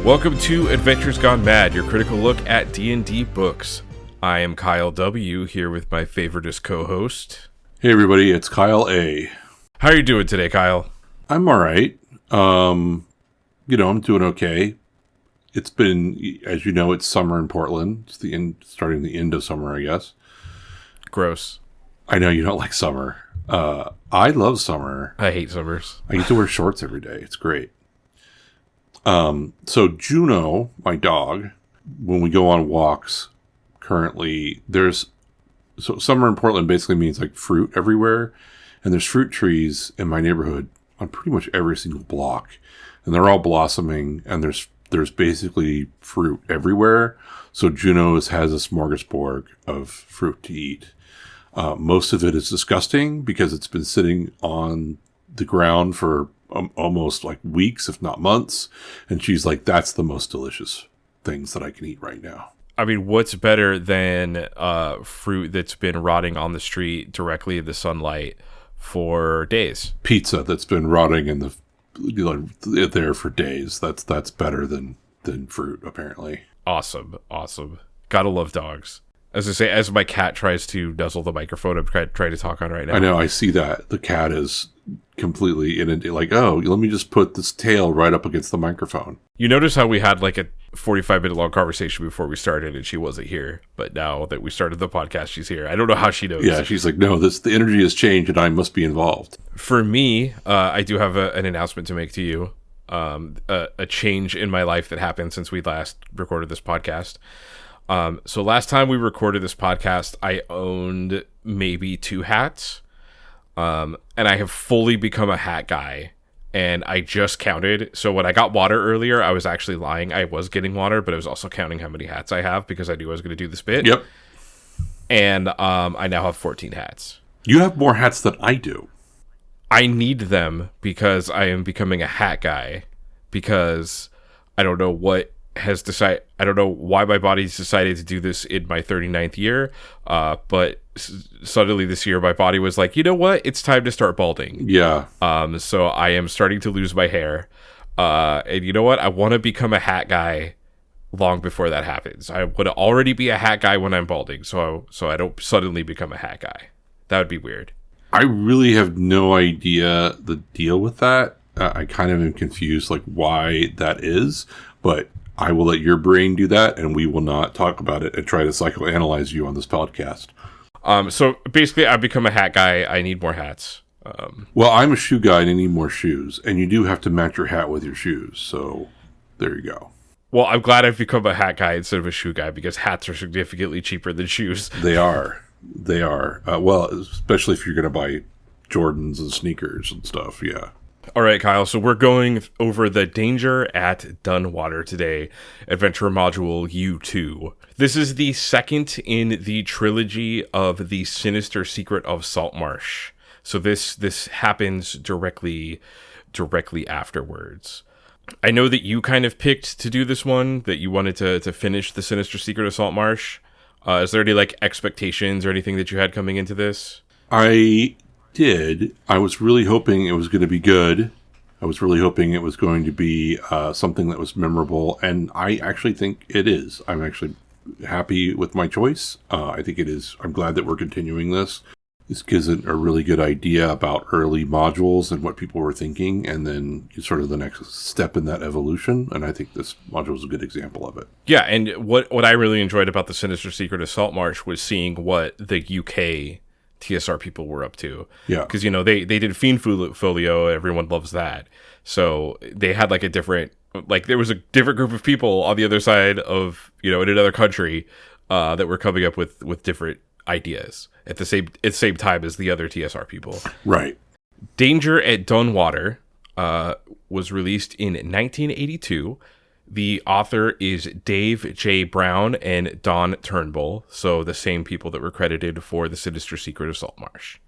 Welcome to Adventures Gone Mad, your critical look at D&D books. I am Kyle W, here with my favoritist co-host. Hey everybody, it's Kyle A. How are you doing today, Kyle? I'm alright. I'm doing okay. It's been, as you know, it's summer in Portland. It's starting the end of summer, I guess. Gross. I know you don't like summer. I love summer. I hate summers. I get to wear shorts every day. It's great. So Juno, my dog, when we go on walks, currently so summer in Portland basically means like fruit everywhere, and there's fruit trees in my neighborhood on pretty much every single block, and they're all blossoming, and there's basically fruit everywhere. So Juno has a smorgasbord of fruit to eat. Most of it is disgusting because it's been sitting on the ground for almost like weeks, if not months. And she's like, that's the most delicious things that I can eat right now. I mean, what's better than fruit that's been rotting on the street directly in the sunlight for days? Pizza that's been rotting in there for days. That's better than fruit, apparently. Awesome. Gotta love dogs. As I say, as my cat tries to nuzzle the microphone I'm trying to talk on right now. I know, I see that. The cat is completely like, oh, let me just put this tail right up against the microphone. You notice how we had like a 45-minute long conversation before we started and she wasn't here, but now that we started the podcast, she's here. I don't know how she knows. Yeah, she's like, no, the energy has changed and I must be involved. For me, I do have an announcement to make to you. A change in my life that happened since we last recorded this podcast. So last time we recorded this podcast, I owned maybe 2 hats. And I have fully become a hat guy, and I just counted. So when I got water earlier, I was actually lying. I was getting water, but I was also counting how many hats I have because I knew I was going to do this bit. Yep. And I now have 14 hats. You have more hats than I do. I need them because I am becoming a hat guy, because I don't know I don't know why my body's decided to do this in my 39th year, but suddenly this year my body was like, you know what? It's time to start balding. Yeah. So I am starting to lose my hair. And you know what? I want to become a hat guy long before that happens. I would already be a hat guy when I'm balding, so I don't suddenly become a hat guy. That would be weird. I really have no idea the deal with that. I kind of am confused, like why that is, but I will let your brain do that, and we will not talk about it and try to psychoanalyze you on this podcast. So basically, I've become a hat guy. I need more hats. Well, I'm a shoe guy, and I need more shoes, and you do have to match your hat with your shoes. So there you go. Well, I'm glad I've become a hat guy instead of a shoe guy, because hats are significantly cheaper than shoes. They are. Well, especially if you're going to buy Jordans and sneakers and stuff. Yeah. All right, Kyle, so we're going over the Danger at Dunwater today, Adventure Module U2. This is the second in the trilogy of the Sinister Secret of Saltmarsh. So this happens directly afterwards. I know that you kind of picked to do this one, that you wanted to finish the Sinister Secret of Saltmarsh. Is there any expectations or anything that you had coming into this? I did. I was really hoping it was going to be good. I was really hoping it was going to be something that was memorable, and I actually think it is. I'm actually happy with my choice. I think it is. I'm glad that we're continuing this. This gives it a really good idea about early modules and what people were thinking, and then sort of the next step in that evolution, and I think this module is a good example of it. Yeah, and what I really enjoyed about the Sinister Secret of Saltmarsh was seeing what the UK TSR people were up to. Yeah. Because, they did Fiend Folio. Everyone loves that. So they had a different, there was a different group of people on the other side of, in another country that were coming up with different ideas at the same time as the other TSR people. Right. Danger at Dunwater was released in 1982. The author is Dave J. Browne and Don Turnbull, so the same people that were credited for The Sinister Secret of Saltmarsh.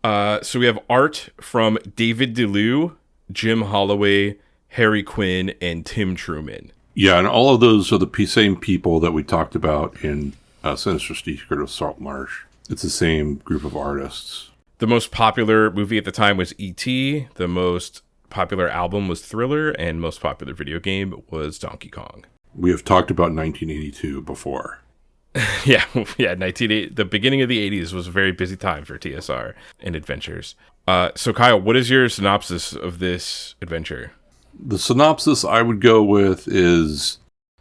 So we have art from David DeLue, Jim Holloway, Harry Quinn, and Tim Truman. Yeah, and all of those are the same people that we talked about in Sinister Secret of Saltmarsh. It's the same group of artists. The most popular movie at the time was E.T. The most popular album was Thriller, and most popular video game was Donkey Kong. We have talked about 1982 before. Yeah, 1980. The beginning of the 80s was a very busy time for TSR and adventures. So Kyle, what is your synopsis of this adventure? The synopsis I would go with is,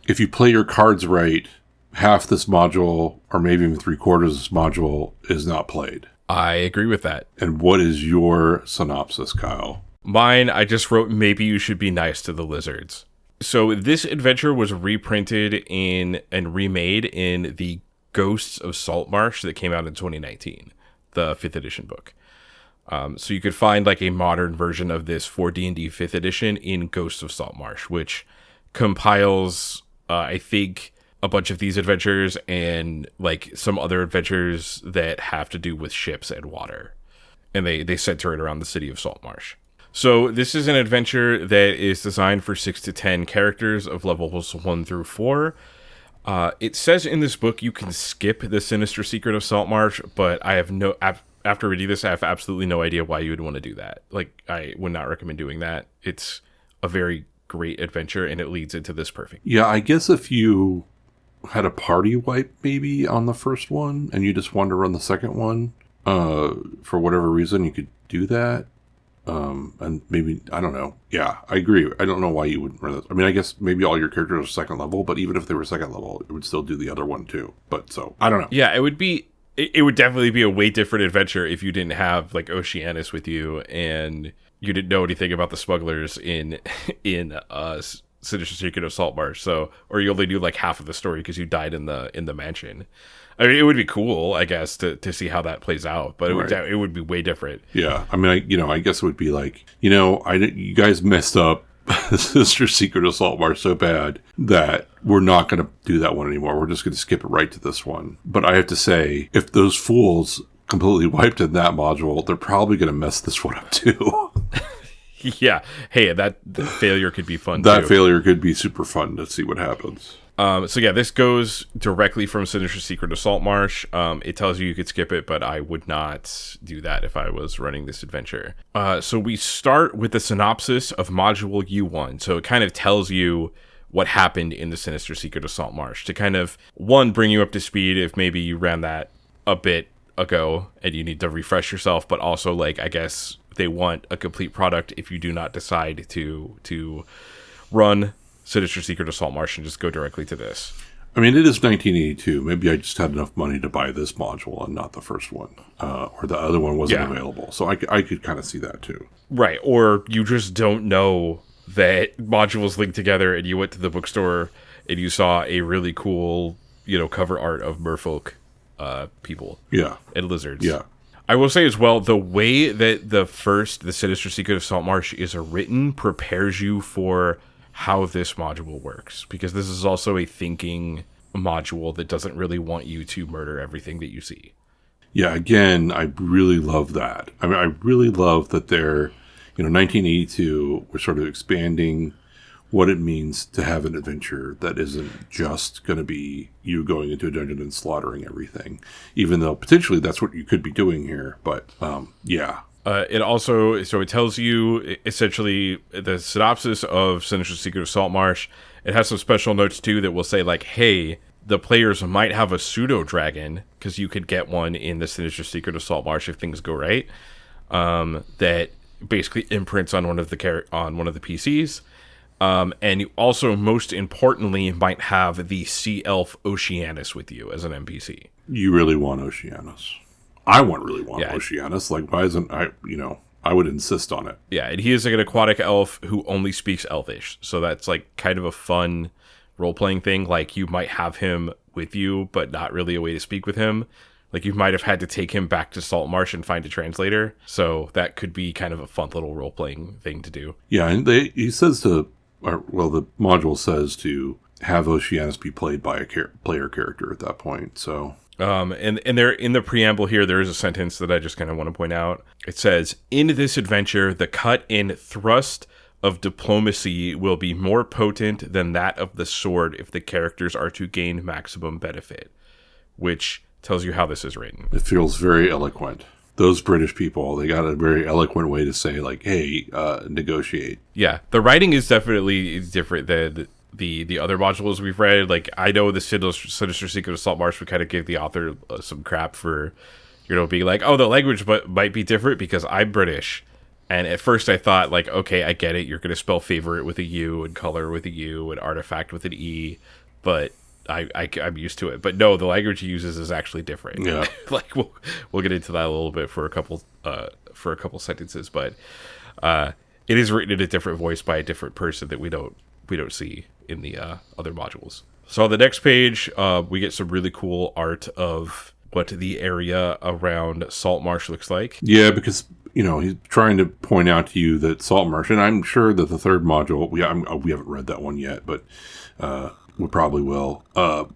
if you play your cards right, half this module, or maybe even 3/4 of this module, is not played. I agree with that. And what is your synopsis, Kyle? Mine, I just wrote, maybe you should be nice to the lizards. So this adventure was reprinted and remade in the Ghosts of Saltmarsh that came out in 2019, the 5th edition book. So you could find like a modern version of this for D&D 5th edition in Ghosts of Saltmarsh, which compiles, I think, a bunch of these adventures and like some other adventures that have to do with ships and water. And they center it around the city of Saltmarsh. So this is an adventure that is designed for 6 to 10 characters of levels 1 through 4. It says in this book you can skip the Sinister Secret of Saltmarsh, but I have after reading this, I have absolutely no idea why you would want to do that. Like, I would not recommend doing that. It's a very great adventure, and it leads into this perfect. Yeah, I guess if you had a party wipe maybe on the first one, and you just wanted to run the second one, for whatever reason, you could do that. And maybe, I don't know. Yeah, I agree. I don't know why you wouldn't run this. I mean, I guess maybe all your characters are second level, but even if they were second level, it would still do the other one too. But so, I don't know. Yeah, it would definitely be a way different adventure if you didn't have like Oceanus with you and you didn't know anything about the smugglers in Sinister Secret of Saltmarsh. So, or you only knew like half of the story because you died in the mansion. I mean, it would be cool, I guess, to see how that plays out, but it would be way different. Yeah, I mean, I guess it would be like, you guys messed up Sinister Secret of Saltmarsh so bad that we're not going to do that one anymore. We're just going to skip it right to this one. But I have to say, if those fools completely wiped in that module, they're probably going to mess this one up too. Yeah. Hey, that failure could be fun. That failure could be super fun to see what happens. So yeah, this goes directly from Sinister Secret of Saltmarsh. It tells you could skip it, but I would not do that if I was running this adventure. So we start with the synopsis of Module U1. So it kind of tells you what happened in the Sinister Secret of Saltmarsh to kind of, one, bring you up to speed if maybe you ran that a bit ago and you need to refresh yourself, but also, like, I guess they want a complete product if you do not decide to run Sinister Secret of Saltmarsh and just go directly to this. I mean, it is 1982. Maybe I just had enough money to buy this module and not the first one, or the other one wasn't available. So I could kind of see that too. Right, or you just don't know that modules link together, and you went to the bookstore and you saw a really cool, cover art of merfolk people, and lizards. Yeah. I will say as well, the way that the Sinister Secret of Saltmarsh is written prepares you for how this module works, because this is also a thinking module that doesn't really want you to murder everything that you see. Yeah, again, I really love that. I mean, I really love that they're, 1982, we're sort of expanding what it means to have an adventure that isn't just going to be you going into a dungeon and slaughtering everything, even though potentially that's what you could be doing here. But, yeah. It tells you essentially the synopsis of Sinister Secret of Saltmarsh. It has some special notes too that will say, like, hey, the players might have a pseudo dragon, because you could get one in the Sinister Secret of Saltmarsh if things go right. That basically imprints on one of the PCs. And you also, most importantly, might have the sea elf Oceanus with you as an NPC. You really want Oceanus. I really want Oceanus. Like, why isn't I would insist on it. Yeah, and he is like an aquatic elf who only speaks Elvish. So that's like kind of a fun role-playing thing. Like, you might have him with you, but not really a way to speak with him. Like, you might have had to take him back to Saltmarsh and find a translator. So that could be kind of a fun little role-playing thing to do. Yeah, and the module says to have Oceanus be played by a player character at that point, so... And there, in the preamble here, there is a sentence that I just kind of want to point out. It says, in this adventure, the cut and thrust of diplomacy will be more potent than that of the sword if the characters are to gain maximum benefit, which tells you how this is written. It feels very eloquent. those British people, they got a very eloquent way to say, like, hey, negotiate. Yeah, the writing is definitely different than the other modules we've read. Like, I know the Sinister Secret of Saltmarsh, we kind of gave the author some crap for, being like, oh, the language might be different because I'm British. And at first I thought, like, okay, I get it. You're going to spell favorite with a U and color with a U and artifact with an E. But I'm used to it. But no, the language he uses is actually different. Yeah. Like, we'll get into that a little bit for a couple sentences. But it is written in a different voice by a different person that we don't see in the other modules. So on the next page, we get some really cool art of what the area around Saltmarsh looks like. Yeah, because he's trying to point out to you that Saltmarsh, and I'm sure that the third module, we haven't read that one yet, but we probably will. That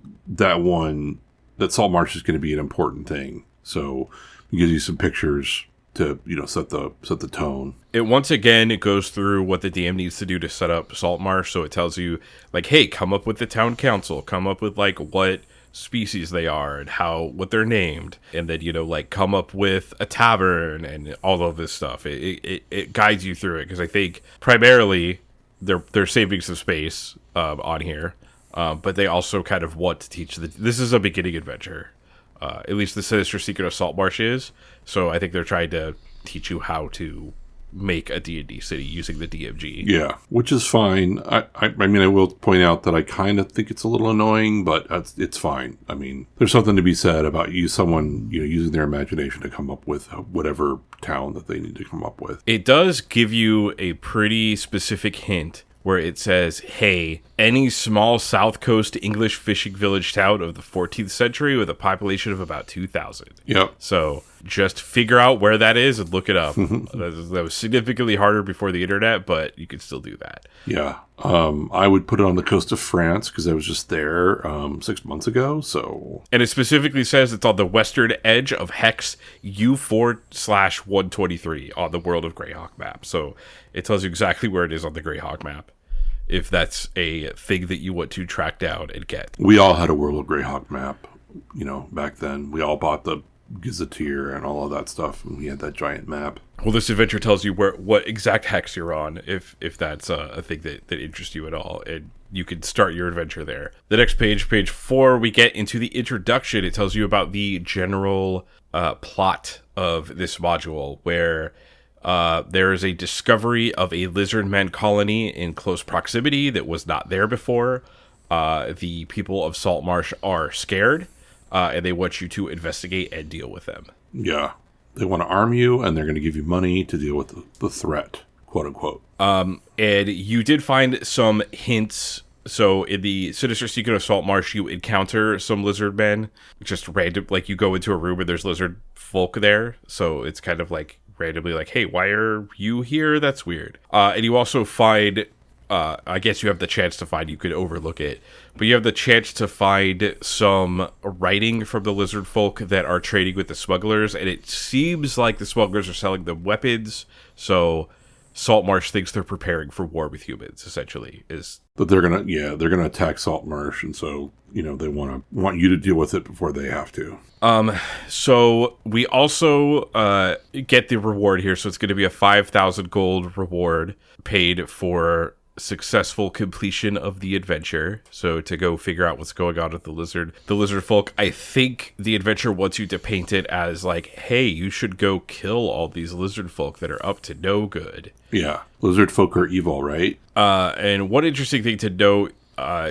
Saltmarsh is going to be an important thing. So it gives you some pictures to set the tone. It goes through what the DM needs to do to set up Saltmarsh. So it tells you, like, hey, come up with the town council, come up with like what species they are and what they're named, and then like come up with a tavern and all of this stuff. It guides you through it, because I think primarily they're saving some space on here, but they also kind of want to teach this is a beginning adventure, at least the Sinister Secret of Saltmarsh is. So I think they're trying to teach you how to make a D&D city using the DMG. Yeah, which is fine. I mean, I will point out that I kind of think it's a little annoying, but it's fine. I mean, there's something to be said about someone using their imagination to come up with whatever town that they need to come up with. It does give you a pretty specific hint where it says, hey, any small South Coast English fishing village town of the 14th century with a population of about 2,000. Yep. So just figure out where that is and look it up. That was significantly harder before the internet, but you could still do that. Yeah. I would put it on the coast of France because I was just there 6 months ago. So, and it specifically says it's on the western edge of Hex U4/123 on the World of Greyhawk map. So it tells you exactly where it is on the Greyhawk map, if that's a thing that you want to track down and get. We all had a World of Greyhawk map, back then. We all bought the Gazetteer and all of that stuff, and we had that giant map. Well, this adventure tells you what exact hex you're on, if that's a thing that interests you at all, and you can start your adventure there. The next page 4, we get into the introduction. It tells you about the general plot of this module, where there is a discovery of a lizardmen colony in close proximity that was not there before. The people of Saltmarsh are scared, and they want you to investigate and deal with them. Yeah. They want to arm you, and they're going to give you money to deal with the threat, quote unquote. And you did find some hints. So in the Sinister Secret of Saltmarsh, you encounter some lizardmen, just random. Like, you go into a room and there's lizard folk there. So it's kind of like randomly like, hey, why are you here? That's weird. And you also find, I guess you have the chance to find, you could overlook it, but you have the chance to find some writing from the Lizardfolk that are trading with the smugglers, and it seems like the smugglers are selling them weapons, so Saltmarsh thinks they're preparing for war with humans, essentially. But they're gonna attack Saltmarsh, and so, they want you to deal with it before they have to. So we also get the reward here, so it's going to be a 5,000 gold reward paid for successful completion of the adventure. So to go figure out what's going on with the Lizardfolk. I think the adventure wants you to paint it as like, hey, you should go kill all these Lizardfolk that are up to no good. Yeah, Lizardfolk are evil, right? And one interesting thing to note,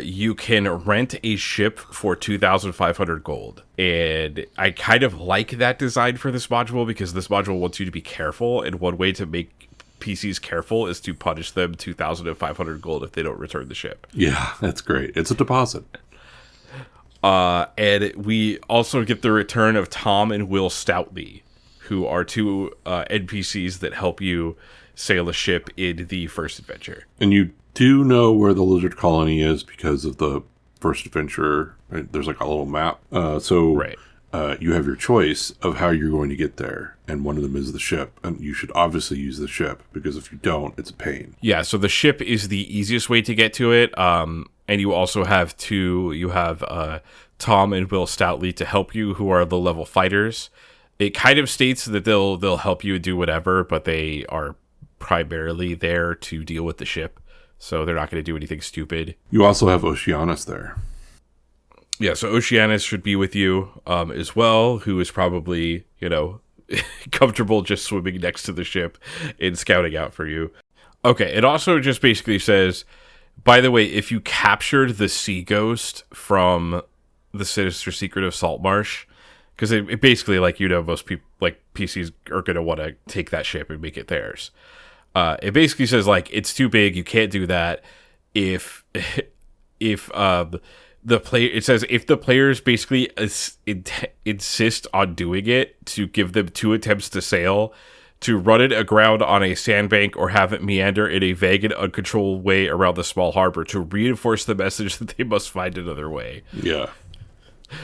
you can rent a ship for 2,500 gold. And I kind of like that design for this module, because this module wants you to be careful, and one way to make PCs careful is to punish them 2,500 gold if they don't return the ship. Yeah, that's great. It's a deposit. And we also get the return of Tom and Will Stoutley, who are two NPCs that help you sail a ship in the first adventure. And you do know where the lizard colony is because of the first adventure. Right? There's like a little map. Right. You have your choice of how you're going to get there, and one of them is the ship, and you should obviously use the ship, because if you don't, it's a pain. Yeah, so the ship is the easiest way to get to it, and you also have Tom and Will Stoutley to help you, who are the level fighters, It kind of states that they'll help you do whatever, but they are primarily there to deal with the ship, so they're not going to do anything stupid. You also have Oceanus there. Yeah, so Oceanus should be with you as well, who is probably, comfortable just swimming next to the ship and scouting out for you. Okay, it also just basically says, by the way, if you captured the sea ghost from the Sinister Secret of Saltmarsh, because it basically, most people, PCs are going to want to take that ship and make it theirs. It basically says, it's too big, you can't do that. If the players basically insist on doing it, to give them 2 attempts to sail, to run it aground on a sandbank, or have it meander in a vague and uncontrolled way around the small harbor to reinforce the message that they must find another way. Yeah.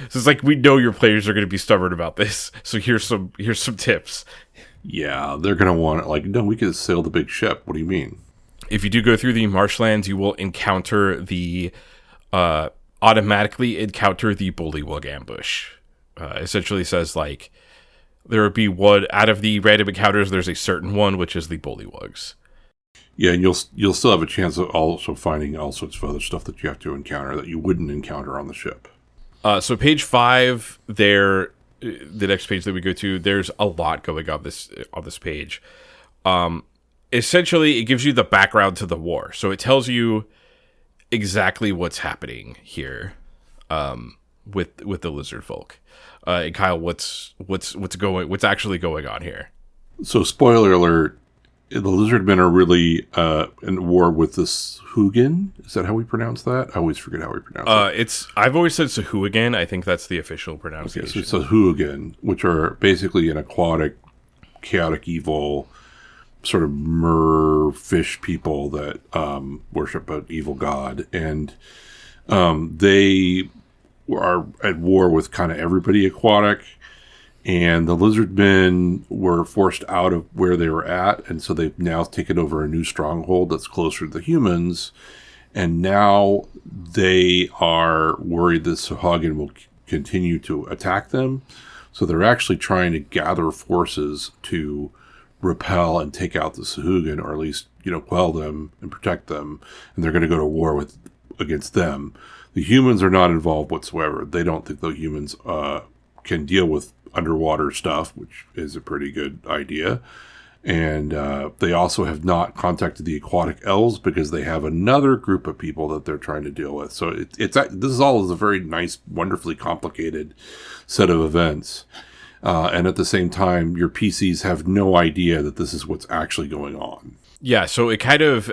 So it's we know your players are going to be stubborn about this, so here's some tips. Yeah, they're going to want it. No, we could sail the big ship. What do you mean? If you do go through the marshlands, you will encounter automatically encounter the Bullywug ambush. Essentially says, there would be one out of the random encounters, there's a certain one, which is the Bullywugs. Yeah, and you'll still have a chance of also finding all sorts of other stuff that you have to encounter that you wouldn't encounter on the ship. So page 5, the next page that we go to, there's a lot going on this page. Essentially, it gives you the background to the war. So it tells you exactly what's happening here with the Lizardfolk. And Kyle, what's actually going on here? So, spoiler alert: the Lizardmen are really in war with the Sahugin. Is that how we pronounce that? I always forget how we pronounce it. I've always said Sahugin. I think that's the official pronunciation. Okay, so Sahugin, which are basically an aquatic, chaotic, evil sort of merfish people that worship an evil god, and they are at war with kind of everybody aquatic. And the Lizardmen were forced out of where they were at, and so they've now taken over a new stronghold that's closer to the humans. And now they are worried that Sahagin will continue to attack them. So they're actually trying to gather forces to repel and take out the Sahugin, or at least, quell them and protect them. And they're going to go to war against them. The humans are not involved whatsoever. They don't think the humans can deal with underwater stuff, which is a pretty good idea. And they also have not contacted the aquatic elves because they have another group of people that they're trying to deal with. So this is all a very nice, wonderfully complicated set of events. And at the same time, your PCs have no idea that this is what's actually going on. Yeah, so it kind of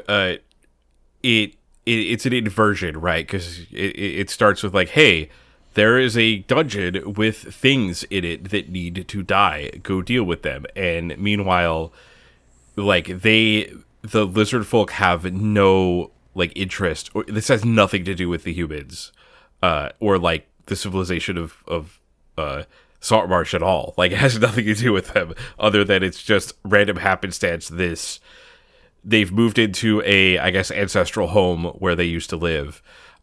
it's an inversion, right? Because it starts with hey, there is a dungeon with things in it that need to die. Go deal with them. And meanwhile, the Lizardfolk have no interest, or this has nothing to do with the humans, or the civilization of Saltmarsh at all. It has nothing to do with them, other than it's just random happenstance. They've moved into a, I guess, ancestral home where they used to live.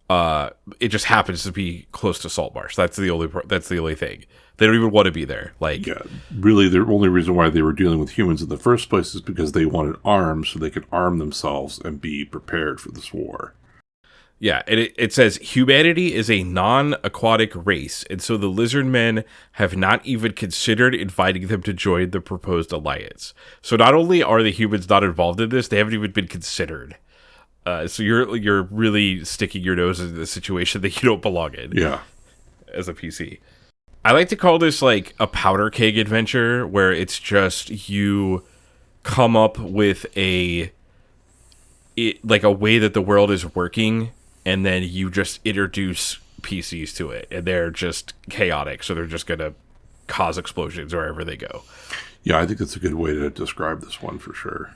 It just happens to be close to Saltmarsh. That's the only thing. They don't even want to be there. Yeah, really, the only reason why they were dealing with humans in the first place is because they wanted arms so they could arm themselves and be prepared for this war. Yeah, and it says humanity is a non-aquatic race, and so the Lizardmen have not even considered inviting them to join the proposed alliance. So not only are the humans not involved in this, they haven't even been considered. So you're really sticking your nose into the situation that you don't belong in. Yeah. As a PC. I like to call this a powder keg adventure, where it's just you come up with a way that the world is working, and then you just introduce PCs to it, and they're just chaotic, so they're just gonna cause explosions wherever they go. Yeah, I think that's a good way to describe this one for sure.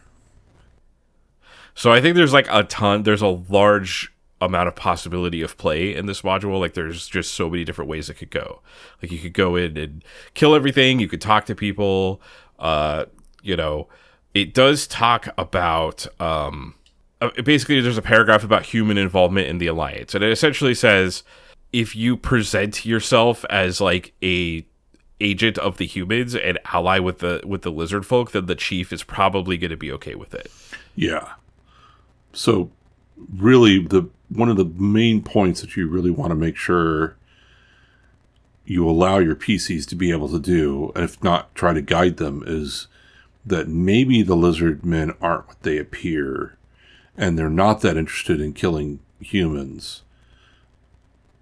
So I think there's there's a large amount of possibility of play in this module. There's just so many different ways it could go. You could go in and kill everything, you could talk to people, it does talk about, basically there's a paragraph about human involvement in the alliance, and it essentially says, if you present yourself as a agent of the humans and ally with the Lizardfolk, then the chief is probably going to be okay with it. Yeah. So really one of the main points that you really want to make sure you allow your PCs to be able to do, and if not, try to guide them, is that maybe the lizard men aren't what they appear, and they're not that interested in killing humans.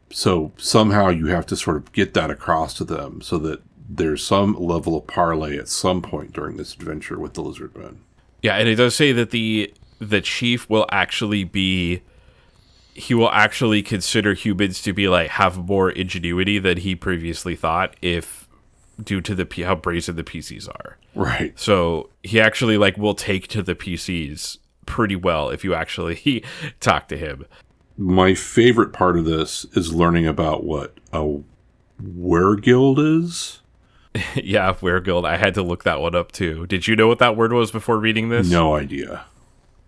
So somehow you have to sort of get that across to them so that there's some level of parlay at some point during this adventure with the lizard men. Yeah, and it does say that the chief will actually consider humans to be like have more ingenuity than he previously thought, if due to how brazen the PCs are. Right. So he actually like will take to the PCs pretty well if you actually talk to him. My favorite part of this is learning about what a wergild is. Yeah, wergild. I had to look that one up too. Did you know what that word was before reading this? No idea.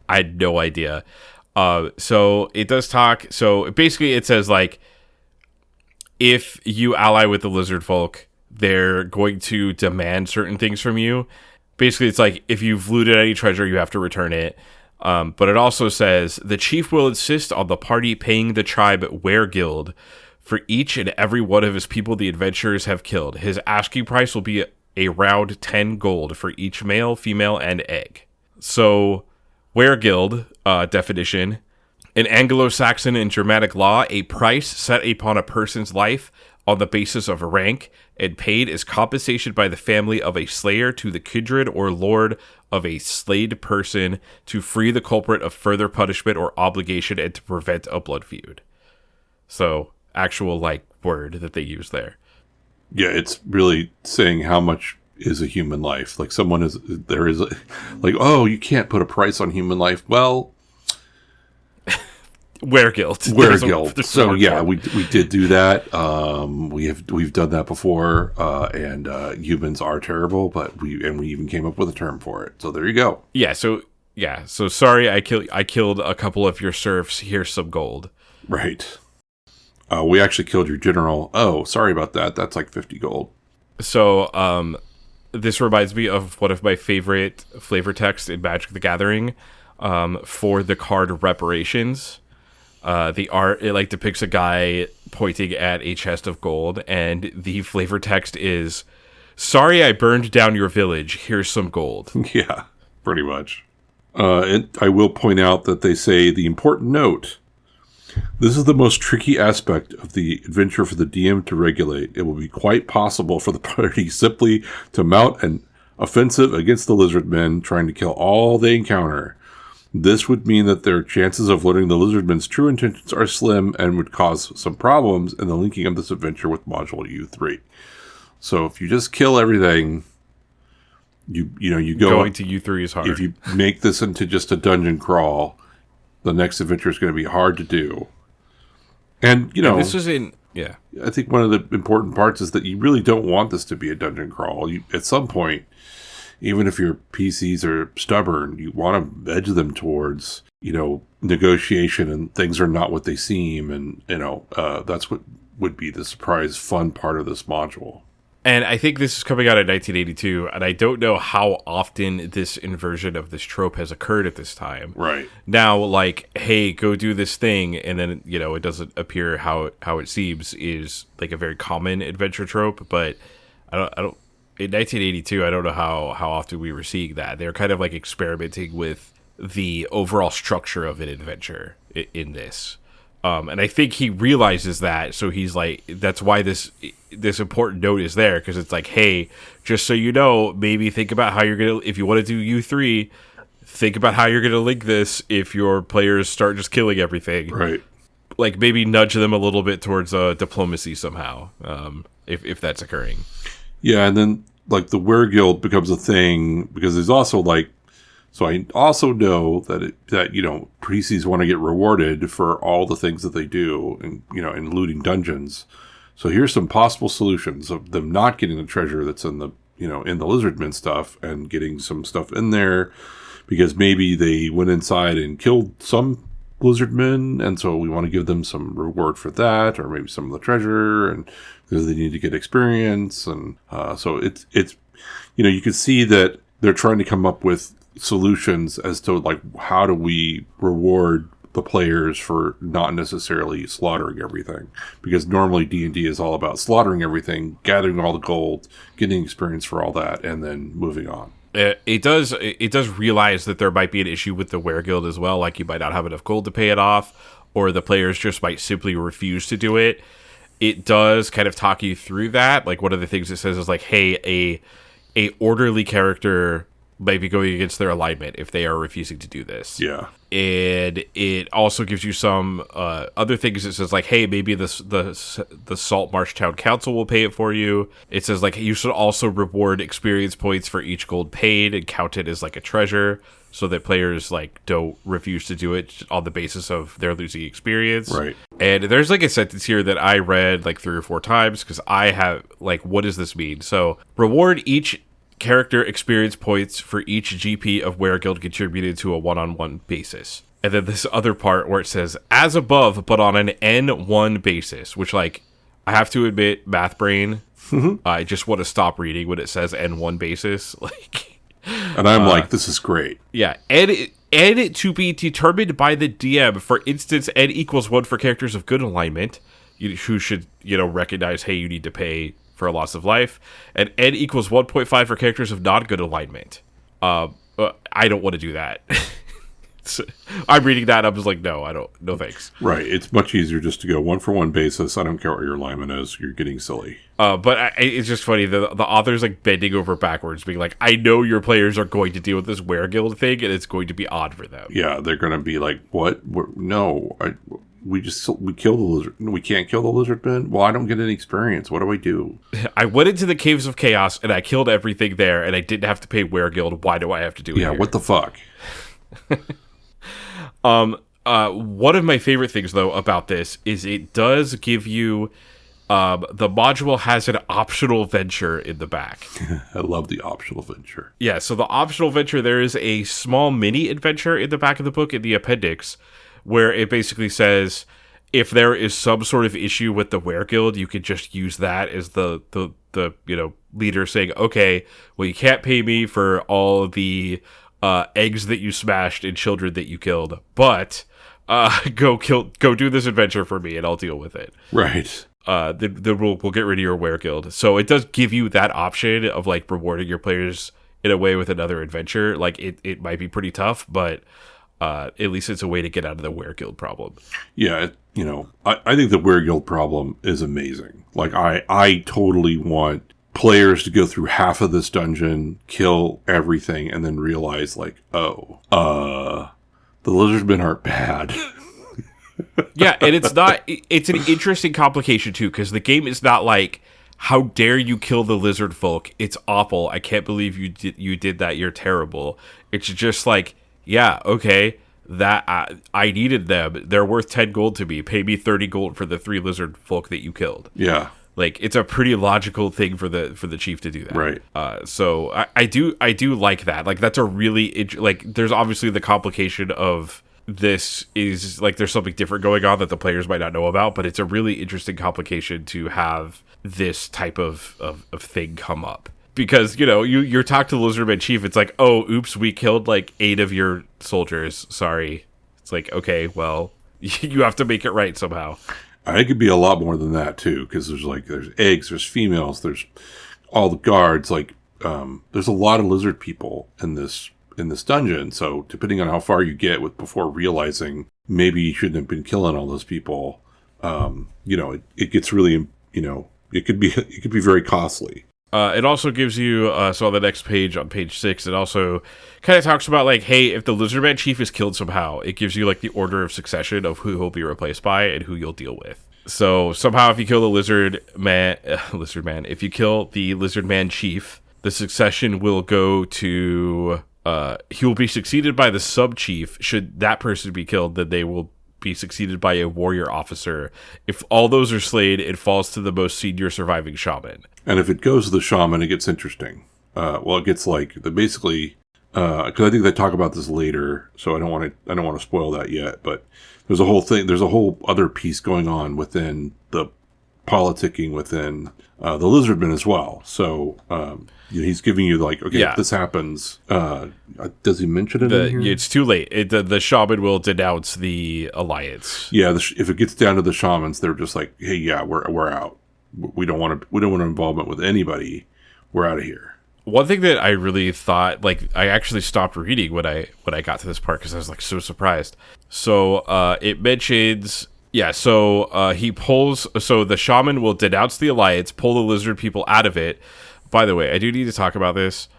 I had no idea. So it does talk. So basically it says like, if you ally with the Lizardfolk, they're going to demand certain things from you. Basically it's like, if you've looted any treasure, you have to return it. But it also says the chief will insist on the party paying the tribe wergild for each and every one of his people the adventurers have killed. His asking price will be around 10 gold for each male, female, and egg. So wergild, definition: in Anglo-Saxon and Germanic law, a price set upon a person's life on the basis of rank and paid as compensation by the family of a slayer to the kindred or lord of a slayed person to free the culprit of further punishment or obligation and to prevent a blood feud. So, actual, like, word that they use there. Yeah, it's really saying how much is a human life. Like, like, oh, you can't put a price on human life. Well, wergild. So yeah, we did do that. We've done that before, and humans are terrible, but we even came up with a term for it. So there you go. So sorry, I killed a couple of your serfs. Here's some gold. Right. We actually killed your general. Oh, sorry about that. That's like 50 gold. So this reminds me of one of my favorite flavor texts in Magic the Gathering, for the card reparations. The art, it like depicts a guy pointing at a chest of gold, and the flavor text is, "Sorry I burned down your village, here's some gold." Yeah, pretty much. I will point out that they say the important note: this is the most tricky aspect of the adventure for the DM to regulate. It will be quite possible for the party simply to mount an offensive against the lizard men, trying to kill all they encounter. This would mean that their chances of learning the lizardmen's true intentions are slim and would cause some problems in the linking of this adventure with Module U3. So if you just kill everything, you go... Going to U3 is hard. If you make this into just a dungeon crawl, the next adventure is going to be hard to do. And, this is in... Yeah. I think one of the important parts is that you really don't want this to be a dungeon crawl. At some point, even if your PCs are stubborn, you want to edge them towards, negotiation, and things are not what they seem. And, that's what would be the surprise fun part of this module. And I think this is coming out in 1982, and I don't know how often this inversion of this trope has occurred at this time. Right. Now, like, hey, go do this thing, and then, it doesn't appear how it seems is, like, a very common adventure trope, but I don't in 1982, I don't know how often we were seeing that. They're kind of, like, experimenting with the overall structure of an adventure in this. And I think he realizes that, so he's like, that's why this important note is there, because it's like, hey, just so you know, maybe think about how you're going to, if you want to do U3, think about how you're going to link this if your players start just killing everything. Right. Like, maybe nudge them a little bit towards diplomacy somehow, if that's occurring. Yeah, and then, like, the wergild becomes a thing, because there's also, like, so I also know that PCs want to get rewarded for all the things that they do, and in looting dungeons. So here's some possible solutions of them not getting the treasure that's in the in the lizardmen stuff, and getting some stuff in there because maybe they went inside and killed some lizardmen, and so we want to give them some reward for that, or maybe some of the treasure, and because they need to get experience, and so it's you can see that they're trying to come up with solutions as to like how do we reward the players for not necessarily slaughtering everything, because normally D&D is all about slaughtering everything, gathering all the gold, getting experience for all that, and then moving on. It does realize that there might be an issue with the Wereguild as well, like you might not have enough gold to pay it off, or the players just might simply refuse to do it. It does kind of talk you through that. Like, one of the things it says is like, hey, a orderly character might be going against their alignment if they are refusing to do this. Yeah. And it also gives you some other things. It says like, hey, maybe the Saltmarsh Town Council will pay it for you. It says like, you should also reward experience points for each gold paid and count it as like a treasure, so that players like don't refuse to do it on the basis of their losing experience. Right. And there's like a sentence here that I read like 3 or 4 times because I have like, what does this mean? So reward each character experience points for each GP of Wereguild contributed to a one-on-one basis. And then this other part where it says, as above, but on an N1 basis, which, like, I have to admit, math brain, I just want to stop reading when it says N1 basis. Like, and I'm like, this is great. Yeah, and it to be determined by the DM. For instance, N equals 1 for characters of good alignment, who should, recognize, hey, you need to pay for a loss of life, and N equals 1.5 for characters of not good alignment. I don't want to do that. So, I'm reading that, I'm just like, no thanks. Right, it's much easier just to go 1-for-1 basis. I don't care what your alignment is, you're getting silly. But it's just funny, the author's like bending over backwards, being like, I know your players are going to deal with this Wereguild thing, and it's going to be odd for them. Yeah, they're going to be like, what? No, we kill the lizard. We can't kill the lizardmen. Well, I don't get any experience. What do I do? I went into the Caves of Chaos and I killed everything there, and I didn't have to pay Wereguild. Why do I have to do it? Yeah, here? What the fuck? One of my favorite things though about this is it does give you the module has an optional venture in the back. I love the optional venture. Yeah, so the optional venture, there is a small mini adventure in the back of the book in the appendix, where it basically says if there is some sort of issue with the Wereguild, you could just use that as the leader saying, okay, well, you can't pay me for all the eggs that you smashed and children that you killed, but go do this adventure for me and I'll deal with it. Right. We'll get rid of your Wereguild. So it does give you that option of like rewarding your players in a way with another adventure. Like it might be pretty tough, but at least it's a way to get out of the Wereguild problem. Yeah, I think the Wereguild problem is amazing. Like, I totally want players to go through half of this dungeon, kill everything, and then realize, like, the lizardmen aren't bad. Yeah, and it's an interesting complication, too, because the game is not like, how dare you kill the Lizardfolk? It's awful. I can't believe you did that. You're terrible. It's just like, yeah, okay, that I needed them. They're worth 10 gold to me. Pay me 30 gold for the 3 lizard folk that you killed. Yeah. Like, it's a pretty logical thing for the chief to do that. Right. So I do like that. Like, that's a really there's obviously the complication of this is like there's something different going on that the players might not know about, but it's a really interesting complication to have this type of thing come up. Because, you're talking to the Lizardman Chief, it's like, oh, oops, we killed, 8 of your soldiers. Sorry. It's like, okay, well, you have to make it right somehow. I could be a lot more than that, too, because there's eggs, there's females, there's all the guards. There's a lot of lizard people in this dungeon, so depending on how far you get before realizing maybe you shouldn't have been killing all those people, it gets really, it could be very costly. It also gives you, so on the next page, on page 6, it also kind of talks about, hey, if the Lizardman Chief is killed somehow, it gives you, the order of succession of who he'll be replaced by and who you'll deal with. So, somehow, if you kill the Lizardman, if you kill the Lizardman Chief, the succession will go to, he will be succeeded by the Sub-Chief. Should that person be killed, then they will be succeeded by a warrior officer. If all those are slain, it falls to the most senior surviving shaman. And if it goes to the shaman, it gets interesting. It gets basically because I think they talk about this later, so I don't want to spoil that yet. But there's a whole other piece going on within the politicking within the Lizardmen as well. So he's giving you like, okay, if this happens, does he mention it in here? It's too late. The shaman will denounce the alliance. Yeah, if it gets down to the shamans, they're just like, hey, yeah, we're out. We don't want involvement with anybody. We're out of here. One thing that I really thought, like, I actually stopped reading when I got to this part because I was like so surprised. So it mentions, he pulls. So the shaman will denounce the alliance, pull the lizard people out of it. By the way, I do need to talk about this.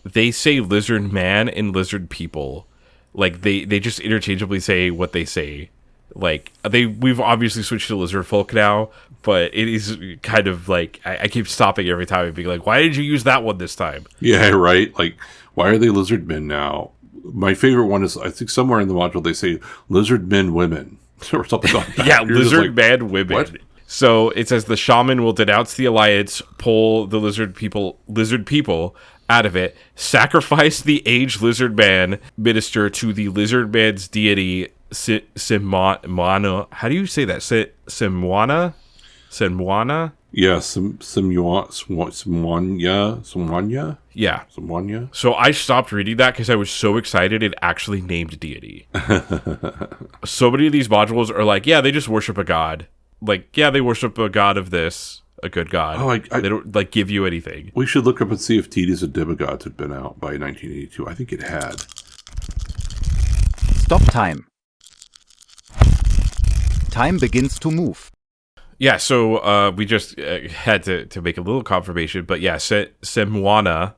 They say lizard man and lizard people, like they just interchangeably say what they say. Like we've obviously switched to Lizardfolk now, but it is kind of like I keep stopping every time and being like, why did you use that one this time? Yeah, right. Like, why are they lizardmen now? My favorite one is, I think somewhere in the module they say lizardmen women or something like that. Yeah, lizardman women. What? So it says the shaman will denounce the alliance, pull the lizard people out of it, sacrifice the aged lizard man minister to the lizard man's deity Simwana. How do you say that? Simwana? Yeah, Simwanya. Yeah. Simwanya. So I stopped reading that because I was so excited it actually named deity. So many of these modules are like, yeah, they just worship a god. Like, yeah, they worship a god of this, a good god. Oh, they don't like give you anything. We should look up and see if Deities and Demigods had been out by 1982. I think it had. Stop time. Time begins to move. Yeah, so we just had to make a little confirmation, but yeah, Senmuanya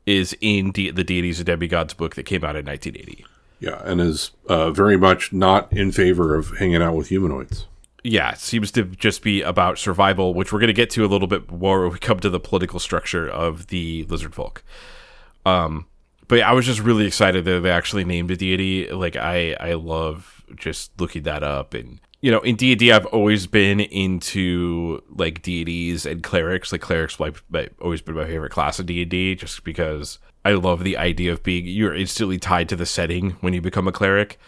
is in the Deities and Demigods book that came out in 1980. Yeah, and is very much not in favor of hanging out with humanoids. Yeah, it seems to just be about survival, which we're going to get to a little bit more when we come to the political structure of the Lizardfolk. But yeah, I was just really excited that they actually named a deity. Like, I love just looking that up. And, in D&D, I've always been into, like, deities and clerics. Like, clerics have always been my favorite class of D&D, just because I love the idea of you're instantly tied to the setting when you become a cleric.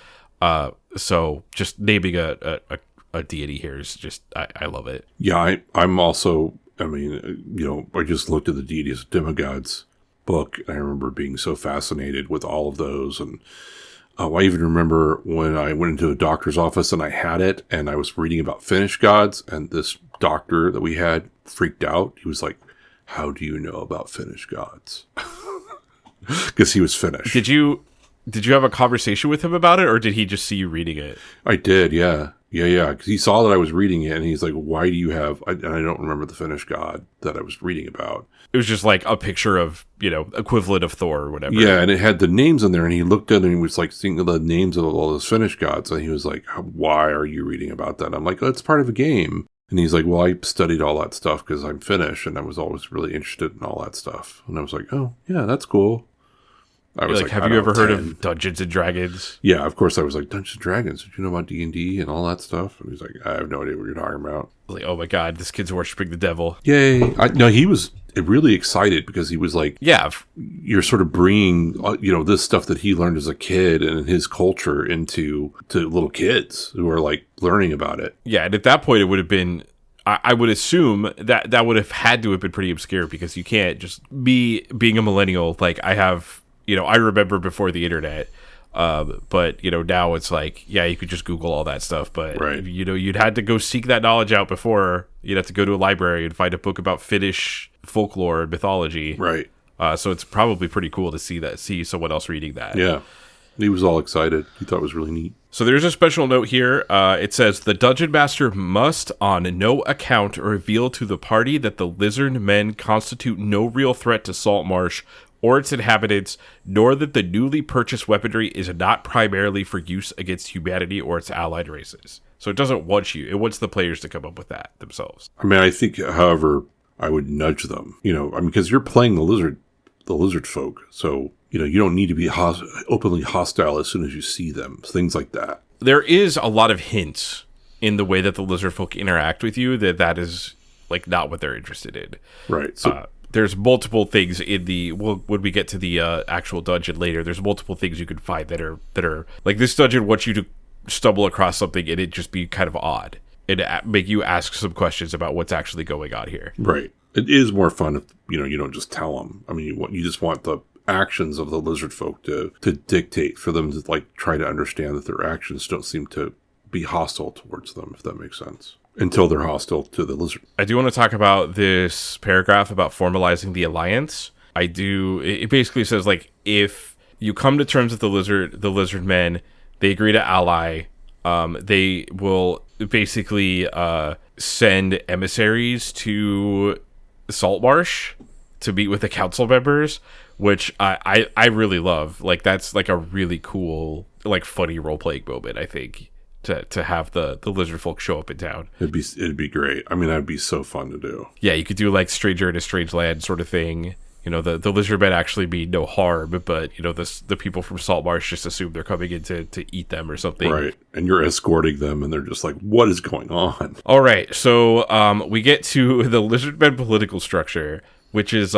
So just naming a deity here is just, I love it. Yeah, I'm also, I just looked at the Deities and Demigods book, and I remember being so fascinated with all of those. And I even remember when I went into a doctor's office and I had it, and I was reading about Finnish gods, and this doctor that we had freaked out. He was like, how do you know about Finnish gods? Because he was Finnish. Did you have a conversation with him about it, or did he just see you reading it? I did, yeah. Because he saw that I was reading it, and he's like, why do you have... And I don't remember the Finnish god that I was reading about. It was just like a picture of, equivalent of Thor or whatever. Yeah, and it had the names in there, and he looked at it, and he was like seeing the names of all those Finnish gods, and he was like, why are you reading about that? I'm like, oh, it's part of a game. And he's like, well, I studied all that stuff because I'm Finnish, and I was always really interested in all that stuff. And I was like, oh, yeah, that's cool. I was like, have you ever heard of Dungeons and Dragons? Yeah, of course I was like, Dungeons and Dragons? Did you know about D&D and all that stuff? And he's like, I have no idea what you're talking about. I was like, oh my God, this kid's worshiping the devil. Yay. No, he was really excited because he was like, yeah, you're sort of bringing, this stuff that he learned as a kid and his culture to little kids who are like learning about it. Yeah, and at that point it would have been, I would assume that would have had to have been pretty obscure, because you can't just being a millennial. Like, I have... I remember before the internet, but, now it's like, yeah, you could just Google all that stuff. But, right. You'd had to go seek that knowledge out before. You'd have to go to a library and find a book about Finnish folklore and mythology. Right. So it's probably pretty cool to see someone else reading that. Yeah. He was all excited. He thought it was really neat. So there's a special note here. It says, the Dungeon Master must on no account reveal to the party that the lizard men constitute no real threat to Saltmarsh or its inhabitants, nor that the newly purchased weaponry is not primarily for use against humanity or its allied races. So it doesn't want you. It wants the players to come up with that themselves. I think, however, I would nudge them. Because you're playing the lizard folk, so you don't need to be openly hostile as soon as you see them. Things like that. There is a lot of hints in the way that the lizard folk interact with you that is like not what they're interested in. Right. So there's multiple things in the when we get to the actual dungeon later, there's multiple things you can find that are like, this dungeon wants you to stumble across something and it just be kind of odd and make you ask some questions about what's actually going on here. Right. It is more fun if you don't just tell them. I mean, you just want the actions of the lizard folk to dictate for them to like try to understand that their actions don't seem to be hostile towards them, if that makes sense, until they're hostile to the lizard. I do want to talk about this paragraph about formalizing the alliance. It basically says, like, if you come to terms with the lizard men, they agree to ally, they will basically send emissaries to Saltmarsh to meet with the council members, which I really love. Like, that's like a really cool, like, funny role-playing moment, I think, to have the lizard folk show up in town. It'd be great. I mean, that'd be so fun to do. Yeah, you could do like stranger in a strange land sort of thing. The lizard men actually mean no harm, but the people from Saltmarsh just assume they're coming in to eat them or something. Right, and you're escorting them, and they're just like, "What is going on?" All right, so we get to the lizard men political structure, which is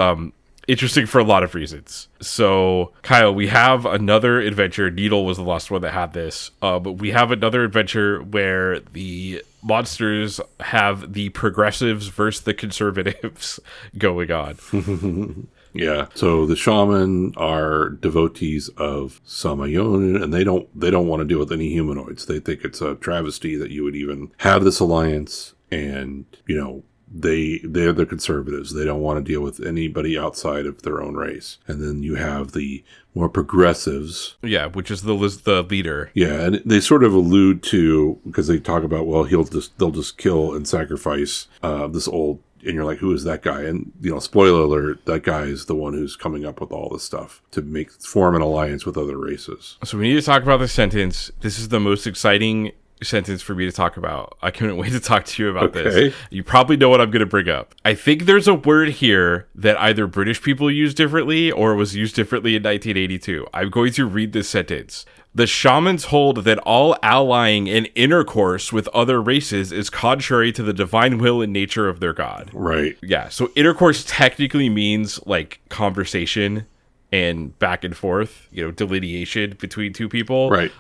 interesting for a lot of reasons. So, Kyle, we have another adventure. Needle was the last one that had this, but we have another adventure where the monsters have the progressives versus the conservatives going on. Yeah. So the shaman are devotees of Samayonin, and they don't want to deal with any humanoids. They think it's a travesty that you would even have this alliance, and they're the conservatives. They don't want to deal with anybody outside of their own race. And then you have the more progressives. Yeah, which is the leader. Yeah, and they sort of allude to, because they talk about, well, they'll just kill and sacrifice this old, and you're like, who is that guy? And spoiler alert, that guy is the one who's coming up with all this stuff to form an alliance with other races. So we need to talk about this sentence. This is the most exciting sentence for me to talk about. I couldn't wait to talk to you about this. You probably know what I'm going to bring up. I think there's a word here that either British people use differently or was used differently in 1982. I'm going to read this sentence. The shamans hold that all allying and intercourse with other races is contrary to the divine will and nature of their god. Right. Yeah, so intercourse technically means like conversation and back and forth, delineation between two people. Right.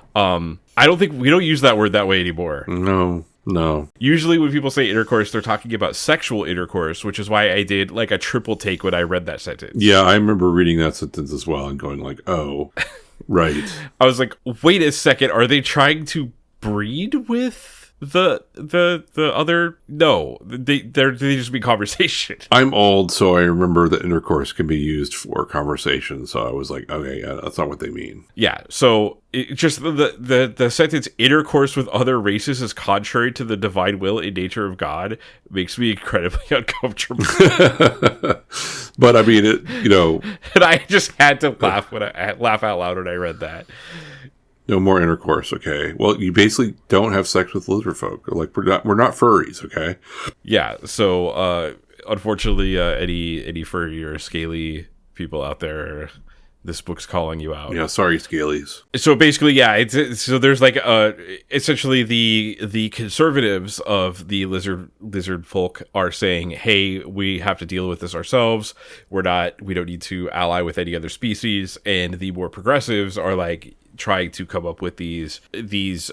I don't think we don't use that word that way anymore. No. Usually when people say intercourse, they're talking about sexual intercourse, which is why I did like a triple take when I read that sentence. Yeah, I remember reading that sentence as well and going like, oh, right. I was like, wait a second, are they trying to breed with the other? No, they just be conversation. I'm old, so I remember that intercourse can be used for conversation. So I was like, okay, yeah, that's not what they mean. Yeah, so just the sentence "intercourse with other races is contrary to the divine will and nature of God" makes me incredibly uncomfortable. But I mean, and I just had to laugh laugh out loud when I read that. No more intercourse, okay? Well, you basically don't have sex with lizard folk. Like, we're not furries, okay? Yeah, so unfortunately, any furry or scaly people out there, this book's calling you out. Yeah, sorry, scalies. So basically, yeah, so there's like essentially the conservatives of the lizard folk are saying, hey, we have to deal with this ourselves. We don't need to ally with any other species, and the more progressives are like trying to come up with these allyships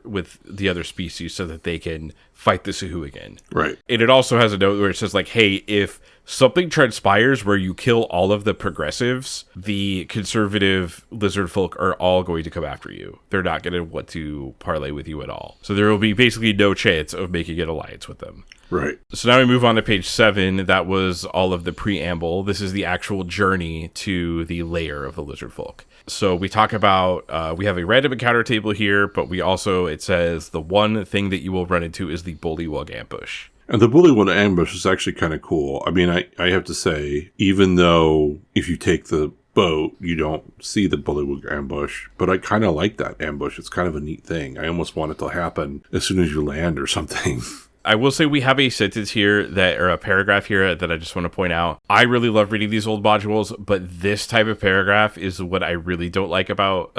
with the other species so that they can fight the Suhu again. Right. And it also has a note where it says like, hey, if something transpires where you kill all of the progressives, the conservative lizard folk are all going to come after you. They're not going to want to parlay with you at all. So there will be basically no chance of making an alliance with them. Right. So now we move on to page 7. That was all of the preamble. This is the actual journey to the lair of the lizard folk. So we talk about, we have a random encounter table here, but it says the one thing that you will run into is the Bullywug ambush. And the Bullywug ambush is actually kind of cool. I mean, I have to say, even though if you take the boat, you don't see the Bullywug ambush, but I kind of like that ambush. It's kind of a neat thing. I almost want it to happen as soon as you land or something. I will say we have a sentence here or a paragraph here that I just want to point out. I really love reading these old modules, but this type of paragraph is what I really don't like about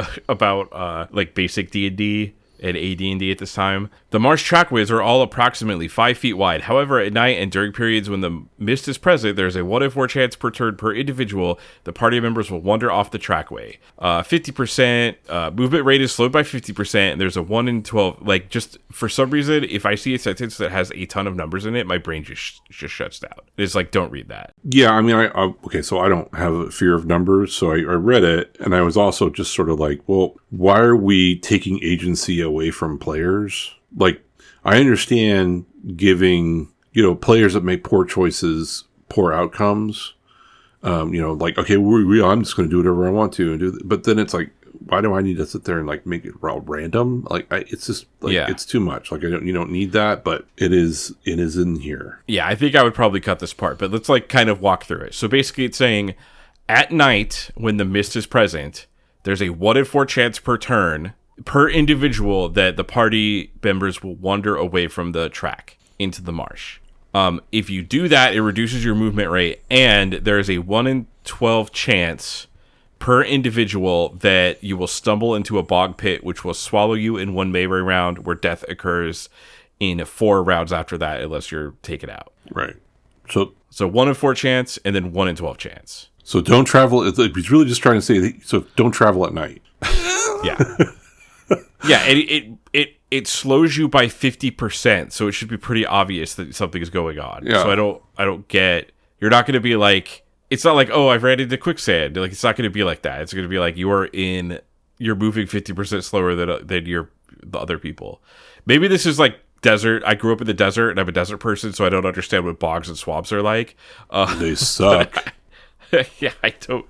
like basic D&D. at AD&D at this time. The marsh trackways are all approximately 5 feet wide. However, at night and during periods when the mist is present, there's a 1 in 4 chance per turn per individual the party members will wander off the trackway. 50% movement rate is slowed by 50%, and there's a 1 in 12. Like, just for some reason, if I see a sentence that has a ton of numbers in it, my brain just shuts down. It's like, don't read that. Yeah, I mean, okay, so I don't have a fear of numbers, so I read it, and I was also just sort of like, well, why are we taking agency away from players? Like, I understand giving, players that make poor choices, poor outcomes. Like, okay, I'm just going to do whatever I want to and do. But then it's like, why do I need to sit there and like make it all random? Like, it's just like it's too much. Like, you don't need that, but it is in here. Yeah, I think I would probably cut this part, but let's like kind of walk through it. So basically, it's saying at night when the mist is present, there's a 1 in 4 chance per turn per individual that the party members will wander away from the track into the marsh. If you do that, it reduces your movement rate, and there is a 1 in 12 chance per individual that you will stumble into a bog pit, which will swallow you in 1 melee round, where death occurs in 4 rounds after that, unless you're taken out. Right. So 1 in 4 chance, and then 1 in 12 chance. So don't travel. He's really just trying to say, so don't travel at night. Yeah. Yeah, and it slows you by 50%, so it should be pretty obvious that something is going on. Yeah. So I don't get, you're not going to be like, it's not like, oh, I've ran into quicksand. Like, it's not going to be like that. It's going to be like you're moving 50% slower than the other people. Maybe this is like desert. I grew up in the desert, and I'm a desert person, so I don't understand what bogs and swamps are like. They suck. Yeah, I don't.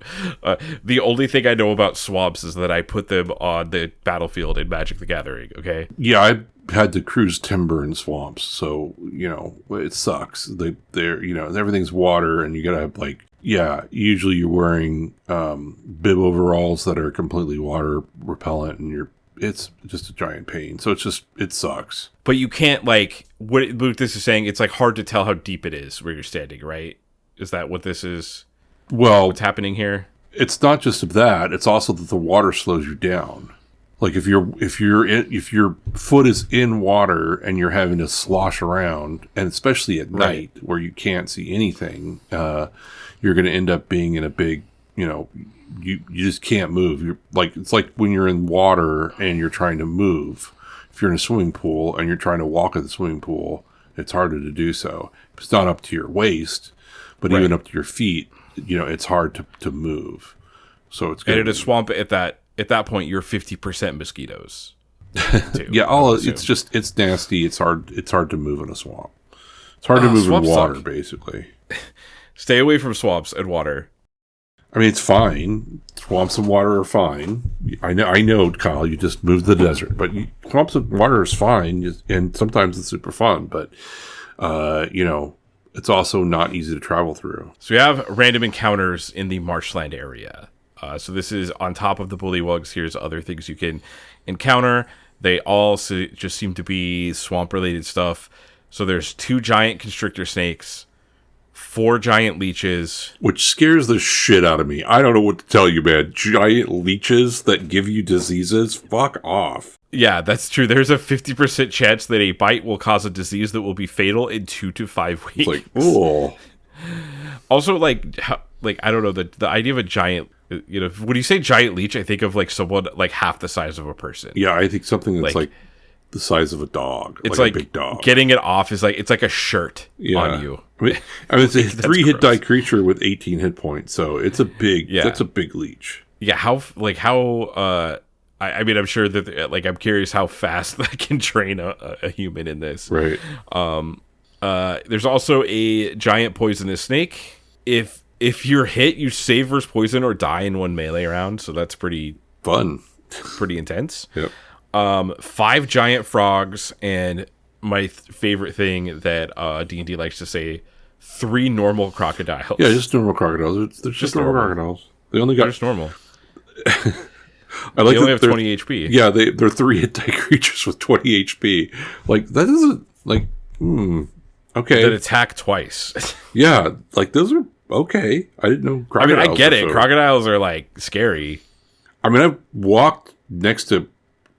The only thing I know about swamps is that I put them on the battlefield in Magic the Gathering, okay? Yeah, I had to cruise timber in swamps, so, it sucks. They're everything's water, and you gotta have, like, usually you're wearing bib overalls that are completely water repellent, and it's just a giant pain. So it sucks. But you can't, like, what this is saying, it's, like, hard to tell how deep it is where you're standing, right? Is that what this is? Well, what's happening here? It's not just of that. It's also that the water slows you down. Like if your foot is in water and you're having to slosh around, and especially at night where you can't see anything, you're going to end up being in a big, you just can't move. It's like when you're in water and you're trying to move. If you're in a swimming pool and you're trying to walk at the swimming pool, it's harder to do so. It's not up to your waist, but even up to your feet. It's hard to move. So it's good. And in a swamp at that point, you're 50% mosquitoes. Too, yeah, it's nasty. It's hard to move in a swamp. It's hard to move in water, basically. Stay away from swamps and water. I mean, it's fine. Swamps and water are fine. I know, Kyle. You just moved to the desert, but swamps and water is fine, and sometimes it's super fun. But it's also not easy to travel through. So we have random encounters in the marshland area. So this is on top of the Bullywugs. Here's other things you can encounter. They all just seem to be swamp-related stuff. So there's 2 giant constrictor snakes, 4 giant leeches. Which scares the shit out of me. I don't know what to tell you, man. Giant leeches that give you diseases? Fuck off. Yeah, that's true. There's a 50% chance that a bite will cause a disease that will be fatal in 2 to 5 weeks. It's like, oh. Also, like I don't know, the idea of a giant, when you say giant leech, I think of like someone like half the size of a person. Yeah, I think something that's like the size of a dog. It's like a big dog. Getting it off is like, it's like a shirt on you. I mean it's a 3 hit die creature with 18 hit points, so it's a big, that's a big leech. Yeah, I mean, I'm sure that, like, I'm curious how fast that can train a human in this. Right. There's also a giant poisonous snake. If you're hit, you save versus poison or die in 1 melee round, so that's pretty fun. Pretty intense. Yep. 5 giant frogs, and my favorite thing that D&D likes to say, 3 normal crocodiles. Yeah, just normal crocodiles. They're just normal crocodiles. They only got... They're just normal. I like they only have 20 HP. Yeah, they're 3 hit die creatures with 20 HP. Like, that isn't, like, okay. That attack twice. Yeah, like, those are okay. I didn't know crocodiles. I mean, I get it. Crocodiles are, like, scary. I mean, I've walked next to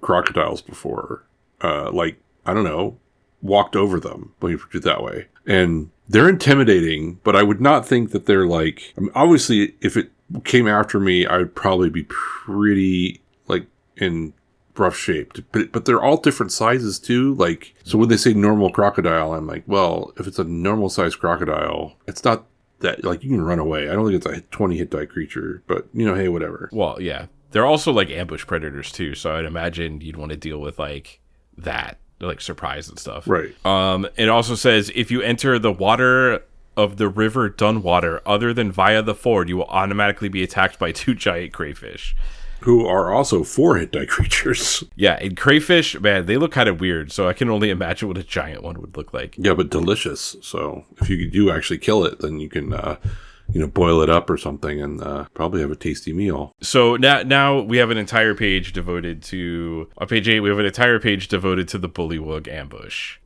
crocodiles before. Like, I don't know, walked over them, let me put it that way. And they're intimidating, but I would not think that they're like, I mean, obviously, if it came after me, I would probably be pretty, like, in rough shape. But they're all different sizes, too. Like, so when they say normal crocodile, I'm like, well, if it's a normal sized crocodile, it's not that, like, you can run away. I don't think it's a 20 hit die creature, but, you know, hey, whatever. Well, yeah. They're also, like, ambush predators, too, so I'd imagine you'd want to deal with, like, that. Like surprise and stuff. Right. It also says if you enter the water of the river Dunwater other than via the ford, you will automatically be attacked by 2 giant crayfish. Who are also 4 hit die creatures. Yeah, and crayfish, man, they look kind of weird, so I can only imagine what a giant one would look like. Yeah, but delicious. So if you do actually kill it, then you can boil it up or something and probably have a tasty meal. So now we have an entire page devoted to, on page 8, we have an entire page devoted to the Bullywug ambush.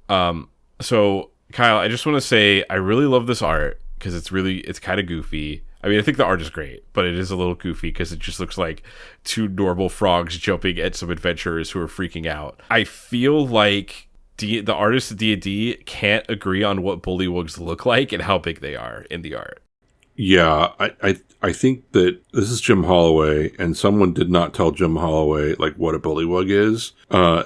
So Kyle, I just want to say, I really love this art because it's kind of goofy. I mean, I think the art is great, but it is a little goofy because it just looks like 2 normal frogs jumping at some adventurers who are freaking out. I feel like the artists of D&D can't agree on what Bullywugs look like and how big they are in the art. Yeah, I think that this is Jim Holloway, and someone did not tell Jim Holloway like what a bullywug is,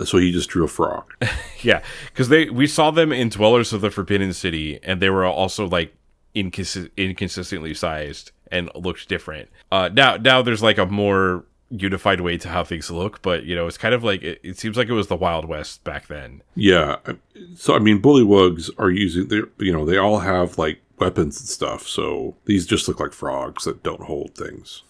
so he just drew a frog. Yeah, because we saw them in Dwellers of the Forbidden City, and they were also like inconsistently sized and looked different. Now there's like a more unified way to how things look, but you know, it's kind of like it seems like it was the Wild West back then. Yeah, so I mean, bullywugs are they all have like weapons and stuff, so these just look like frogs that don't hold things.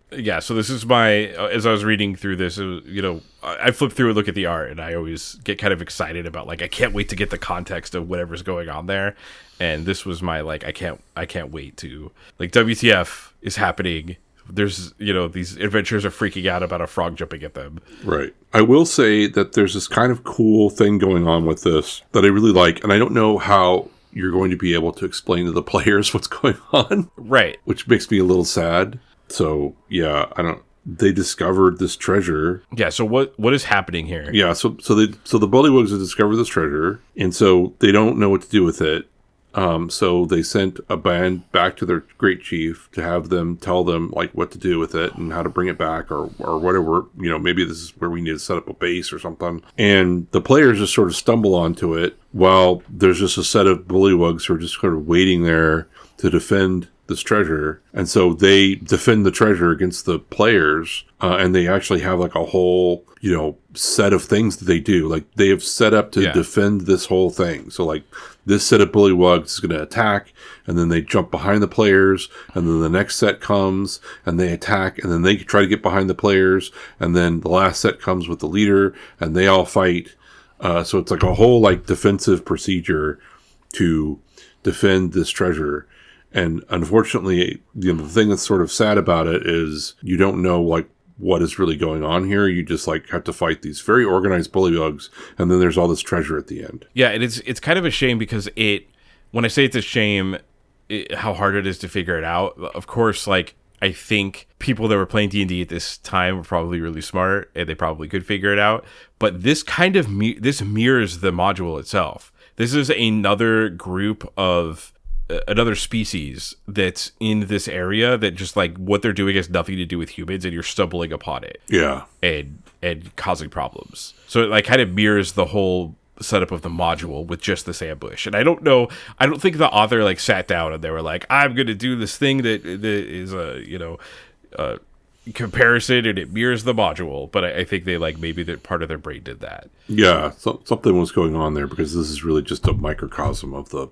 Yeah, so this is as I was reading through this, it was, I flip through and look at the art, and I always get kind of excited about, like, I can't wait to get the context of whatever's going on there, and this was my, like, I can't wait to, like, WTF is happening. There's, these adventurers are freaking out about a frog jumping at them. Right. I will say that there's this kind of cool thing going on with this that I really like, and I don't know how you're going to be able to explain to the players what's going on. Right. Which makes me a little sad. So, yeah, they discovered this treasure. Yeah, so what is happening here? Yeah, so the Bullywugs have discovered this treasure, and so they don't know what to do with it. So they sent a band back to their great chief to have them tell them like what to do with it and how to bring it back or whatever. Maybe this is where we need to set up a base or something. And the players just sort of stumble onto it while there's just a set of bullywugs who are just sort of waiting there to defend this treasure. And so they defend the treasure against the players, and they actually have like a whole set of things that they do. Like they have set up to defend this whole thing. So like this set of bullywugs is going to attack, and then they jump behind the players, and then the next set comes and they attack, and then they try to get behind the players, and then the last set comes with the leader and they all fight. So it's like a whole like defensive procedure to defend this treasure. And unfortunately, the thing that's sort of sad about it is you don't know like what is really going on here. You just like have to fight these very organized bullywugs, and then there's all this treasure at the end. Yeah, and it's kind of a shame because when I say it's a shame, how hard it is to figure it out. Of course, like I think people that were playing D&D at this time were probably really smart, and they probably could figure it out. But this kind of this mirrors the module itself. This is another group of another species that's in this area that just like what they're doing has nothing to do with humans, and you're stumbling upon it. Yeah. And causing problems. So it like kind of mirrors the whole setup of the module with just this ambush. And I don't think the author like sat down and they were like, I'm going to do this thing that is a comparison and it mirrors the module. But I think they like maybe that part of their brain did that. Yeah. Something was going on there because this is really just a microcosm of the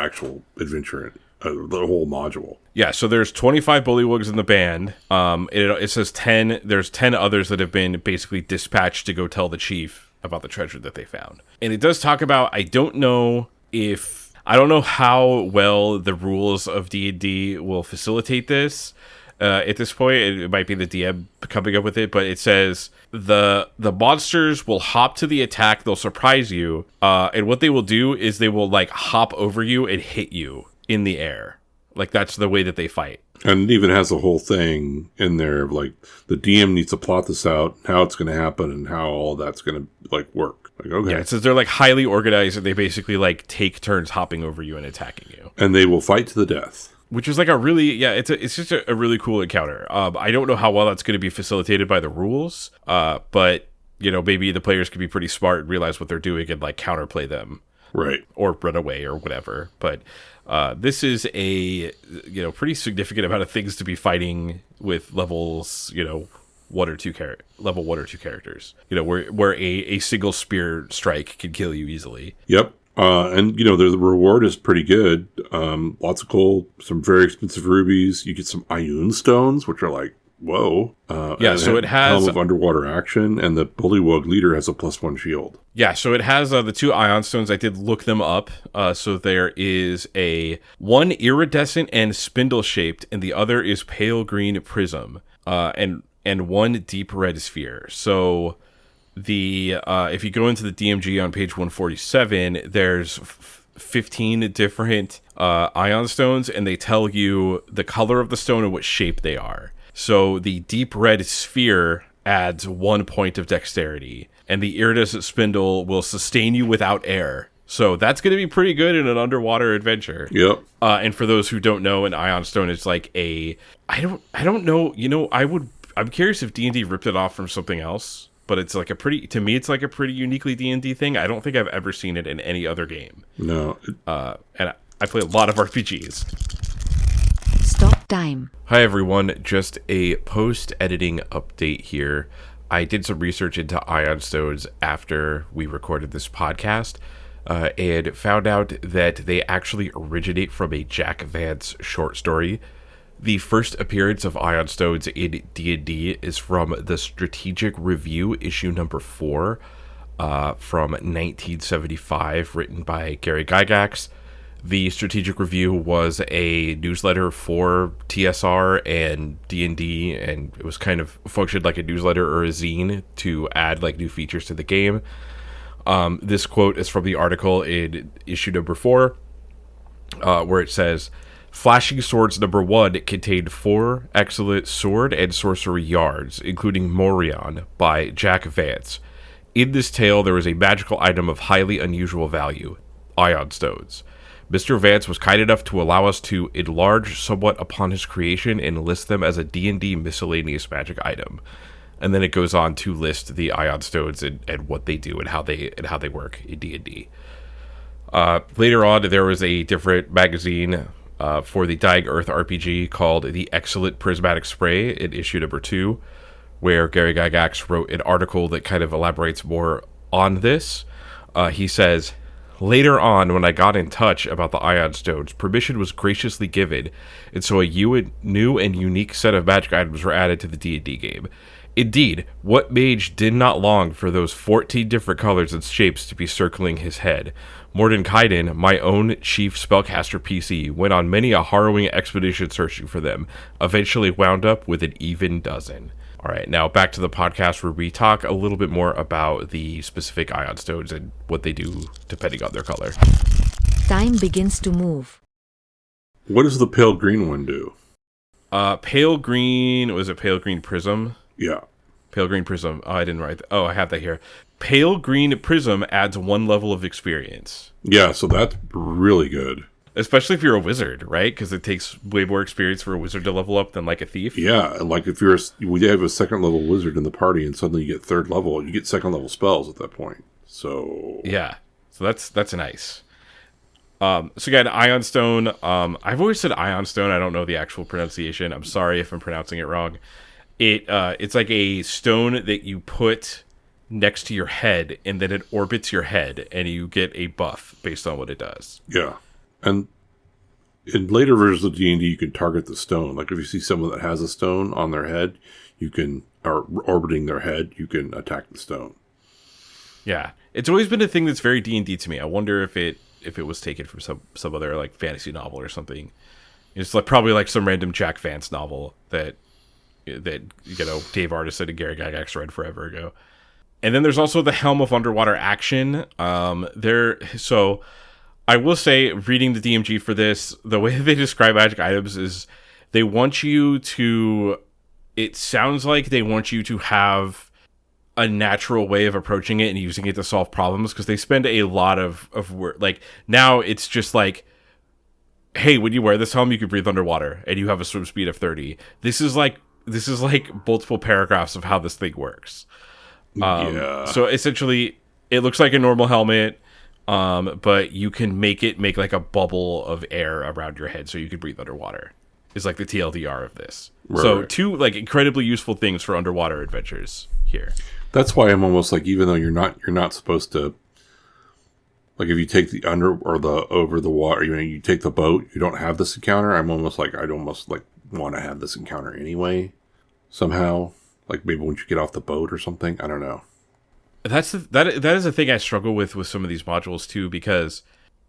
actual adventure, the whole module. Yeah, so there's 25 bullywugs in the band. It says 10. There's 10 others that have been basically dispatched to go tell the chief about the treasure that they found. And it does talk about, I don't know how well the rules of D&D will facilitate this. At this point, it might be the DM coming up with it, but it says the monsters will hop to the attack. They'll surprise you, and what they will do is they will like hop over you and hit you in the air. Like that's the way that they fight. And it even has a whole thing in there of like the DM needs to plot this out, how it's going to happen, and how all that's going to like work. Like, okay. Yeah, it says they're like highly organized and they basically like take turns hopping over you and attacking you. And they will fight to the death. Which is like a really, it's just a really cool encounter. I don't know how well that's going to be facilitated by the rules, but, you know, maybe the players could be pretty smart and realize what they're doing and like counterplay them. Right. Or run away or whatever. But this is a, you know, pretty significant amount of things to be fighting with levels, you know, level 1 or 2 characters. You know, where a single spear strike can kill you easily. Yep. And, you know, the reward is pretty good. Lots of gold, some very expensive rubies. You get some Ioun stones, which are like, whoa. So it has Helm of Underwater Action, and the Bullywug leader has a +1 shield. Yeah, so it has the 2 Ion stones. I did look them up. So there is one iridescent and spindle-shaped, and the other is pale green prism, and one deep red sphere. So if you go into the DMG on page 147, there's 15 different ion stones, and they tell you the color of the stone and what shape they are. So the deep red sphere adds 1 point of dexterity, and the iridescent spindle will sustain you without air. So that's going to be pretty good in an underwater adventure. Yep. And for those who don't know, an ion stone is like I don't know, you know, I'm curious if D&D ripped it off from something else, but it's like to me it's like a pretty uniquely D&D thing. I don't think I've ever seen it in any other game. No. And I play a lot of RPGs. Stop time. Hi everyone, just a post-editing update here. I did some research into ion stones after we recorded this podcast, and found out that they actually originate from a Jack Vance short story. The first appearance of ion stones in D&D is from the Strategic Review, issue number 4, from 1975, written by Gary Gygax. The Strategic Review was a newsletter for TSR and D&D, and it was kind of functioned like a newsletter or a zine to add like new features to the game. This quote is from the article in issue number 4, where it says, "Flashing Swords number 1 contained 4 excellent sword and sorcery yards, including Morion by Jack Vance. In this tale, there is a magical item of highly unusual value, ion stones. Mr. Vance was kind enough to allow us to enlarge somewhat upon his creation and list them as a D&D miscellaneous magic item." And then it goes on to list the ion stones and what they do and how they work in D&D. Later on, there was a different magazine for the Dying Earth RPG called The Excellent Prismatic Spray in issue number 2, where Gary Gygax wrote an article that kind of elaborates more on this. He says, "Later on, when I got in touch about the ion stones, permission was graciously given, and so a new and unique set of magic items were added to the D&D game. Indeed, what mage did not long for those 14 different colors and shapes to be circling his head? Mordenkainen, my own chief spellcaster PC, went on many a harrowing expedition searching for them, eventually wound up with an even dozen." All right, now back to the podcast where we talk a little bit more about the specific ion stones and what they do depending on their color. Time begins to move. What does the pale green one do? Pale green, was it pale green prism? Yeah. Pale green prism. Oh, I didn't write that. Oh, I have that here. Pale green prism adds 1 level of experience. Yeah, so that's really good. Especially if you're a wizard, right? Because it takes way more experience for a wizard to level up than like a thief. Yeah, and like if we have a 2nd level wizard in the party and suddenly you get 3rd level, you get 2nd level spells at that point. So yeah, so that's nice. So again, Ion Stone. I've always said Ion Stone. I don't know the actual pronunciation. I'm sorry if I'm pronouncing it wrong. It's like a stone that you put next to your head, and then it orbits your head, and you get a buff based on what it does. Yeah. And in later versions of D&D, you can target the stone. Like if you see someone that has a stone on their head, or orbiting their head, you can attack the stone. Yeah. It's always been a thing that's very D&D to me. I wonder if it was taken from some other like fantasy novel or something. It's like probably like some random Jack Vance novel that you know Dave Artisan and Gary Gygax read forever ago. And then there's also the Helm of Underwater Action. So I will say, reading the DMG for this, the way they describe magic items is they want you to. It sounds like they want you to have a natural way of approaching it and using it to solve problems, because they spend a lot of work. Like, now it's just like, hey, when you wear this helm, you can breathe underwater and you have a swim speed of 30. This is like multiple paragraphs of how this thing works. So essentially, it looks like a normal helmet, but you can make like a bubble of air around your head so you can breathe underwater. Is like the TLDR of this. Right, so right. 2 like incredibly useful things for underwater adventures here. That's why I'm almost like, even though you're not supposed to, like, if you take the under or the over the water, you take the boat, you don't have this encounter. I'd almost like want to have this encounter anyway, somehow. Like, maybe once you get off the boat or something. I don't know. That is a thing I struggle with some of these modules too, because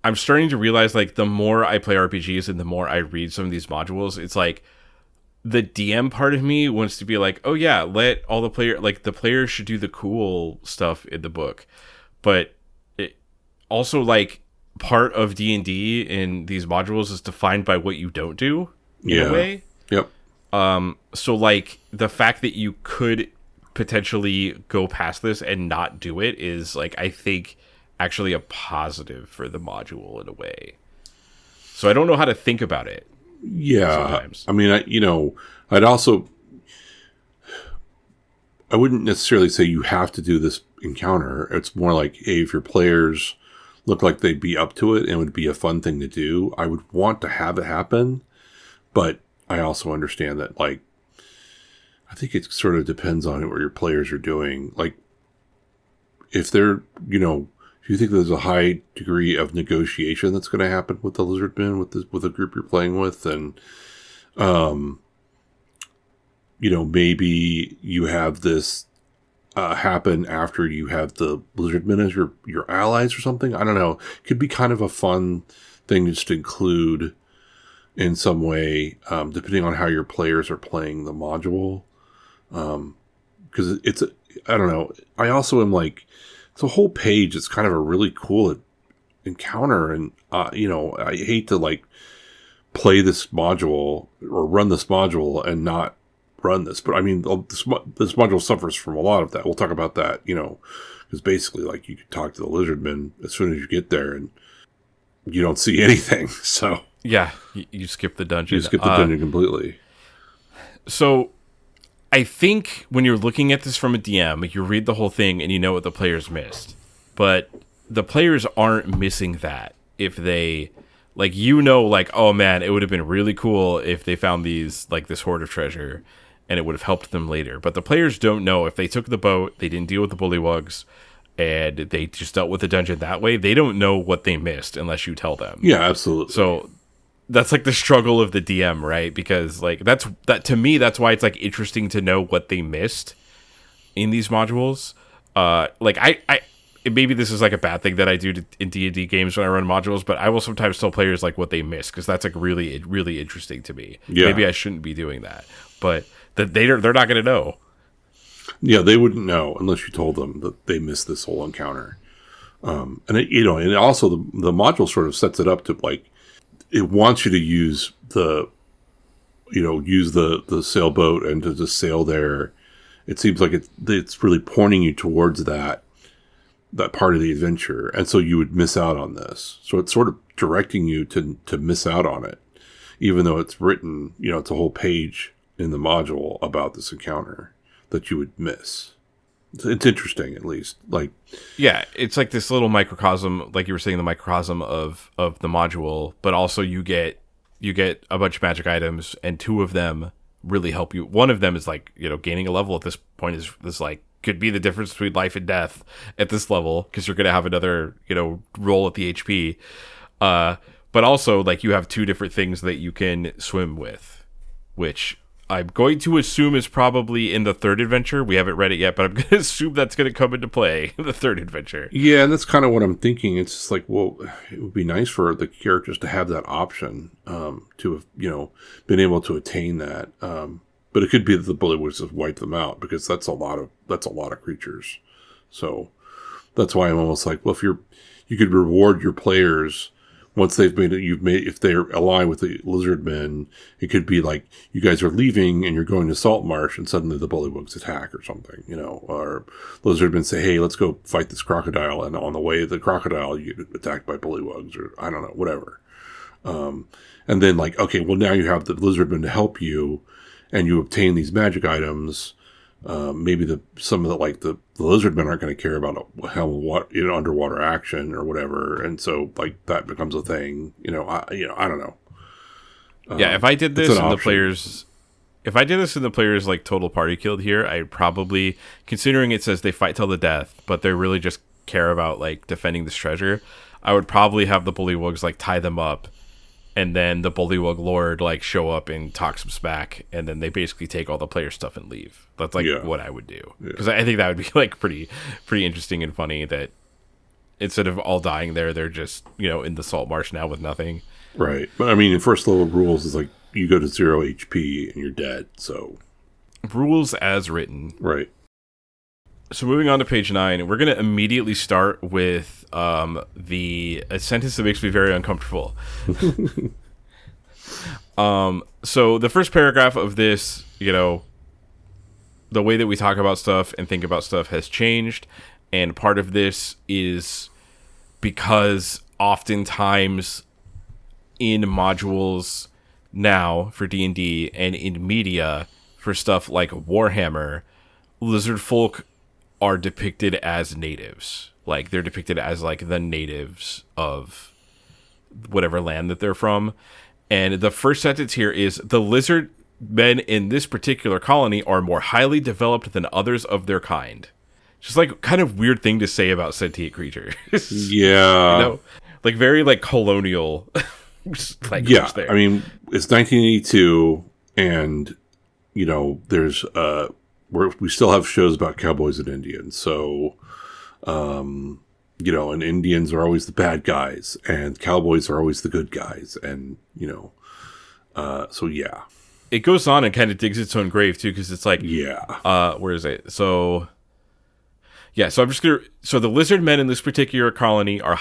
I'm starting to realize, like, the more I play RPGs and the more I read some of these modules, it's like the DM part of me wants to be like, oh yeah, let all the players should do the cool stuff in the book. But it also, like, part of D&D in these modules is defined by what you don't do in a way. Yep. So, like, the fact that you could potentially go past this and not do it is, like, I think actually a positive for the module in a way. So I don't know how to think about it. Yeah. Sometimes. I mean, I wouldn't necessarily say you have to do this encounter. It's more like, hey, if your players look like they'd be up to it and it would be a fun thing to do, I would want to have it happen. But I also understand that, like, I think it sort of depends on what your players are doing. Like, if they're, if you think there's a high degree of negotiation that's going to happen with the Lizardmen, with the group you're playing with, then, maybe you have this happen after you have the Lizardmen as your allies or something. I don't know. It could be kind of a fun thing just to include in some way, depending on how your players are playing the module. Because I don't know. I also am like, it's a whole page. It's kind of a really cool encounter. And, I hate to, like, play this module or run this module and not run this. But I mean, this module suffers from a lot of that. We'll talk about that, because basically, like, you could talk to the Lizardmen as soon as you get there and you don't see anything. So yeah, you skip the dungeon. You skip the dungeon completely. So I think when you're looking at this from a DM, you read the whole thing and you know what the players missed. But the players aren't missing that if they, like, like, oh man, it would have been really cool if they found these, like, this hoard of treasure, and it would have helped them later. But the players don't know if they took the boat, they didn't deal with the Bullywugs, and they just dealt with the dungeon that way. They don't know what they missed unless you tell them. Yeah, absolutely. So that's, like, the struggle of the DM, right? Because, like, that to me, that's why it's, like, interesting to know what they missed in these modules. Like, I maybe this is, like, a bad thing that I do in D&D games when I run modules, but I will sometimes tell players, like, what they missed, because that's, like, really, really interesting to me. Yeah. Maybe I shouldn't be doing that, but they're not going to know. Yeah, they wouldn't know unless you told them that they missed this whole encounter. And and also the module sort of sets it up to, like, it wants you to use the sailboat and to just sail there. It seems like it's really pointing you towards that part of the adventure, and so you would miss out on this. So it's sort of directing you to miss out on it, even though it's written, it's a whole page in the module about this encounter that you would miss. It's interesting, at least. Like, yeah, it's like this little microcosm, like you were saying, the microcosm of the module, but also you get a bunch of magic items, and 2 of them really help you. One of them is, like, gaining a level at this point is like, could be the difference between life and death at this level, because you're going to have another, roll at the HP. But also, like, you have 2 different things that you can swim with, which I'm going to assume is probably in the 3rd adventure. We haven't read it yet, but I'm going to assume that's going to come into play in the 3rd adventure. Yeah, and that's kind of what I'm thinking. It's just like, well, it would be nice for the characters to have that option, to have, been able to attain that. But it could be that the Bullywugs just wipe them out, because that's a lot of creatures. So that's why I'm almost like, well, if you could reward your players once if they're aligned with the Lizardmen, it could be like you guys are leaving and you're going to Saltmarsh and suddenly the Bullywugs attack or something, or Lizardmen say, hey, let's go fight this crocodile. And on the way to the crocodile, you get attacked by Bullywugs, or I don't know, whatever. And then like, okay, well now you have the Lizardmen to help you and you obtain these magic items. Maybe some of the Lizardmen aren't going to care about underwater action or whatever, and so like that becomes a thing. I don't know. Yeah, if I did this and the players like total party killed here, I'd probably, considering it says they fight till the death, but they really just care about like defending this treasure, I would probably have the Bullywugs like tie them up. And then the Bullywug Lord like show up and talk some smack, and then they basically take all the player stuff and leave. That's like what I would do, because I think that would be like pretty interesting and funny. That instead of all dying there, they're just in the salt marsh now with nothing. Right, but I mean, the first level rules is like you go to 0 HP and you're dead. So rules as written, right. So moving on to page 9, we're going to immediately start with a sentence that makes me very uncomfortable. So the first paragraph of this, the way that we talk about stuff and think about stuff has changed. And part of this is because oftentimes in modules now for D&D and in media for stuff like Warhammer, Lizardfolk are depicted as natives. Like, they're depicted as, like, the natives of whatever land that they're from. And the first sentence here is, the lizard men in this particular colony are more highly developed than others of their kind. Just, like, kind of weird thing to say about sentient creatures. Yeah. Like, very, like, colonial language there. I mean, it's 1982, and, there's... we still have shows about cowboys and Indians. So, and Indians are always the bad guys and cowboys are always the good guys. And, so yeah. It goes on and kind of digs its own grave too. Cause it's like, where is it? So I'm just going to, so the lizard men in this particular colony are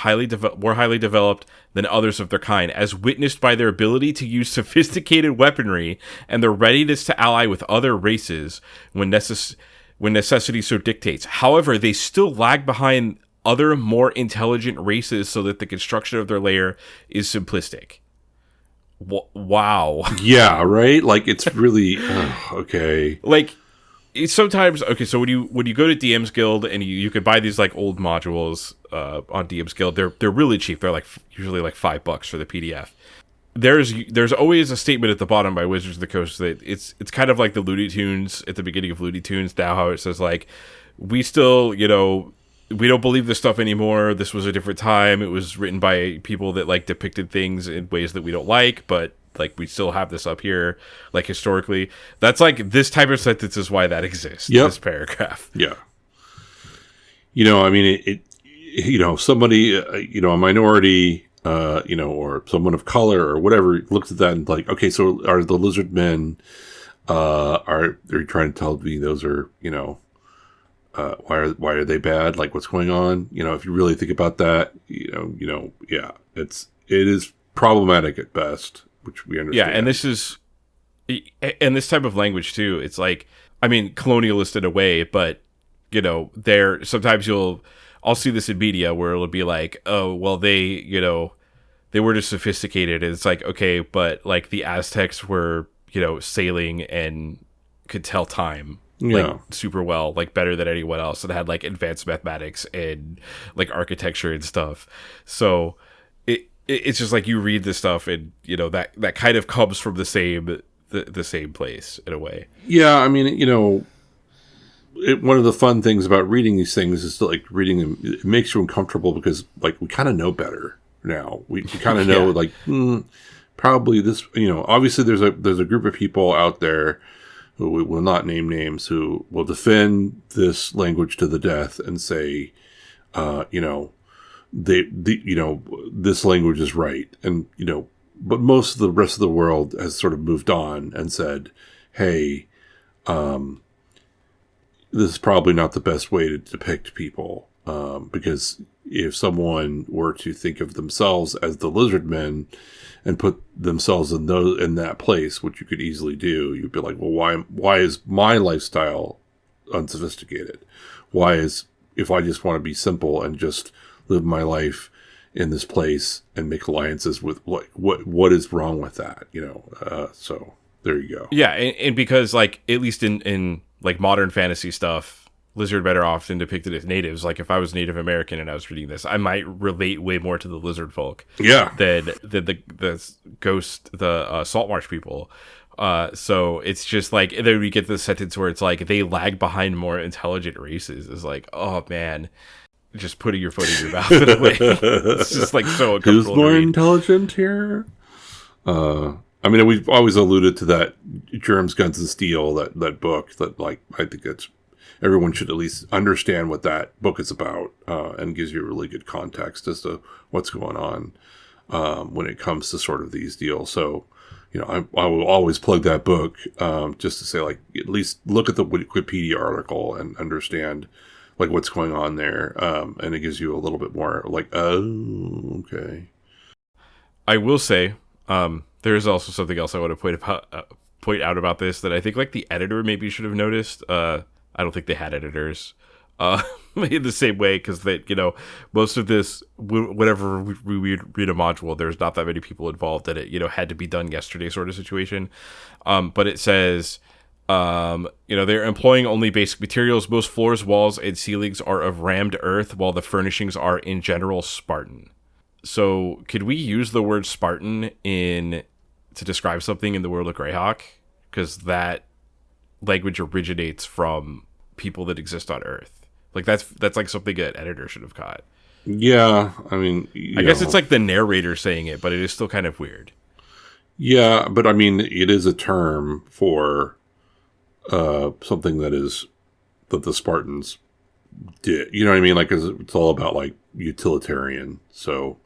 more highly developed than others of their kind, as witnessed by their ability to use sophisticated weaponry and their readiness to ally with other races when necessity so dictates. However, they still lag behind other more intelligent races so that the construction of their lair is simplistic. Wow. Yeah, right? Like, it's really, okay. Like, sometimes, okay, so when you go to DM's Guild and you could buy these like old modules on DM's Guild, they're really cheap. They're like usually like $5 for the PDF. There's always a statement at the bottom by Wizards of the Coast that it's kind of like the Looney Tunes at the beginning of Looney Tunes now, how it says like, we still we don't believe this stuff anymore. This was a different time. It was written by people that like depicted things in ways that we don't like, but like we still have this up here, like historically. That's like this type of sentence is why that exists. Yep. This paragraph. Yeah. I mean, it somebody, a minority, or someone of color or whatever looks at that and like, okay, so are the lizard men, they're trying to tell me those are, why are they bad? Like, what's going on? If you really think about that, yeah, it is problematic at best. Which we understand. Yeah, and this type of language too. It's like, I mean, colonialist in a way, but there sometimes I'll see this in media where it'll be like, oh, well, they were just sophisticated, and it's like, okay, but like the Aztecs were sailing and could tell time like super well, like better than anyone else, and had like advanced mathematics and like architecture and stuff. So it's just like you read this stuff and that kind of comes from the same place in a way. Yeah, I mean, one of the fun things about reading these things is like reading them. It makes you uncomfortable because like we kind of know better now. We kind of know like probably this. Obviously there's a group of people out there who we will not name names who will defend this language to the death and say, this language is right. And, but most of the rest of the world has sort of moved on and said, hey, this is probably not the best way to depict people. Because, if someone were to think of themselves as the lizard men and put themselves in that place, which you could easily do, you'd be like, well, why is my lifestyle unsophisticated? Why is, if I just want to be simple and just live my life in this place and make alliances with, like, what is wrong with that? So there you go. Yeah, and because, like, at least in like modern fantasy stuff, lizardmen are often depicted as natives. Like, if I was Native American and I was reading this, I might relate way more to the Lizardfolk than the ghost, the Saltmarsh people. So it's just like, then we get this sentence where it's like, they lag behind more intelligent races. It's like, oh man, just putting your foot in your mouth in a way. It's just like so uncomfortable. Who's more intelligent here? I mean, we've always alluded to that Germs, Guns, and Steel, that book that, like, I think that's, everyone should at least understand what that book is about, and gives you a really good context as to what's going on when it comes to sort of these deals. So, I will always plug that book just to say, like, at least look at the Wikipedia article and understand, like, what's going on there, and it gives you a little bit more, like, oh, okay. I will say, there is also something else I want to point out about this that I think, like, the editor maybe should have noticed. I don't think they had editors in the same way, because they, most of this, whenever we read a module, there's not that many people involved that it, had to be done yesterday sort of situation. But it says, they're employing only basic materials. Most floors, walls, and ceilings are of rammed earth, while the furnishings are in general Spartan. So could we use the word Spartan to describe something in the world of Greyhawk? Because that language originates from people that exist on Earth. Like, that's like something an editor should have caught. Yeah, I mean, I guess it's like the narrator saying it, but it is still kind of weird. Yeah, but I mean, it is a term for something that the Spartans did. You know what I mean? Like, it's all about, like, utilitarian. So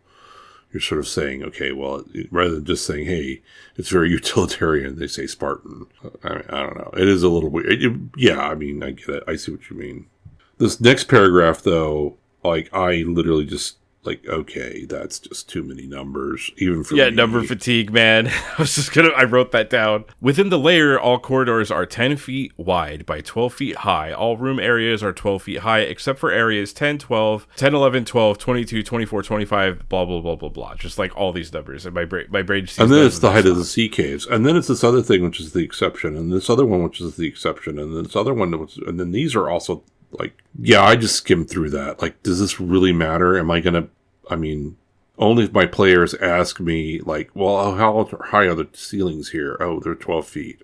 you're sort of saying, okay, well, rather than just saying, hey, it's very utilitarian, they say Spartan. I don't know. It is a little weird. Yeah, I mean, I get it. I see what you mean. This next paragraph, though, like, I literally just, like, okay, that's just too many numbers, even for me. Number fatigue, man. I wrote that down. Within the layer, all corridors are 10 feet wide by 12 feet high. All room areas are 12 feet high, except for areas 10, 12, 10, 11, 12, 22, 24, 25, blah, blah, blah, blah, blah. Just like all these numbers. And my brain sees. And then it's the height of the sea caves. And then it's this other thing, which is the exception. And this other one, which is the exception. And this other one, and then these are also, like, yeah, I just skimmed through that. Like, does this really matter? Am I going to, only if my players ask me, like, well, how high are the ceilings here? Oh, they're 12 feet,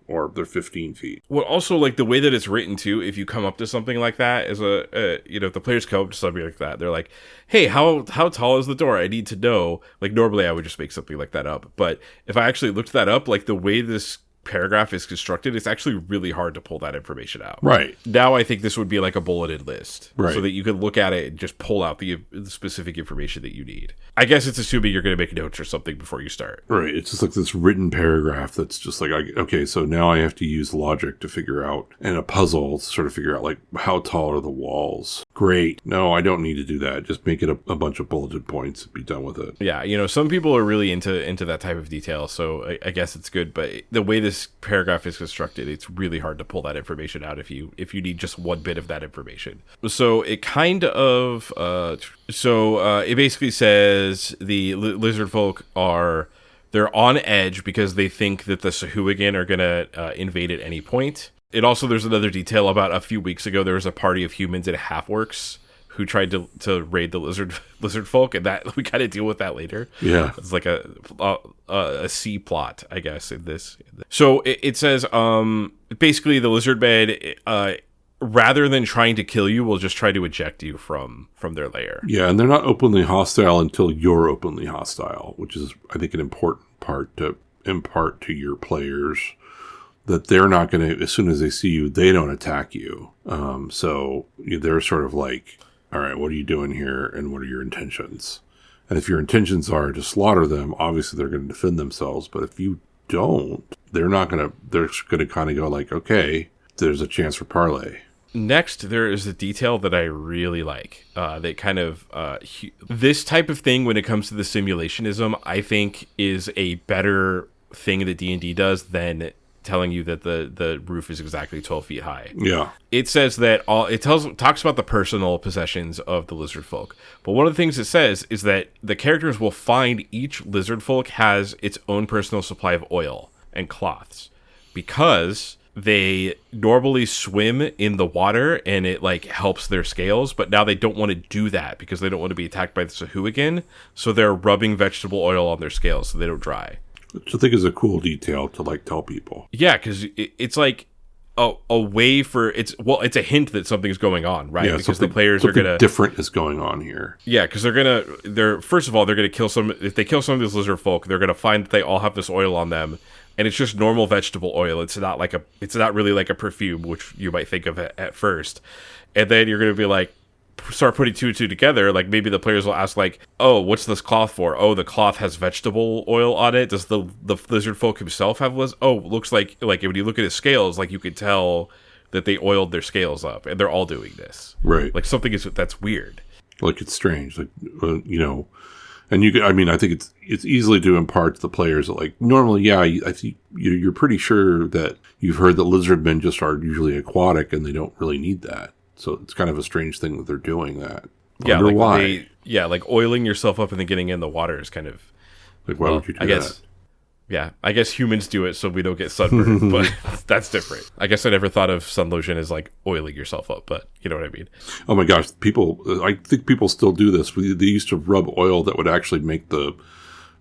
or they're 15 feet. Well, also, like, the way that it's written, too, if you come up to something like that, if the players come up to something like that, they're like, hey, how tall is the door? I need to know. Like, normally I would just make something like that up. But if I actually looked that up, like, the way this paragraph is constructed, it's actually really hard to pull that information out. Right. Now I think this would be like a bulleted list. Right. So that you could look at it and just pull out the specific information that you need. I guess it's assuming you're going to make notes or something before you start. Right. It's just like this written paragraph that's just like, okay, so now I have to use logic to figure out, and a puzzle to sort of figure out, like, how tall are the walls? Great. No, I don't need to do that. Just make it a bunch of bulleted points and be done with it. Yeah, some people are really into that type of detail, so I guess it's good. But the way this paragraph is constructed, it's really hard to pull that information out if you need just one bit of that information. So it kind of it basically says the Lizardfolk they're on edge because they think that the Sahuagin are gonna invade at any point. There's another detail about a few weeks ago there was a party of humans and half-orcs who tried to raid the Lizardfolk, and that we kind of deal with that later. Yeah, it's like a C plot, I guess. In this, so it says basically the Lizardmen, rather than trying to kill you, will just try to eject you from their lair. Yeah, and they're not openly hostile until you're openly hostile, which is, I think, an important part to impart to your players. That they're not going to, as soon as they see you, they don't attack you. So they're sort of like, all right, what are you doing here, and what are your intentions? And if your intentions are to slaughter them, obviously they're going to defend themselves. But if you don't, they're going to kind of go like, okay, there's a chance for parley. Next, there is a detail that I really like. That kind of this type of thing when it comes to the simulationism, I think is a better thing that D&D does than telling you that the roof is exactly 12 feet high. Yeah. It says that talks about the personal possessions of the Lizardfolk. But one of the things it says is that the characters will find each Lizardfolk has its own personal supply of oil and cloths because they normally swim in the water and it like helps their scales, but now they don't want to do that because they don't want to be attacked by the Sahuagin, so they're rubbing vegetable oil on their scales so they don't dry. Which I think is a cool detail to like tell people. Yeah, because it's like a way for it's a hint that something's going on, right? Yeah, because the players are gonna different is going on here. Yeah, because they're first of all they're gonna kill some. If they kill some of these lizard folk, they're gonna find that they all have this oil on them, and it's just normal vegetable oil. It's not really like a perfume, which you might think of at first, and then you're gonna be like, start putting two and two together. Like maybe the players will ask like, oh, what's this cloth for? Oh, the cloth has vegetable oil on it. Does the lizard folk himself have looks like when you look at his scales, like you could tell that they oiled their scales up and they're all doing this, right? Like something that's weird, like it's strange, like and I think it's easily to impart to the players that like normally, yeah, I think you're pretty sure that you've heard that lizardmen just are usually aquatic and they don't really need that. So it's kind of a strange thing that they're doing that. Yeah, like why? Like oiling yourself up and then getting in the water is kind of like why would you do that? Yeah, I guess humans do it so we don't get sunburned, but that's different. I guess I never thought of sun lotion as like oiling yourself up, but you know what I mean. Oh my gosh, I think people still do this. They used to rub oil that would actually make the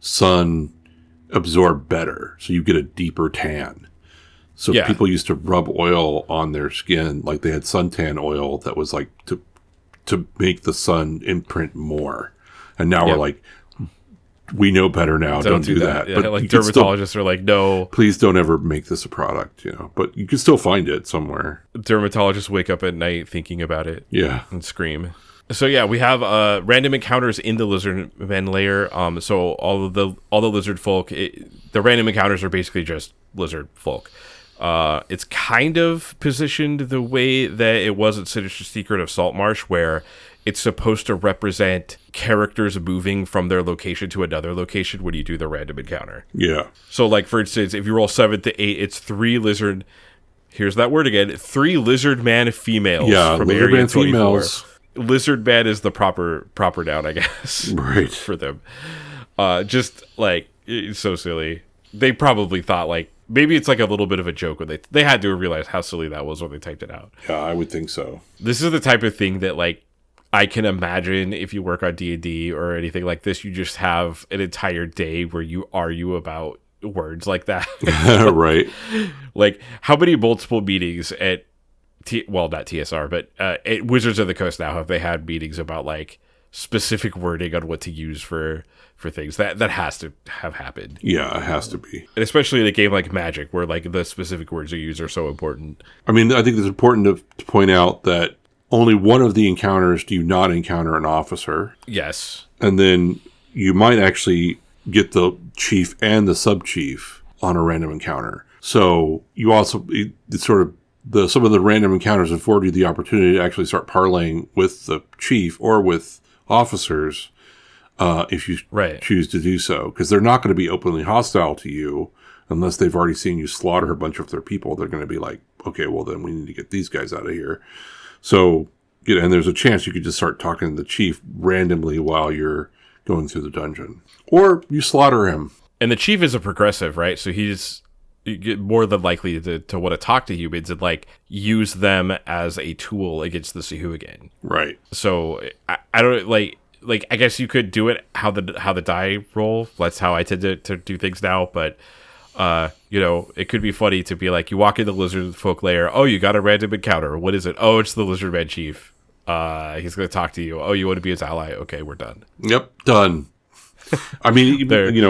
sun absorb better, so you get a deeper tan. So people used to rub oil on their skin, like they had suntan oil that was like to make the sun imprint more. And now we're like, we know better now. Don't do that. Yeah, but like dermatologists are like, no, please don't ever make this a product. But you can still find it somewhere. Dermatologists wake up at night thinking about it. Yeah, and scream. So yeah, we have random encounters in the Lizardman layer. So all the lizard folk, the random encounters are basically just lizard folk. It's kind of positioned the way that it was in Sinister Secret of Saltmarsh, where it's supposed to represent characters moving from their location to another location when you do the random encounter. Yeah. So, like, for instance, if you roll 7 to 8, it's 3 lizard... Here's that word again. 3 lizard man females from Area 24. Females. Lizard man is the proper noun, I guess. Right. For them. Just, like, it's so silly. They probably thought, like, maybe it's like a little bit of a joke when they had to realize how silly that was when they typed it out. Yeah, I would think so. This is the type of thing that, like, I can imagine if you work on D&D or anything like this, you just have an entire day where you argue about words like that. Right. Like, how many multiple meetings at, not TSR, but at Wizards of the Coast now have they had meetings about, like, specific wording on what to use for things? That has to have happened. Yeah, it has to be. And especially in a game like Magic, where, like, the specific words you use are so important. I mean, I think it's important to point out that only one of the encounters do you not encounter an officer. Yes. And then you might actually get the chief and the sub-chief on a random encounter. So you also, it's sort of, some of the random encounters afford you the opportunity to actually start parlaying with the chief or with officers if you choose to do so. Because they're not going to be openly hostile to you unless they've already seen you slaughter a bunch of their people. They're going to be like, okay, well then we need to get these guys out of here. So, and there's a chance you could just start talking to the chief randomly while you're going through the dungeon. Or you slaughter him. And the chief is a progressive, right? So he's more than likely to want to talk to humans and, like, use them as a tool against the Sahuagin. Right. So, I don't, like, I guess you could do it how the die roll. That's how I tend to do things now, but... it could be funny to be like, you walk into Lizardfolk lair. Oh, you got a random encounter. What is it? Oh, it's the Lizardman Chief. He's going to talk to you. Oh, you want to be his ally? Okay, we're done. Yep, done. I mean,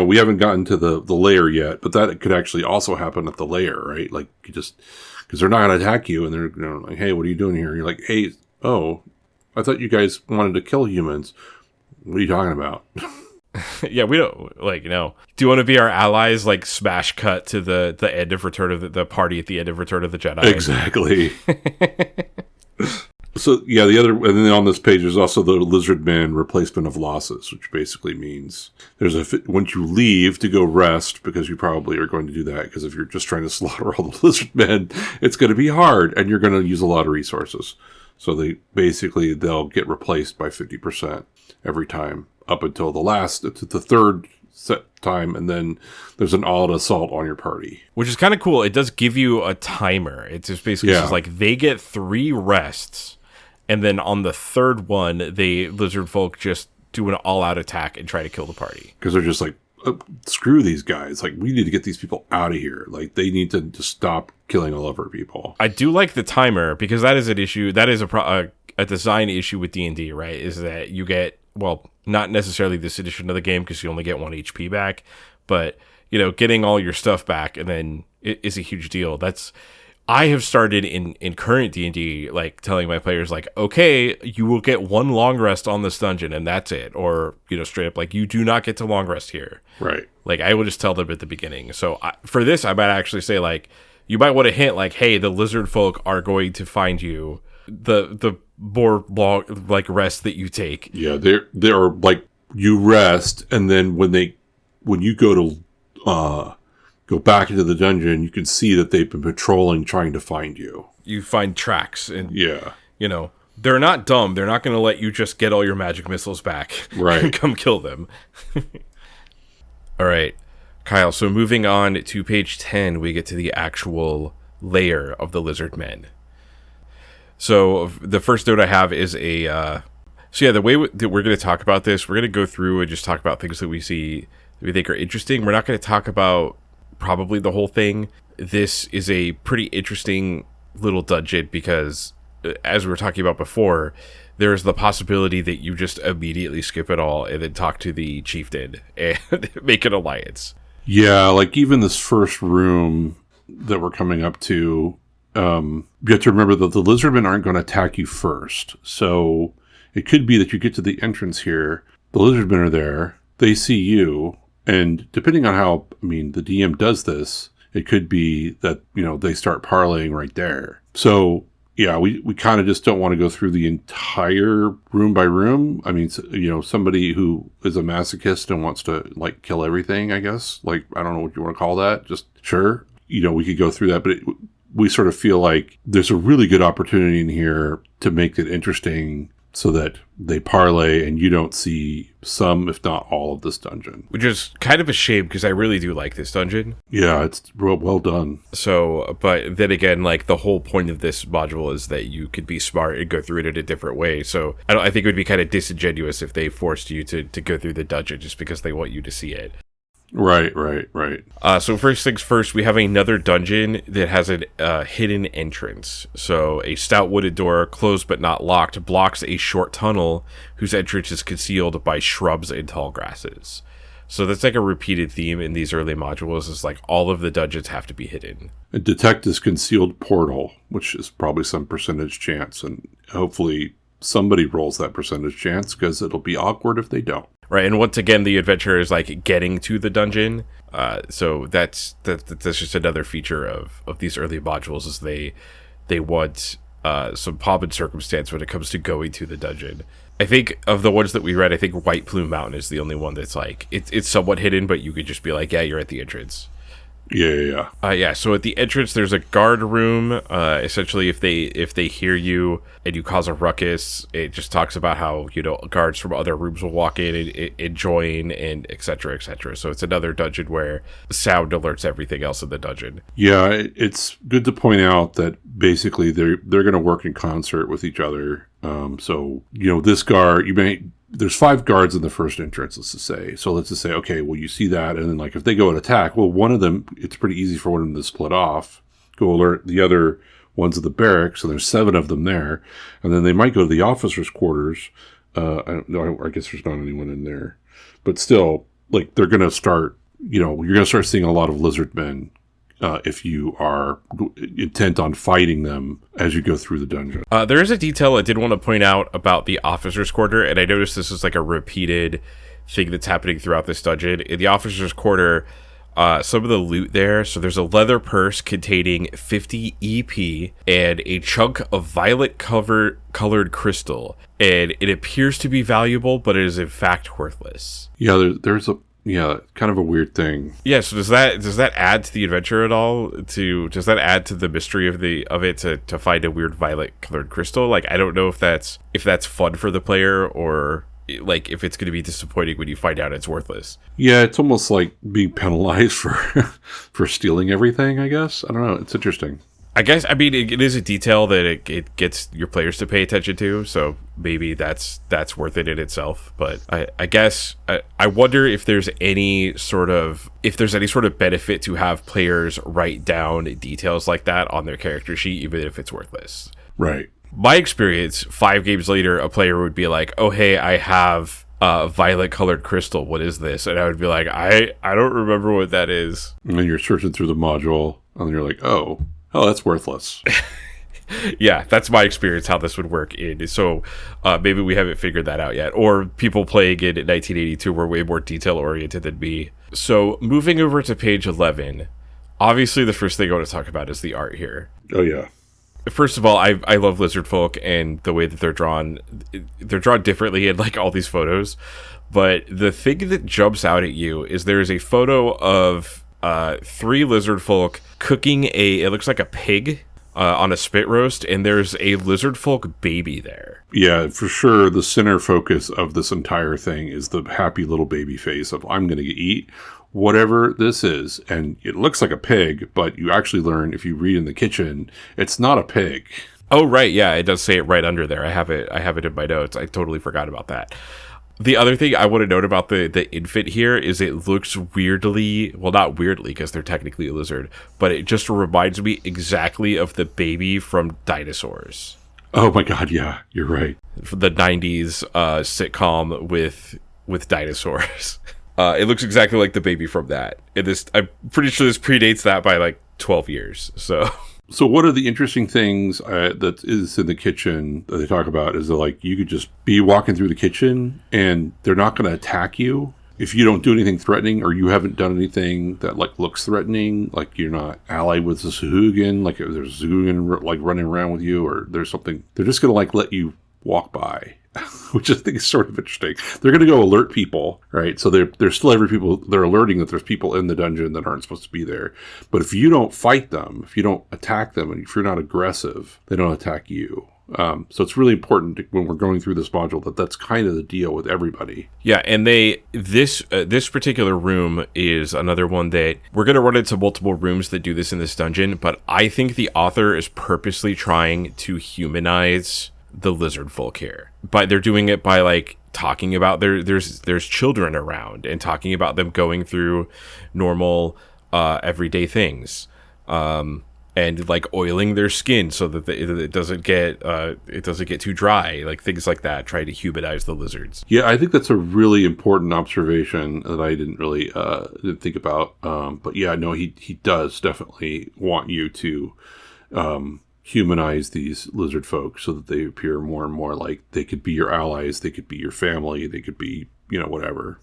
we haven't gotten to the lair yet, but that could actually also happen at the lair, right? Like, you just, because they're not going to attack you, and they're like, hey, what are you doing here? You're like, hey, I thought you guys wanted to kill humans. What are you talking about? Yeah, we don't, like, do you want to be our allies? Like, smash cut to the end of Return of the party at the end of Return of the Jedi. Exactly. So yeah, the other, and then on this page there's also the Lizardman replacement of losses, which basically means once you leave to go rest, because you probably are going to do that, because if you're just trying to slaughter all the Lizardmen, it's going to be hard, and you're going to use a lot of resources. So they'll get replaced by 50% every time up until the third set time, and then there's an all-out assault on your party, which is kind of cool. It does give you a timer. It just basically says like they get 3 rests, and then on the third one, Lizardfolk just do an all-out attack and try to kill the party, because they're just like, screw these guys. Like, we need to get these people out of here. Like, they need to just stop killing all of our people. I do like the timer, because that is an issue. That is a design issue with D&D, right? Is that you get, well, not necessarily this edition of the game, because you only get 1 HP back, but, getting all your stuff back and then it is a huge deal. I have started in current D&D, like, telling my players, like, okay, you will get 1 long rest on this dungeon, and that's it. Or, straight up, like, you do not get to long rest here. Right. Like, I will just tell them at the beginning. So, for this, I might actually say, like, you might want to hint, like, hey, the Lizardfolk are going to find you. The more long, like, rest that you take. Yeah, they're like, you rest, and then when you go to go back into the dungeon, you can see that they've been patrolling, trying to find you. You find tracks, and yeah, they're not dumb. They're not going to let you just get all your magic missiles back, right, and come kill them. All right, Kyle. So moving on to page 10, we get to the actual lair of the Lizardmen. So the first note I have is the way that we're going to talk about this, we're going to go through and just talk about things that we see that we think are interesting. We're not going to talk about probably the whole thing. This is a pretty interesting little dungeon because, as we were talking about before, there's the possibility that you just immediately skip it all and then talk to the chieftain and make an alliance. Yeah, like even this first room that we're coming up to, you have to remember that the Lizardmen aren't going to attack you first. So it could be that you get to the entrance here, the Lizardmen are there, they see you, and depending on how, the DM does this, it could be that, they start parlaying right there. So, yeah, we kind of just don't want to go through the entire room by room. Somebody who is a masochist and wants to, like, kill everything, I guess. Like, I don't know what you want to call that. Just, sure, we could go through that, but we sort of feel like there's a really good opportunity in here to make it interesting so that they parlay and you don't see some, if not all, of this dungeon. Which is kind of a shame because I really do like this dungeon. Yeah, it's well done. So, but then again, like, the whole point of this module is that you could be smart and go through it in a different way. So I think it would be kind of disingenuous if they forced you to go through the dungeon just because they want you to see it. Right. So first things first, we have another dungeon that has a hidden entrance. So a stout wooded door, closed but not locked, blocks a short tunnel whose entrance is concealed by shrubs and tall grasses. So that's like a repeated theme in these early modules, is like all of the dungeons have to be hidden. And detect this concealed portal, which is probably some percentage chance, and hopefully somebody rolls that percentage chance, because it'll be awkward if they don't. Right, and once again, the adventure is like getting to the dungeon. So that's just another feature of these early modules, is they want some pomp and circumstance when it comes to going to the dungeon. I think of the ones that we read, I think White Plume Mountain is the only one that's like it's somewhat hidden, but you could just be like, yeah, you're at the entrance. Yeah. So at the entrance, there's a guard room. Essentially, if they hear you and you cause a ruckus, it just talks about how, guards from other rooms will walk in and join, and et cetera, et cetera. So it's another dungeon where sound alerts everything else in the dungeon. Yeah, it's good to point out that basically they're going to work in concert with each other. So, this guard, there's 5 guards in the first entrance, let's just say. So let's just say, okay, well, you see that, and then, like, if they go and attack, well, one of them, it's pretty easy for one of them to split off, go alert the other ones at the barracks, so there's 7 of them there, and then they might go to the officers' quarters. I guess there's not anyone in there. But still, like, they're going to start, you're going to start seeing a lot of Lizardmen if you are intent on fighting them as you go through the dungeon. There is a detail I did want to point out about the officer's quarter, and I noticed this is like a repeated thing that's happening throughout this dungeon. In the officer's quarter, some of the loot there. So there's a leather purse containing 50 EP and a chunk of violet colored crystal. And it appears to be valuable, but it is in fact worthless. Yeah, there's a kind of a weird thing. Yeah, so does that add to the adventure at all? Does that add to the mystery of it to find a weird violet colored crystal? Like, I don't know if that's fun for the player, or like if it's going to be disappointing when you find out it's worthless. Yeah, it's almost like being penalized for for stealing everything, I guess. I don't know. It's interesting. I guess, I mean, it is a detail that it gets your players to pay attention to, so maybe that's worth it in itself. But I guess I wonder if there's any sort of benefit to have players write down details like that on their character sheet, even if it's worthless. Right. My experience, 5 games later, a player would be like, "Oh, hey, I have violet colored crystal. What is this?" And I would be like, I don't remember what that is. And then you're searching through the module, and you're like, oh, that's worthless. Yeah, that's my experience how this would work. So maybe we haven't figured that out yet. Or people playing it in 1982 were way more detail-oriented than me. So moving over to page 11, obviously the first thing I want to talk about is the art here. Oh, yeah. First of all, I love Lizardfolk and the way that they're drawn. They're drawn differently in like all these photos. But the thing that jumps out at you is there is a photo of 3 Lizardfolk cooking it looks like a pig on a spit roast, and there's a Lizardfolk baby there. Yeah, for sure. The center focus of this entire thing is the happy little baby face of, I'm going to eat whatever this is. And it looks like a pig, but you actually learn, if you read in the kitchen, it's not a pig. Oh, right. Yeah, it does say it right under there. I have it in my notes. I totally forgot about that. The other thing I want to note about the infant here is it looks weirdly, well, not weirdly because they're technically a lizard, but it just reminds me exactly of the baby from Dinosaurs. Oh my God, yeah, you're right. The 90s sitcom with dinosaurs. It looks exactly like the baby from that. And I'm pretty sure this predates that by like 12 years, so... So one of the interesting things that is in the kitchen that they talk about is that, like, you could just be walking through the kitchen and they're not going to attack you if you don't do anything threatening, or you haven't done anything that like looks threatening, like you're not allied with the Sahuagin, like if there's a Sahuagin like running around with you, or there's something. They're just going to like let you walk by. Which I think is sort of interesting. They're going to go alert people, right? So they're still they're alerting that there's people in the dungeon that aren't supposed to be there. But if you don't fight them, if you don't attack them, and if you're not aggressive, they don't attack you. So it's really important when we're going through this module that's kind of the deal with everybody. Yeah, and this particular room is another one that we're going to run into multiple rooms that do this in this dungeon, but I think the author is purposely trying to humanize the Lizardfolk here. But they're doing it by like talking about there's children around and talking about them going through normal everyday things. And like oiling their skin so that it doesn't get too dry, like things like that. Try to humanize the lizards. Yeah, I think that's a really important observation that I didn't really didn't think about. But yeah, no, he does definitely want you to humanize these lizard folk so that they appear more and more like they could be your allies, they could be your family, they could be, whatever.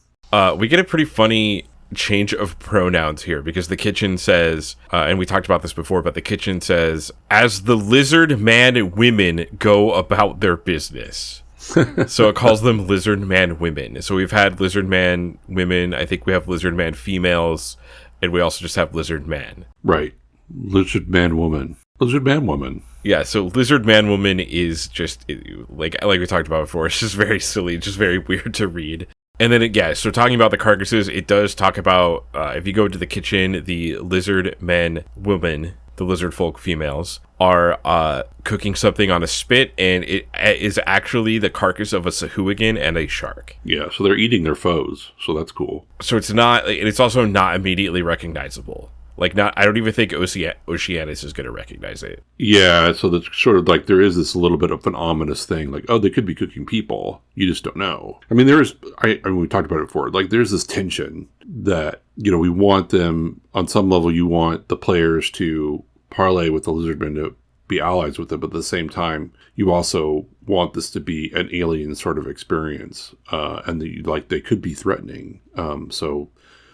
We get a pretty funny change of pronouns here because the kitchen says, and we talked about this before, but the kitchen says, as the lizard man women go about their business. So it calls them lizard man women. So we've had lizard man women, I think we have lizard man females, and we also just have lizard man. Right. Lizard man woman. Lizard man woman. Yeah, so lizard man woman is just, like we talked about before, it's just very silly, just very weird to read. And then, so talking about the carcasses, it does talk about, if you go to the kitchen, the lizard men, women, the lizard folk females, are cooking something on a spit, and it is actually the carcass of a Sahuagin and a shark. Yeah, so they're eating their foes, so that's cool. So it's also not immediately recognizable. Like, I don't even think Oceanus is going to recognize it. Yeah, so that's sort of like there is this little bit of an ominous thing. Like, oh, they could be cooking people. You just don't know. I mean, we talked about it before. Like, there's this tension that, we want them, on some level, you want the players to parlay with the lizardmen to be allies with them. But at the same time, you also want this to be an alien sort of experience. And they could be threatening. So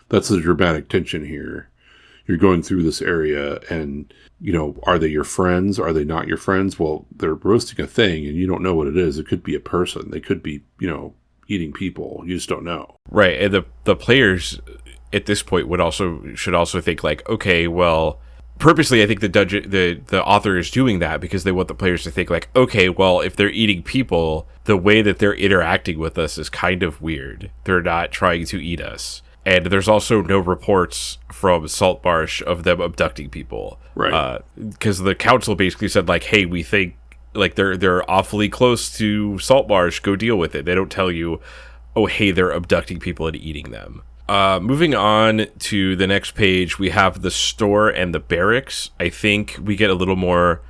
that's the dramatic tension here. You're going through this area and, are they your friends? Are they not your friends? Well, they're roasting a thing and you don't know what it is. It could be a person. They could be, eating people. You just don't know. Right. And the players at this point should also think like, okay, well, purposely, I think the author is doing that because they want the players to think like, okay, well, if they're eating people, the way that they're interacting with us is kind of weird. They're not trying to eat us. And there's also no reports from Saltmarsh of them abducting people. Right. Because the council basically said like, hey, we think like they're awfully close to Saltmarsh. Go deal with it. They don't tell you, oh, hey, they're abducting people and eating them. Moving on to the next page, we have the store and the barracks. I think we get a little more.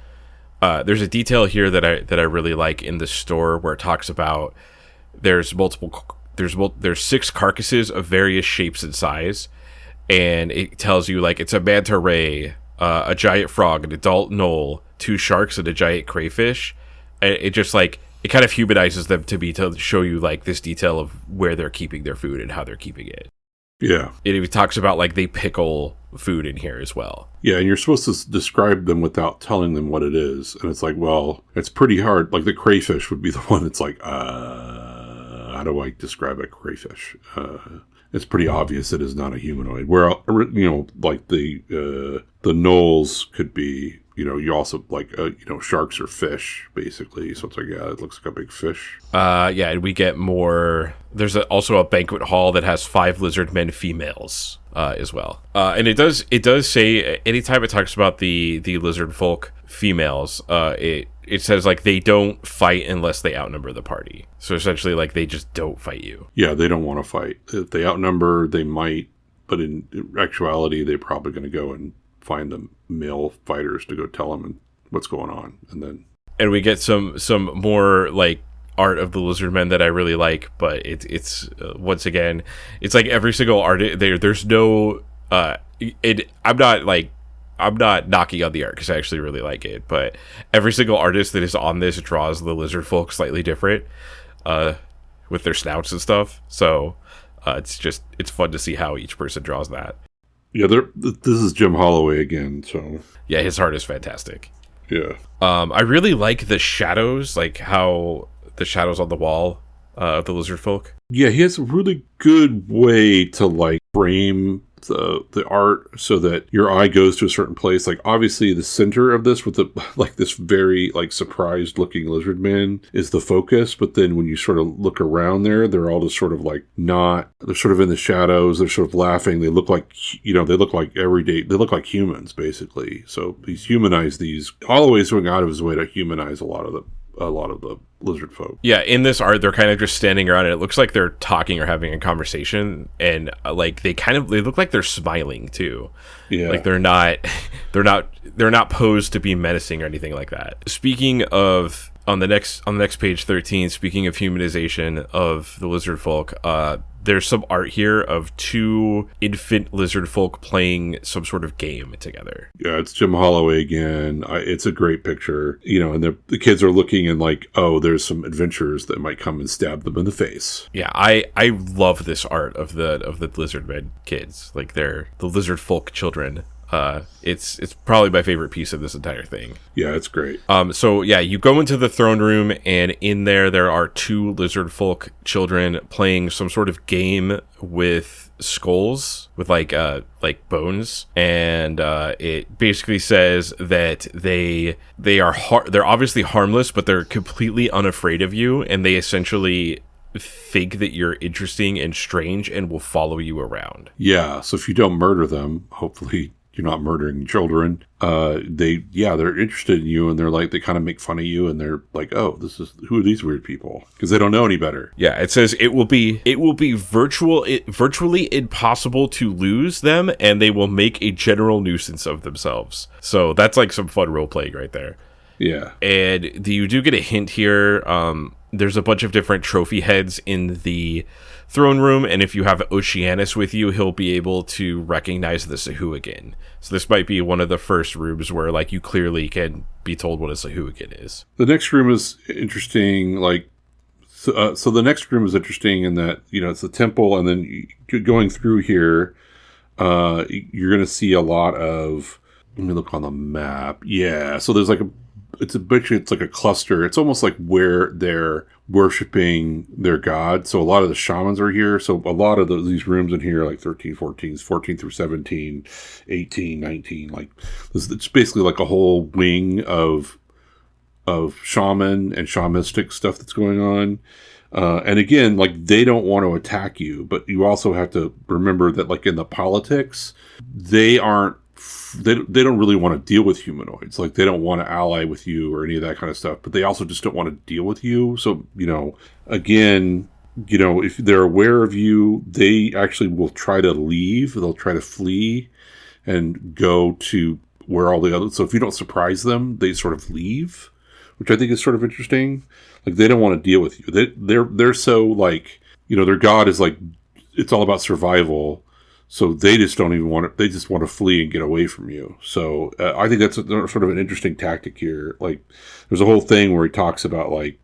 There's a detail here that I really like in the store where it talks about there's 6 carcasses of various shapes and size, and it tells you like it's a manta ray, a giant frog, an adult gnoll, 2 sharks, and a giant crayfish. It just like it kind of humanizes them to show you like this detail of where they're keeping their food and how they're keeping it. Yeah. It talks about like they pickle food in here as well. Yeah, and you're supposed to describe them without telling them what it is. And it's like, well, it's pretty hard. Like the crayfish would be the one that's like, how do I describe a crayfish? It's pretty obvious it is not a humanoid. Where, like the gnolls could be, you also like, sharks or fish, basically. So it's like, yeah, it looks like a big fish. Yeah, and we get more. There's also a banquet hall that has 5 lizard men females as well. And it does say, anytime it talks about the Lizardfolk females, it says like they don't fight unless they outnumber the party. So essentially like they just don't fight you. Yeah, they don't want to fight. If they outnumber, they might, but in actuality, they're probably going to go and find the male fighters to go tell them what's going on. And we get some more like art of the lizard men that I really like, but it's once again, it's like every single art there's no I'm not knocking on the art because I actually really like it, but every single artist that is on this draws the lizard folk slightly different with their snouts and stuff. So it's fun to see how each person draws that. Yeah, this is Jim Holloway again. So yeah, his art is fantastic. Yeah. I really like the shadows, like how the shadows on the wall of the lizard folk. Yeah, he has a really good way to like frame the art so that your eye goes to a certain place. Like obviously the center of this with the like this very like surprised looking lizard man is the focus, but then when you sort of look around there, they're all just sort of like they're sort of in the shadows, they're sort of laughing, they look like everyday, they look like humans basically. So he's humanized these, Holloway's going out of his way to humanize a lot of the lizard folk. Yeah, in this art they're kind of just standing around and it looks like they're talking or having a conversation, and like they look like they're smiling too. Yeah, like they're not posed to be menacing or anything like that. Speaking of on the next page 13, speaking of humanization of the lizard folk, there's some art here of 2 infant lizard folk playing some sort of game together. Yeah, it's Jim Holloway again. It's a great picture, and the kids are looking and like, oh, there's some adventurers that might come and stab them in the face. Yeah, I love this art of the lizard men kids. Like they're the lizard folk children. It's probably my favorite piece of this entire thing. Yeah, it's great. So yeah, you go into the throne room, and in there are 2 lizard folk children playing some sort of game with skulls, with like bones, and it basically says that they're obviously harmless, but they're completely unafraid of you, and they essentially think that you're interesting and strange and will follow you around. Yeah, so if you don't murder them, hopefully you're not murdering children. They're interested in you, and they kind of make fun of you, and they're like, oh, who are these weird people? Because they don't know any better. Yeah, it says it will be virtually impossible to lose them, and they will make a general nuisance of themselves. So that's like some fun role playing right there. Yeah. And you do get a hint here. There's a bunch of different trophy heads in the throne room, and if you have Oceanus with you, he'll be able to recognize the Sahuagin. So this might be one of the first rooms where like you clearly can be told what a Sahuagin is. The next room is interesting. Like So the next room is interesting in that, it's a temple, and then going through here, you're going to see a lot of, let me look on the map. Yeah. So there's it's like a cluster. It's almost like where they're worshiping their god. So a lot of the shamans are here. So a lot of these rooms in here, like 13, 14 through 17, 18, 19, like it's basically like a whole wing of shaman and shamanistic stuff that's going on. And again, like, they don't want to attack you, but you also have to remember that, like, in the politics, they don't really want to deal with humanoids. Like, they don't want to ally with you or any of that kind of stuff, but they also just don't want to deal with you. So, again, if they're aware of you, they actually will try to leave. They'll try to flee and go to where all the others. So if you don't surprise them, they sort of leave, which I think is sort of interesting. Like, they don't want to deal with you. They're so, like, their god is like, it's all about survival. So they just don't even want to, they just want to flee and get away from you. So I think that's sort of an interesting tactic here. Like, there's a whole thing where he talks about, like,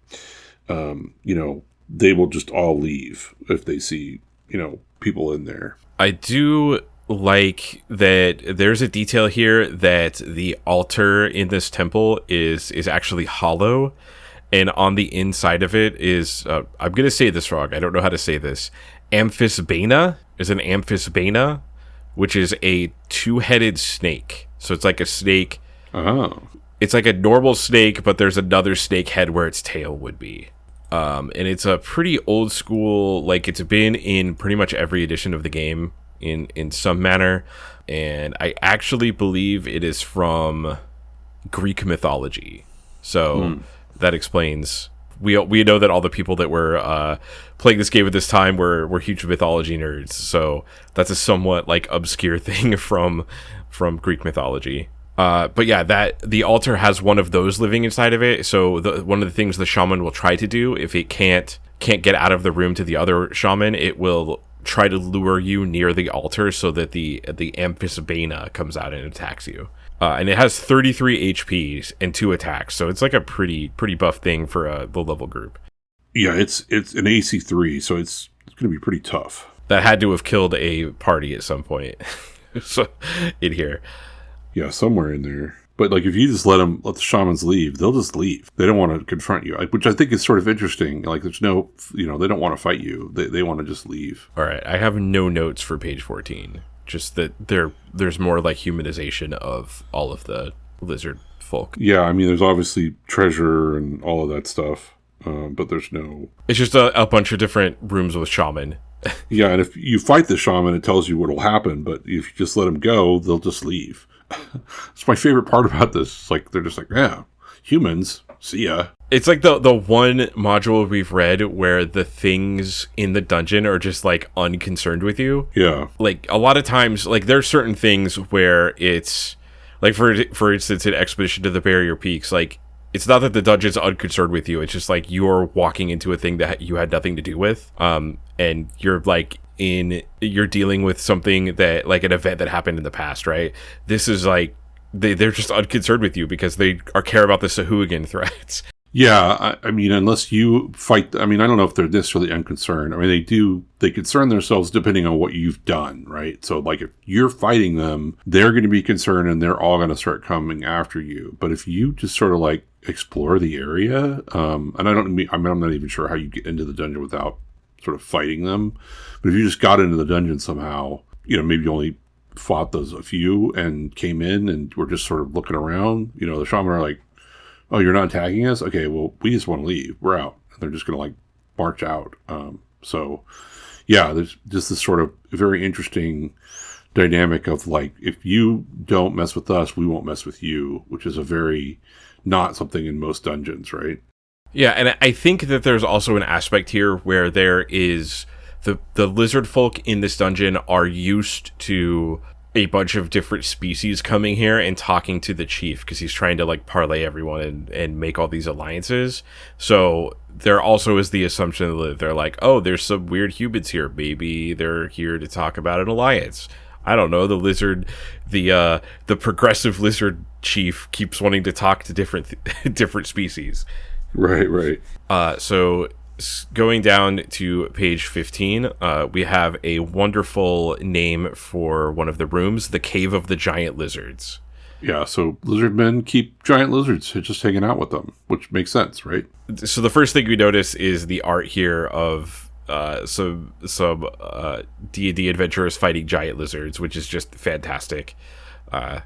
they will just all leave if they see, people in there. I do like that there's a detail here that the altar in this temple is actually hollow, and on the inside of it is I'm gonna say this wrong, I don't know how to say this, amphisbaena is an amphisbaena, which is a two-headed snake. So it's like a snake. Oh, it's like a normal snake, but there's another snake head where its tail would be. And it's a pretty old school, like, it's been in pretty much every edition of the game in some manner, and I actually believe it is from Greek mythology. So that explains. We know that all the people that were playing this game at this time were huge mythology nerds. So that's a somewhat, like, obscure thing from Greek mythology. But yeah, that the altar has one of those living inside of it. So one of the things the shaman will try to do, if it can't get out of the room to the other shaman, it will try to lure you near the altar so that the amphisbaena comes out and attacks you. And it has 33 HPs and 2 attacks, so it's like a pretty buff thing for a low level group. Yeah, it's an AC 3, so it's going to be pretty tough. That had to have killed a party at some point. So in here. Yeah, somewhere in there. But, like, if you just let the shamans leave, they'll just leave. They don't want to confront you, which I think is sort of interesting. Like, there's no, they don't want to fight you. They want to just leave. All right, I have no notes for page 14. Just that there's more, like, humanization of all of the lizard folk. Yeah, I mean, there's obviously treasure and all of that stuff, but there's no... It's just a bunch of different rooms with shaman. Yeah, and if you fight the shaman, it tells you what will happen, but if you just let them go, they'll just leave. It's my favorite part about this. It's like, they're just like, yeah, humans, see ya. It's like the one module we've read where the things in the dungeon are just, like, unconcerned with you. Yeah. Like, a lot of times, like, there's certain things where it's, like, for instance, in Expedition to the Barrier Peaks, like, it's not that the dungeon's unconcerned with you, it's just, like, you're walking into a thing that you had nothing to do with, and you're, like, you're dealing with something that, like, an event that happened in the past, right? This is, like, they're just unconcerned with you because they care about the Sahuagin threats. Yeah, I mean, unless you fight... I mean, I don't know if they're necessarily unconcerned. I mean, they concern themselves depending on what you've done, right? So, like, if you're fighting them, they're going to be concerned and they're all going to start coming after you. But if you just sort of, like, explore the area, and I'm not even sure how you get into the dungeon without sort of fighting them. But if you just got into the dungeon somehow, maybe you only fought those a few and came in and were just sort of looking around, the shaman are like, oh, you're not attacking us? Okay, well, we just want to leave. We're out. And they're just going to, like, march out. So, yeah, there's just this sort of very interesting dynamic of, like, if you don't mess with us, we won't mess with you, which is a very not something in most dungeons, right? Yeah, and I think that there's also an aspect here where there is the lizard folk in this dungeon are used to a bunch of different species coming here and talking to the chief because he's trying to, like, parlay everyone and make all these alliances. So there also is the assumption that they're like, oh, there's some weird humans here. Maybe they're here to talk about an alliance. I don't know. The lizard, the progressive lizard chief keeps wanting to talk to different species. Right. So Going down to page 15, we have a wonderful name for one of the rooms, the Cave of the Giant Lizards. Yeah, so lizard men keep giant lizards just hanging out with them, which makes sense, right? So the first thing we notice is the art here of some D&D adventurers fighting giant lizards, which is just fantastic. I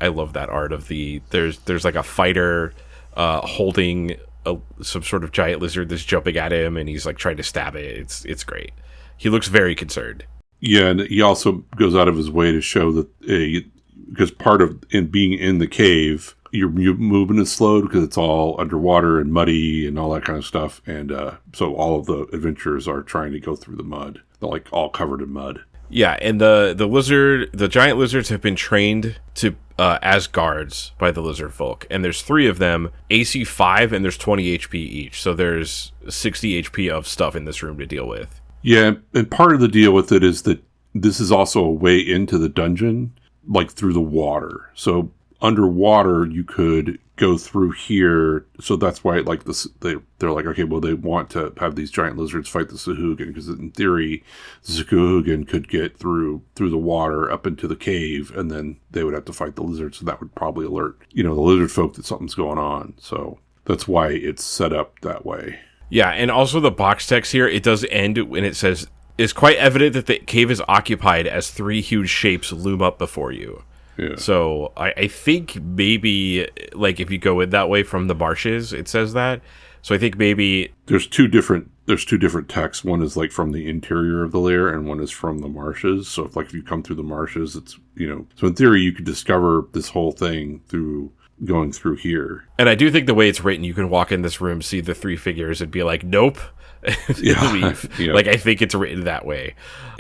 love that art of there's like a fighter holding some sort of giant lizard that's jumping at him, and he's like trying to stab it. It's great. He looks very concerned. Yeah, and he also goes out of his way to show that because part of in being in the cave, your movement is slowed because it's all underwater and muddy and all that kind of stuff. And so all of the adventurers are trying to go through the mud. They're like all covered in mud. Yeah, and the giant lizards have been trained to as guards by the Lizardfolk, and there's 3 of them, AC 5, and there's 20 HP each. So there's 60 HP of stuff in this room to deal with. Yeah, and part of the deal with it is that this is also a way into the dungeon, like through the water. So underwater, you could go through here. So that's why, like this, they're like, okay, well, they want to have these giant lizards fight the Sahuagin, because in theory, the Sahuagin could get through the water up into the cave, and then they would have to fight the lizards. So that would probably alert, the lizard folk that something's going on. So that's why it's set up that way. Yeah, and also the box text here, it does end when it says, "It's quite evident that the cave is occupied as 3 huge shapes loom up before you." Yeah. So I think maybe, like, if you go in that way from the marshes, it says that. So I think maybe there's two different texts. One is like from the interior of the lair, and one is from the marshes. So if you come through the marshes, it's so in theory you could discover this whole thing through going through here. And I do think the way it's written, you can walk in this room, see the 3 figures, and be like, nope. Leave. Yeah. Like, I think it's written that way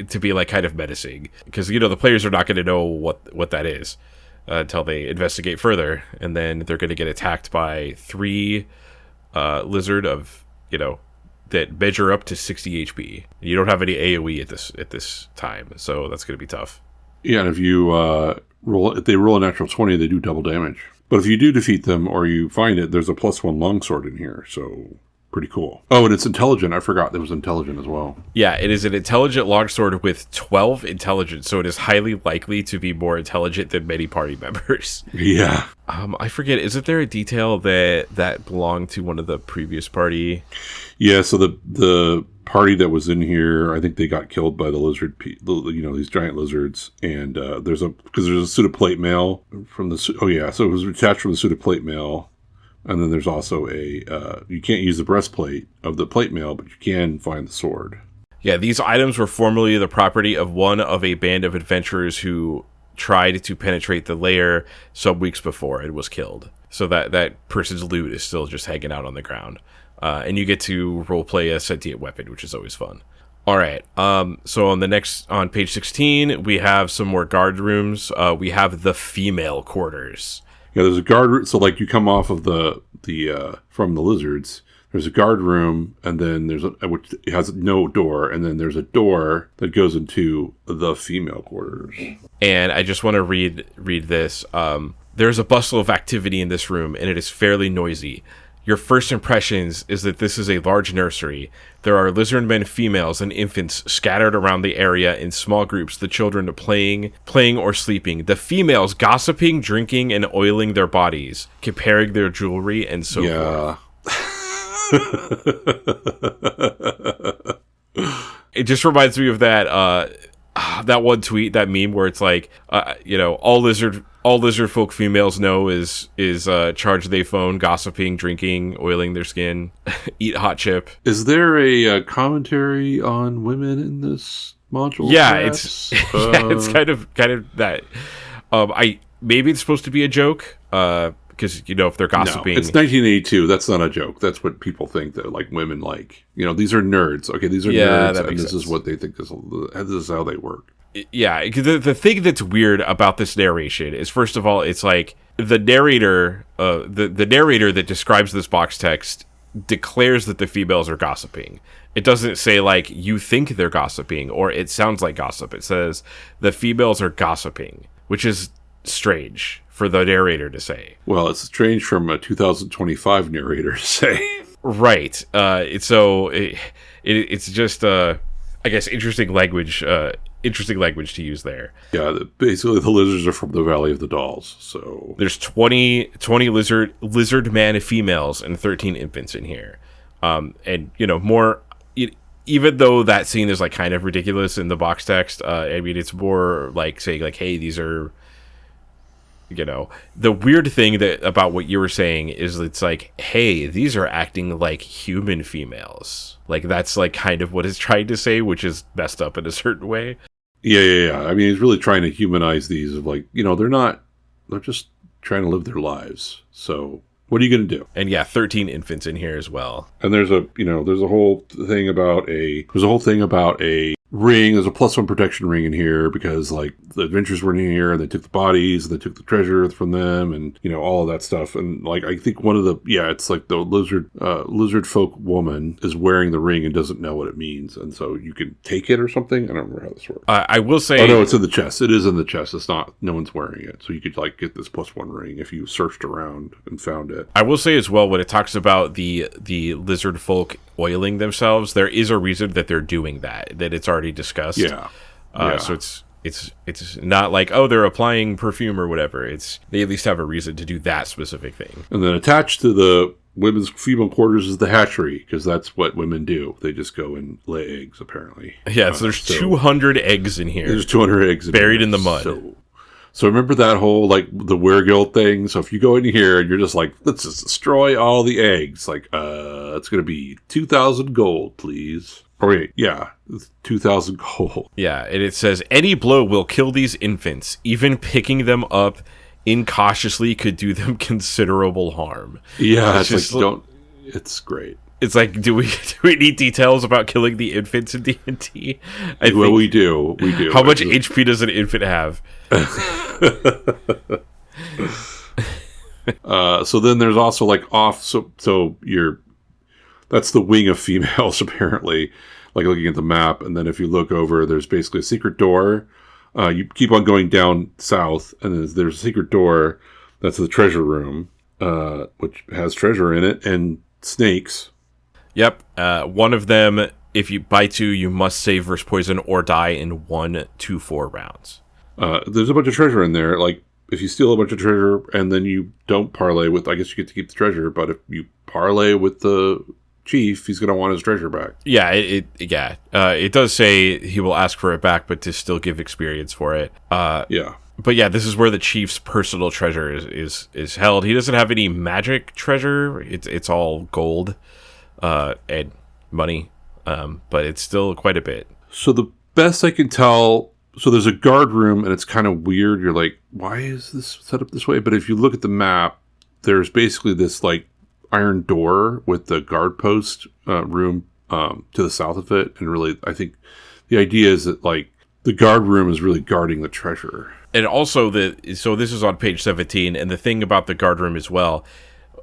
to be like kind of menacing, because the players are not going to know what that is until they investigate further, and then they're going to get attacked by 3 lizard of that measure up to 60 HP. You don't have any AoE at this time, so that's going to be tough. Yeah, and if you if they roll a natural 20, they do double damage. But if you do defeat them or you find it, there's a +1 longsword in here, so pretty cool. Oh, and it's intelligent. I forgot there was intelligent as well. Yeah, it is an intelligent longsword with 12 intelligence, so it is highly likely to be more intelligent than many party members. Yeah. I forget, isn't there a detail that belonged to one of the previous party? Yeah, so the party that was in here, I think they got killed by the lizard, these giant lizards, and there's a suit of plate mail from the, so it was attached from the suit of plate mail. And then there's also you can't use the breastplate of the plate mail, but you can find the sword. Yeah, these items were formerly the property of one of a band of adventurers who tried to penetrate the lair some weeks before and was killed. So that person's loot is still just hanging out on the ground. And you get to roleplay a sentient weapon, which is always fun. All right, so on page 16, we have some more guard rooms. We have the female quarters. Yeah, there's a guard. So you come off of the from the lizards. There's a guard room, and then there's which has no door, and then there's a door that goes into the female quarters. And I just want to read this. There's a bustle of activity in this room, and it is fairly noisy. Your first impressions is that this is a large nursery. There are lizardmen females and infants scattered around the area in small groups, the children playing or sleeping, the females gossiping, drinking, and oiling their bodies, comparing their jewelry, and so forth. It just reminds me of that one tweet, that meme where it's like, all lizardfolk females know is charge they phone, gossiping, drinking, oiling their skin, eat hot chip. Is there a commentary on women in this module? Yeah, it's kind of that. Maybe it's supposed to be a joke, because if they're gossiping, no, it's 1982. That's not a joke. That's what people think that women like. These are nerds. Okay, these are nerds, and this is what they think. This is how they work. Yeah, the thing that's weird about this narration is, first of all, it's like the narrator, the narrator that describes this box text declares that the females are gossiping. It doesn't say you think they're gossiping or it sounds like gossip. It says the females are gossiping, which is strange for the narrator to say. Well, it's strange from a 2025 narrator to say. Right. It's just I guess interesting language. Interesting language to use there. Yeah, basically the lizards are from the Valley of the Dolls. So There's 20 lizard man females and 13 infants in here. And more. Even though that scene is like kind of ridiculous in the box text, I mean it's more like saying like, hey, these are. The weird thing about what you were saying is it's like, hey, these are acting like human females. Like that's like kind of what it's trying to say, which is messed up in a certain way. Yeah. I mean, he's really trying to humanize these of like, they're just trying to live their lives. So what are you going to do? And yeah, 13 infants in here as well. And there's a whole thing about a ring. There's a +1 protection ring in here because like the adventurers were in here and they took the bodies and they took the treasure from them and all of that stuff. And like I think one of the it's like the lizardfolk woman is wearing the ring and doesn't know what it means, and so you can take it or something. I don't remember how this works. I will say, oh no, it's in the chest. It is in the chest. It's not. No one's wearing it, so you could like get this +1 ring if you searched around and found it. I will say as well, when it talks about the lizardfolk oiling themselves, there is a reason that they're doing that it's already discussed. So it's not like, oh, they're applying perfume or whatever. They at least have a reason to do that specific thing. And then attached to the women's female quarters is the hatchery, because that's what women do. They just go and lay eggs, apparently. Yeah, so there's 200 eggs in here. There's 200 eggs buried in the mud. So remember that whole, like, the weregild thing? So if you go in here and you're just like, let's just destroy all the eggs. Like, it's going to be 2,000 gold, please. Oh, wait, yeah, 2,000 gold. Yeah, and it says, any blow will kill these infants. Even picking them up incautiously could do them considerable harm. Yeah, it's like, it's great. It's like, do we need details about killing the infants in D&D? Well, we do. How much HP does an infant have? So then there's also like that's the wing of females apparently, like looking at the map. And then if you look over, there's basically a secret door. You keep on going down south, and there's a secret door that's the treasure room, which has treasure in it and snakes. Yep. One of them, if you bite you must save versus poison or die in 1 to 4 rounds. There's a bunch of treasure in there. Like, if you steal a bunch of treasure and then you don't parlay with, I guess you get to keep the treasure, but if you parlay with the chief, he's going to want his treasure back. Yeah, it does say he will ask for it back, but to still give experience for it. Yeah. But yeah, this is where the chief's personal treasure is held. He doesn't have any magic treasure. It's all gold and money, but it's still quite a bit. So the best I can tell, so there's a guard room, and it's kind of weird. You're like, why is this set up this way? But if you look at the map, there's basically this like iron door with the guard post room to the south of it. And really, I think the idea is that like the guard room is really guarding the treasure. And also, so this is on page 17, and the thing about the guard room as well,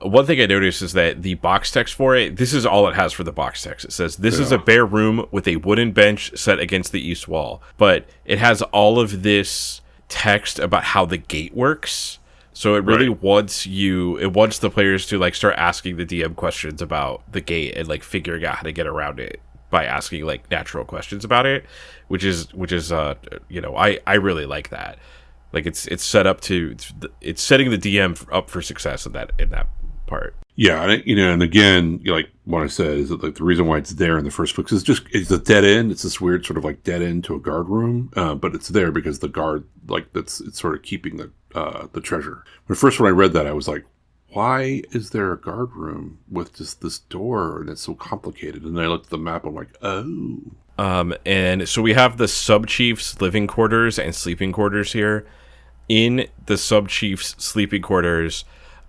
one thing I noticed is that the box text for it, this is all it has for the box text. It says, this is a bare room with a wooden bench set against the east wall. But it has all of this text about how the gate works. So it really wants the players to like start asking the DM questions about the gate and like figuring out how to get around it by asking like natural questions about it, which is I really like that. Like it's set up it's setting the DM up for success in that part. Yeah, and again, like what I said is that like the reason why it's there in the first place is it's a dead end. It's this weird sort of like dead end to a guard room, but it's there because the guard it's sort of keeping the treasure. When I read that, I was like, why is there a guard room with just this door and it's so complicated? And then I looked at the map. I'm like, oh. And so we have the sub chief's living quarters and sleeping quarters here. In the sub chief's sleeping quarters,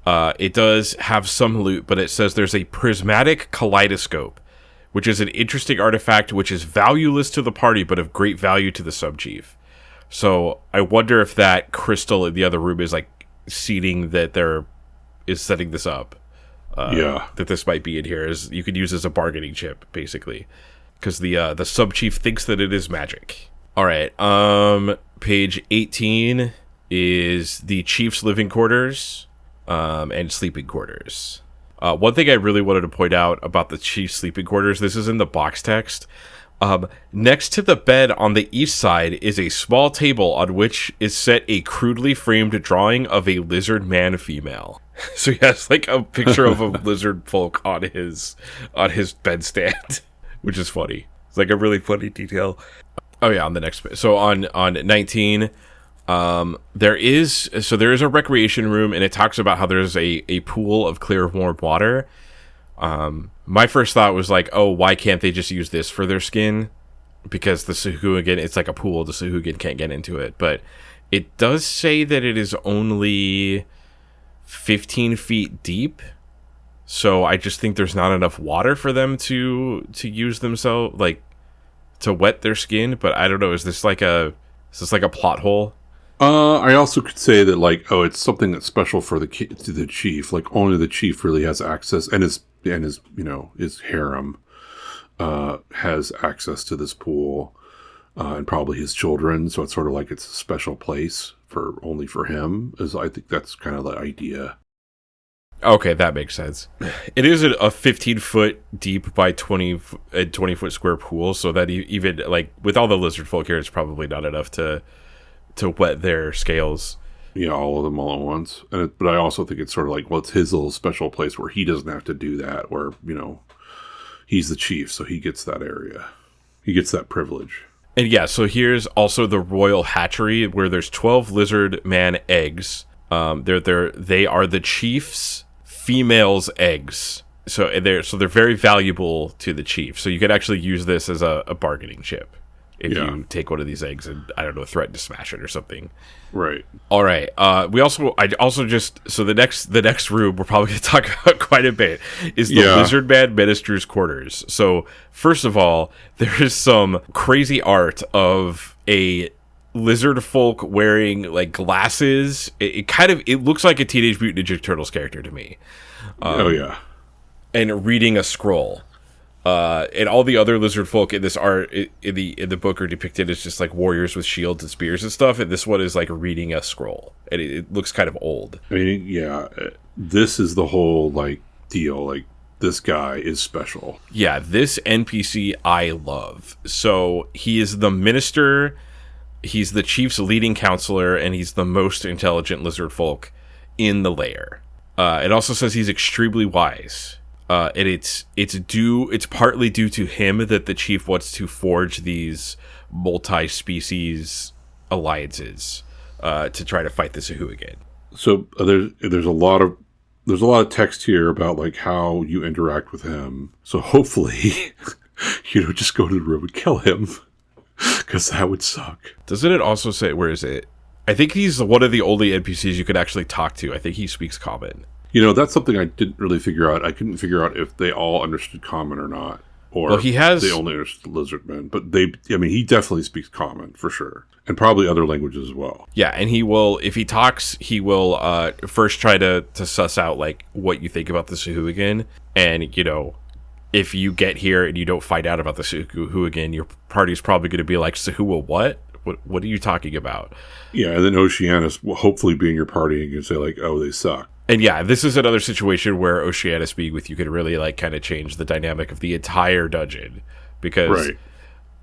it does have some loot, but it says there's a prismatic kaleidoscope, which is an interesting artifact which is valueless to the party, but of great value to the sub-chief. So I wonder if that crystal in the other room is like seeding that there is setting this up. That this might be in here. You could use as a bargaining chip, basically. Because the sub-chief thinks that it is magic. All right, page 18 is the chief's living quarters. And sleeping quarters. One thing I really wanted to point out about the chief's sleeping quarters, this is in the box text. Next to the bed on the east side is a small table on which is set a crudely framed drawing of a lizard man female. So he has like a picture of a lizard folk on his bedstand, which is funny. It's like a really funny detail. Oh yeah, on the next page. So on 19, there is a recreation room, and it talks about how there's a pool of clear warm water. My first thought was like, oh, why can't they just use this for their skin? Because the Sahuagin, it's like a pool, the Sahuagin can't get into it. But it does say that it is only 15 feet deep. So I just think there's not enough water for them to use themselves, like, to wet their skin. But I don't know, is this like a plot hole? I also could say that, like, oh, it's something that's special for the chief. Like, only the chief really has access, and his his harem has access to this pool, and probably his children. So it's sort of like it's a special place only for him. I think that's kind of the idea. Okay, that makes sense. It is a 15-foot deep by 20-foot square pool, so that even like with all the lizard folk here, it's probably not enough to wet their scales. Yeah, all of them all at once. But I also think it's sort of like, well, it's his little special place where he doesn't have to do that, where, he's the chief, so he gets that area. He gets that privilege. And yeah, so here's also the royal hatchery, where there's 12 lizard man eggs. They are the chief's female's eggs. So they're very valuable to the chief. So you could actually use this as a bargaining chip. If you take one of these eggs and, I don't know, threaten to smash it or something. Right. All right. So the next room we're probably going to talk about quite a bit is the Lizard Man Minister's quarters. So first of all, there is some crazy art of a lizard folk wearing like glasses. It looks like a Teenage Mutant Ninja Turtles character to me. And reading a scroll. And all the other lizard folk in this art in the book are depicted as just like warriors with shields and spears and stuff, and this one is like reading a scroll, and it looks kind of old. I mean, this is the whole like deal. Like, this guy is special. Yeah, this NPC I love. So he is the minister. He's the chief's leading counselor, and he's the most intelligent lizard folk in the lair. It also says he's extremely wise. And it's partly due to him that the chief wants to forge these multi-species alliances to try to fight the Sahuagin. So there's a lot of text here about like how you interact with him. So hopefully, just go to the room and kill him, because that would suck. Doesn't it also say, where is it? I think he's one of the only NPCs you could actually talk to. I think he speaks Common. That's something I didn't really figure out. I couldn't figure out if they all understood Common or not. Or they only understood Lizardmen. But he definitely speaks Common, for sure. And probably other languages as well. Yeah, and he will, if he talks, he will first try to suss out, like, what you think about the Sahuagin. And, if you get here and you don't find out about the Sahuagin, your party's probably going to be like, Sahua what? What are you talking about? Yeah, and then Oceanus will hopefully be in your party and you can say, like, oh, they suck. And yeah, this is another situation where Oceanus being with you could really like kind of change the dynamic of the entire dungeon, because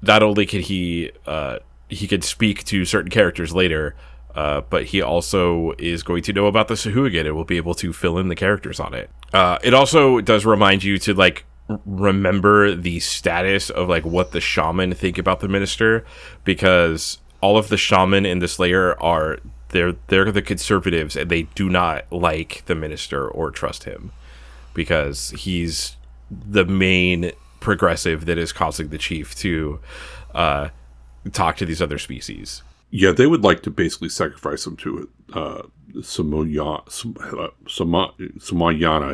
not only can he can speak to certain characters later, but he also is going to know about the Sahuagin and will be able to fill in the characters on it. It also does remind you to like remember the status of like what the shaman think about the minister, because all of the shaman in this layer are they're the conservatives, and they do not like the minister or trust him because he's the main progressive that is causing the chief to talk to these other species. Yeah, they would like to basically sacrifice him to Samayana,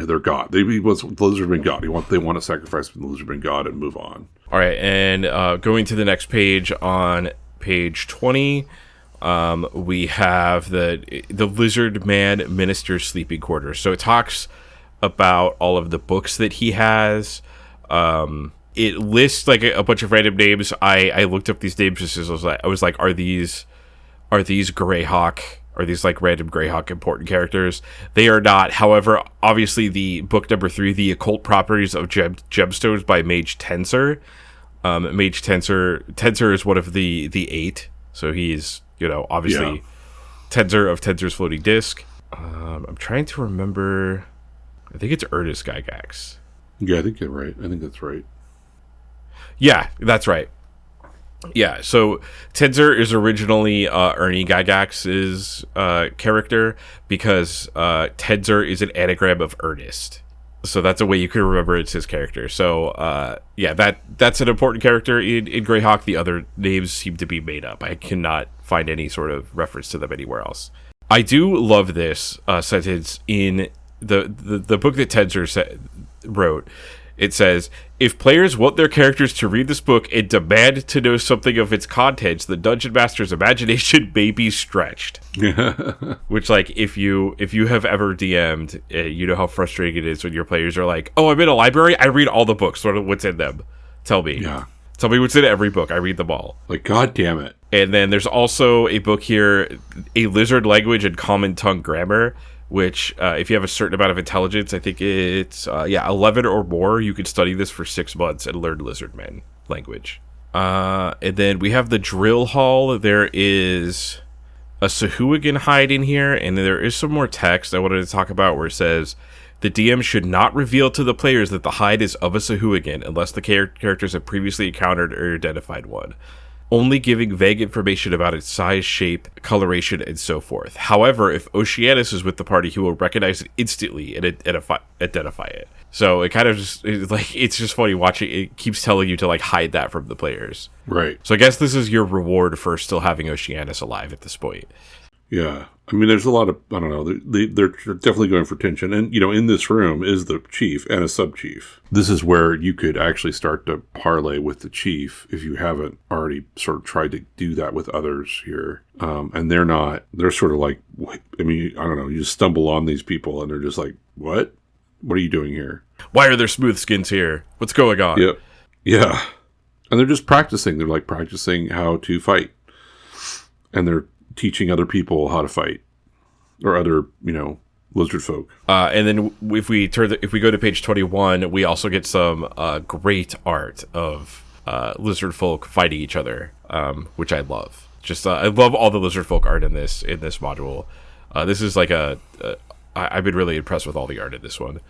their god. He was the Lizardman god. They want to sacrifice the Lizardman god and move on. All right, and going to the next page, on page 20, we have the Lizard Man Minister's sleeping quarters. So it talks about all of the books that he has. It lists like a bunch of random names. I looked up these names just as I was like, are these Greyhawk are these like random Greyhawk important characters. They are not. However, obviously the book number 3, The Occult Properties of Gemstones by Mage Tensor. Mage Tensor is one of the 8. So he's, obviously Tensor of Tensor's Floating Disc. I'm trying to remember. I think it's Ernest Gygax. Yeah, I think you're right. I think that's right. Yeah, that's right. Yeah, so Tensor is originally Ernie Gygax's character because Tensor is an anagram of Ernest. So that's a way you can remember it's his character. So, that's an important character in Greyhawk. The other names seem to be made up. I cannot find any sort of reference to them anywhere else. I do love this sentence in the book that Tensor wrote. It says, if players want their characters to read this book and demand to know something of its contents, the Dungeon Master's imagination may be stretched. Which, like, if you have ever DM'd, you know how frustrating it is when your players are like, oh, I'm in a library, I read all the books. What's in them? Tell me. Yeah. Tell me what's in every book. I read them all. Like, God damn it. And then there's also a book here, A Lizard Language and Common Tongue Grammar, which, if you have a certain amount of intelligence, I think it's, 11 or more, you could study this for 6 months and learn Lizardmen language. And then we have the Drill Hall. There is a Sahuagin hide in here, and there is some more text I wanted to talk about where it says, the DM should not reveal to the players that the hide is of a Sahuagin unless the characters have previously encountered or identified one, only giving vague information about its size, shape, coloration, and so forth. However, if Oceanus is with the party, he will recognize it instantly and identify it. So it kind of just, it's just funny watching. It keeps telling you to, like, hide that from the players. Right. So I guess this is your reward for still having Oceanus alive at this point. Yeah. I mean, there's a lot of, I don't know, they're definitely going for tension. And, in this room is the chief and a sub-chief. This is where you could actually start to parlay with the chief if you haven't already sort of tried to do that with others here. And they're sort of like, I mean, I don't know, you just stumble on these people and they're just like, what? What are you doing here? Why are there smooth skins here? What's going on? Yep. Yeah. And they're just practicing. They're like practicing how to fight. And they're teaching other people how to fight, or other, lizard folk. And then if we go to page 21, we also get some great art of lizard folk fighting each other, which I love. I love all the lizard folk art in this module. This is like I've been really impressed with all the art in this one.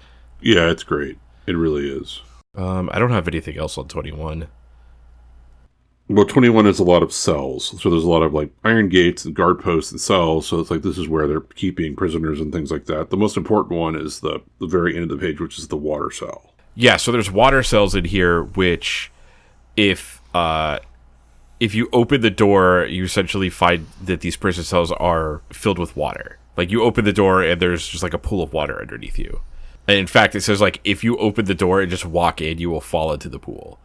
Yeah, it's great. It really is. I don't have anything else on 21. Well, 21 is a lot of cells. So there's a lot of, like, iron gates and guard posts and cells. So it's like this is where they're keeping prisoners and things like that. The most important one is the very end of the page, which is the water cell. Yeah, so there's water cells in here, which if you open the door, you essentially find that these prison cells are filled with water. Like, you open the door and there's just like a pool of water underneath you. And in fact, it says, like, if you open the door and just walk in, you will fall into the pool.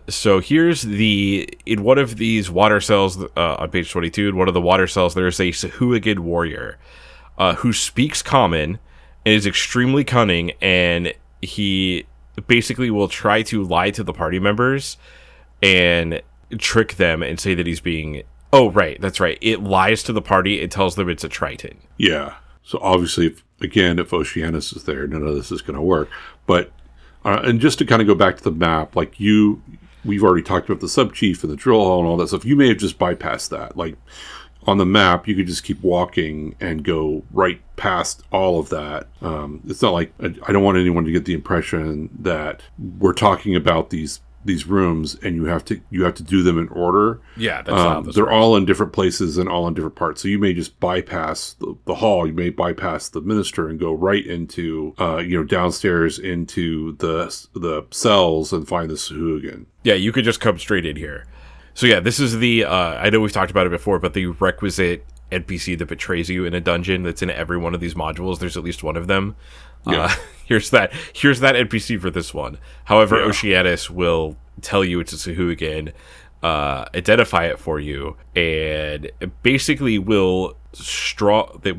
So here's in one of these water cells, on page 22, in one of the water cells, there's a Sahuagin warrior, who speaks common and is extremely cunning, and he basically will try to lie to the party members and trick them and say that he's being, oh, right, that's right. It lies to the party and tells them it's a Triton. Yeah. So obviously, if Oceanus is there, none of this is going to work. But and just to kind of go back to the map, like we've already talked about the sub-chief and the drill hall and all that stuff. You may have just bypassed that. Like, on the map, you could just keep walking and go right past all of that. It's not like, I don't want anyone to get the impression that we're talking about these rooms and you have to do them in order. Yeah, that's not they're all in different places and all in different parts. So you may just bypass the hall. You may bypass the minister and go right into downstairs into the cells and find the Sahuagin. Yeah, you could just come straight in here. So yeah, this is I know we've talked about it before, but the requisite NPC that betrays you in a dungeon that's in every one of these modules. There's at least one of them. Yeah. Here's that NPC for this one. However, yeah. Oceanus will tell you it's a Sahuagin, identify it for you, and basically will strongly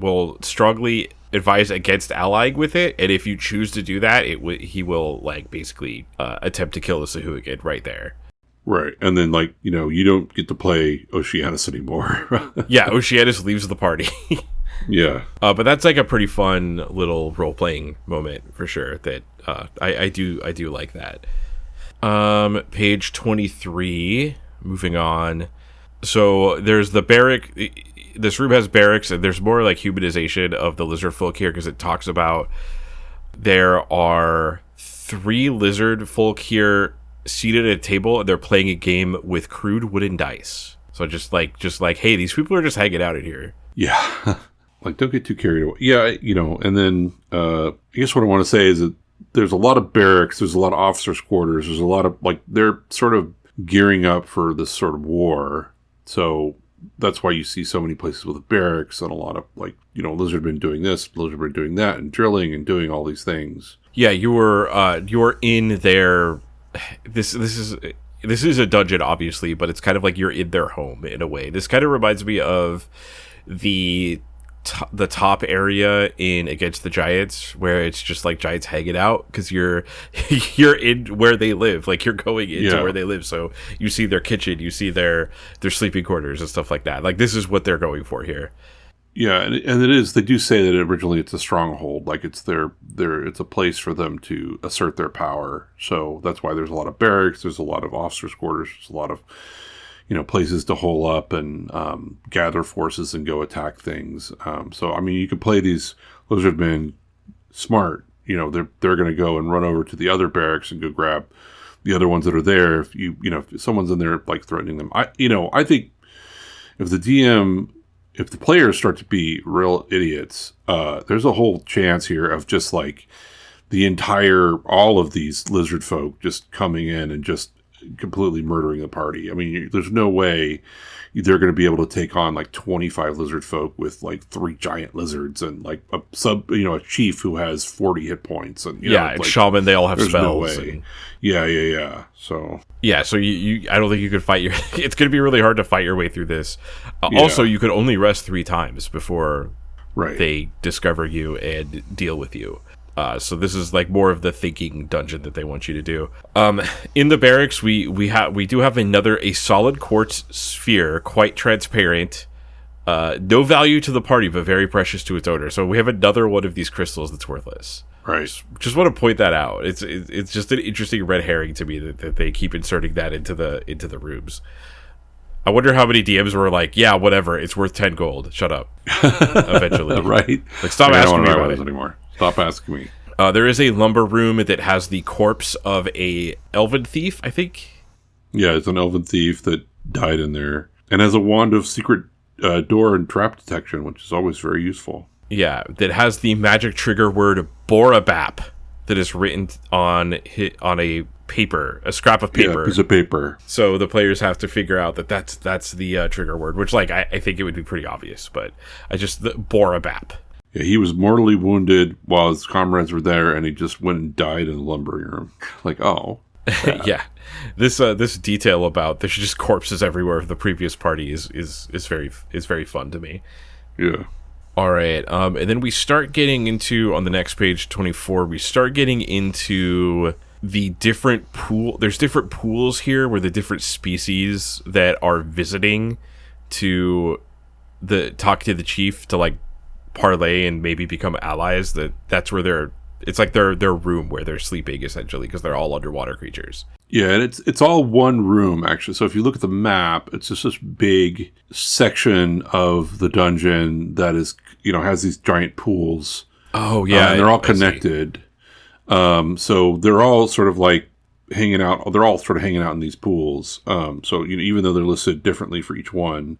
advise against allying with it. And if you choose to do that, he will like basically attempt to kill the Sahuagin right there. Right. And then, like, you don't get to play Oceanus anymore. Yeah, Oceanus leaves the party. Yeah. But that's like a pretty fun little role-playing moment for sure that I do like that. Page 23, moving on. So there's the barrack. This room has barracks, and there's more like humanization of the Lizardfolk here because it talks about there are 3 Lizardfolk here seated at a table, and they're playing a game with crude wooden dice. So just like, hey, these people are just hanging out in here. Yeah. Like, don't get too carried away. Yeah, and then I guess what I want to say is that there's a lot of barracks, there's a lot of officers' quarters, there's a lot of, like, they're sort of gearing up for this sort of war. So that's why you see so many places with barracks and a lot of, like, Lizardmen doing this, Lizardmen doing that, and drilling and doing all these things. Yeah, you're in their. This is a dungeon, obviously, but it's kind of like you're in their home in a way. This kind of reminds me of the top area in Against the Giants, where it's just like giants hanging out because you're in where they live, like you're going into where they live, so you see their kitchen, you see their sleeping quarters and stuff like that. Like, this is what they're going for here. Yeah, and it is. They do say that originally it's a stronghold, like it's it's a place for them to assert their power. So that's why there's a lot of barracks, there's a lot of officers' quarters, there's a lot of places to hole up and gather forces and go attack things. So I mean, you can play these Lizardmen smart. They're going to go and run over to the other barracks and go grab the other ones that are there. If if someone's in there like threatening them, I think if the players start to be real idiots, there's a whole chance here of just like all of these lizard folk just coming in and just completely murdering the party. I mean, there's no way they're going to be able to take on like 25 lizard folk with like 3 giant lizards and like a chief who has 40 hit points and and shaman, they all have spells. No way. Yeah. So you I don't think you could fight your. It's going to be really hard to fight your way through this. Also, you could only rest 3 times before they discover you and deal with you. So this is like more of the thinking dungeon that they want you to do. In the barracks, we do have a solid quartz sphere, quite transparent. No value to the party, but very precious to its owner. So we have another one of these crystals that's worthless. Right. Just want to point that out. It's just an interesting red herring to me that they keep inserting that into the rooms. I wonder how many DMs were like, yeah, whatever, it's worth 10 gold. Shut up. Eventually. Right. Like, stop asking me about it anymore. Stop asking me. There is a lumber room that has the corpse of a elven thief, I think. Yeah, it's an elven thief that died in there. And has a wand of secret door and trap detection, which is always very useful. Yeah, that has the magic trigger word Borabap that is written on a paper, a scrap of paper. Yeah, piece of paper. So the players have to figure out that's the trigger word, which like I think it would be pretty obvious, but Borabap. Yeah, he was mortally wounded while his comrades were there, and he just went and died in the lumbering room. Like, oh. Yeah. This detail about there's just corpses everywhere of the previous party is very fun to me. Yeah. All right. And then we start getting into, on the next page, 24, we start getting into the different pool. There's different pools here where the different species that are visiting to talk to the chief to like parlay and maybe become allies. That's where it's like their room where they're sleeping essentially, because they're all underwater creatures. Yeah, and it's all one room actually. So if you look at the map, it's just this big section of the dungeon that is, has these giant pools. Oh yeah, and they're all connected. So they're all sort of like hanging out. They're all sort of hanging out in these pools. So even though they're listed differently for each one,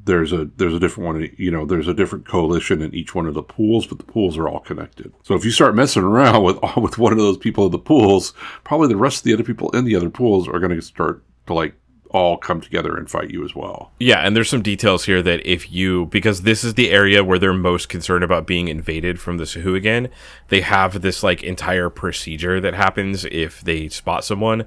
there's a different one. There's a different coalition in each one of the pools, but the pools are all connected. So if you start messing around with one of those people in the pools, probably the rest of the other people in the other pools are going to start to like all come together and fight you as well. Yeah, and there's some details here that because this is the area where they're most concerned about being invaded from the Sahuagin, they have this like entire procedure that happens if they spot someone.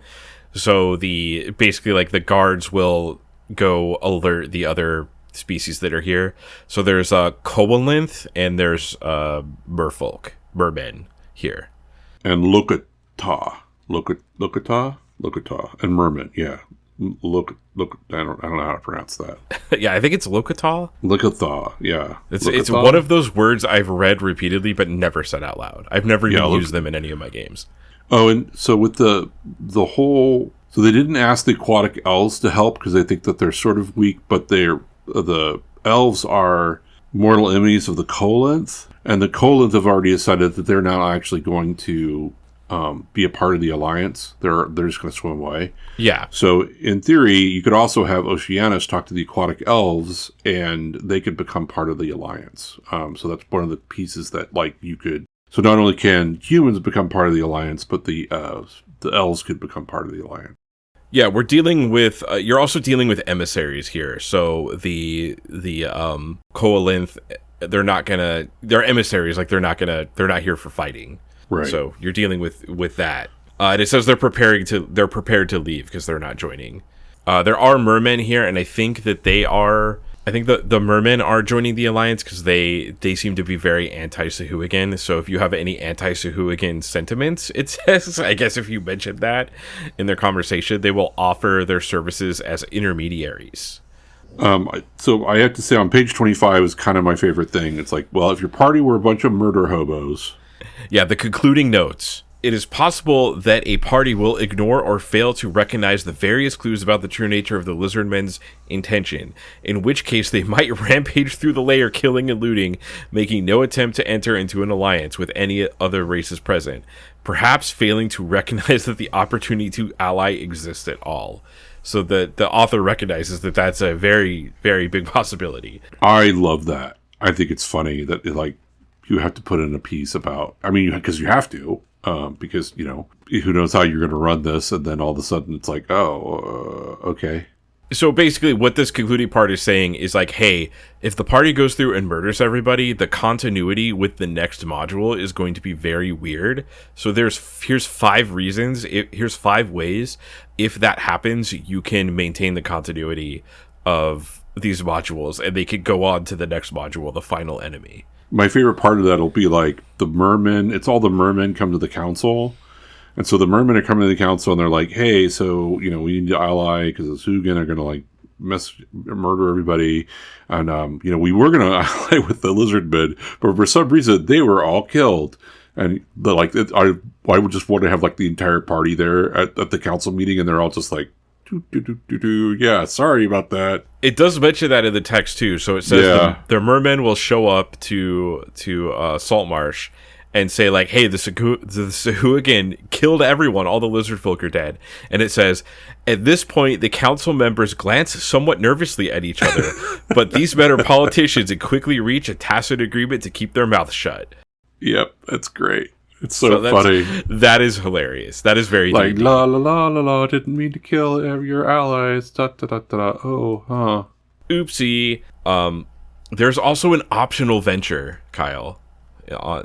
So basically like the guards will go alert the other species that are here. So there's a Coalinth and there's mermen here. And Lokata, and mermen, yeah. I don't know how to pronounce that. Yeah, I think it's Locatal. Locathal, yeah. It's one of those words I've read repeatedly but never said out loud. I've never even used them in any of my games. Oh, and so with the whole... So they didn't ask the aquatic elves to help because they think that they're sort of weak, but the elves are mortal enemies of the Kolinth, and the Kolinth have already decided that they're not actually going to be a part of the Alliance. They're just going to swim away. Yeah. So in theory, you could also have Oceanus talk to the aquatic elves, and they could become part of the Alliance. So that's one of the pieces that you could... So not only can humans become part of the Alliance, but the elves could become part of the Alliance. Yeah, we're dealing with. You're also dealing with emissaries here. So the Kolinth, they're emissaries. They're not here for fighting. Right. So you're dealing with that. And it says they're prepared to leave because they're not joining. There are mermen here, and I think that they are. I think the mermen are joining the Alliance because they seem to be very anti-Sahuagin. So if you have any anti-Sahuagin sentiments, it says, I guess if you mentioned that in their conversation, they will offer their services as intermediaries. So I have to say on page 25 is kind of my favorite thing. It's if your party were a bunch of murder hobos. Yeah, the concluding notes. It is possible that a party will ignore or fail to recognize the various clues about the true nature of the lizardmen's intention, in which case they might rampage through the lair, killing and looting, making no attempt to enter into an alliance with any other races present, perhaps failing to recognize that the opportunity to ally exists at all. So the author recognizes that that's a very, very big possibility. I love that. I think it's funny that you have to put in a piece about... I mean, because you have to. Because, who knows how you're going to run this, and then all of a sudden it's okay. So basically what this concluding part is saying is hey, if the party goes through and murders everybody, the continuity with the next module is going to be very weird. So here's 5 reasons, here's 5 ways, if that happens, you can maintain the continuity of these modules, and they could go on to the next module, the final enemy. My favorite part of that will be the mermen. It's all the mermen come to the council. And so the mermen are coming to the council and they're hey, so, we need to ally because the Sugan are going to murder everybody. And, we were going to ally with the lizardmen, but for some reason they were all killed. And I would just want to have the entire party there at the council meeting, and they're all just yeah, sorry about that. It does mention that in the text too. So it says the mermen will show up to Saltmarsh and say hey, the Sahuagin killed everyone. All the Lizardfolk are dead. And it says, at this point, the council members glance somewhat nervously at each other, but these men are politicians and quickly reach a tacit agreement to keep their mouths shut. Yep, that's great. It's so funny. That is hilarious. That is very la la la la la. Didn't mean to kill your allies. Da da da da. Oh, huh. Oopsie. There's also an optional venture, Kyle.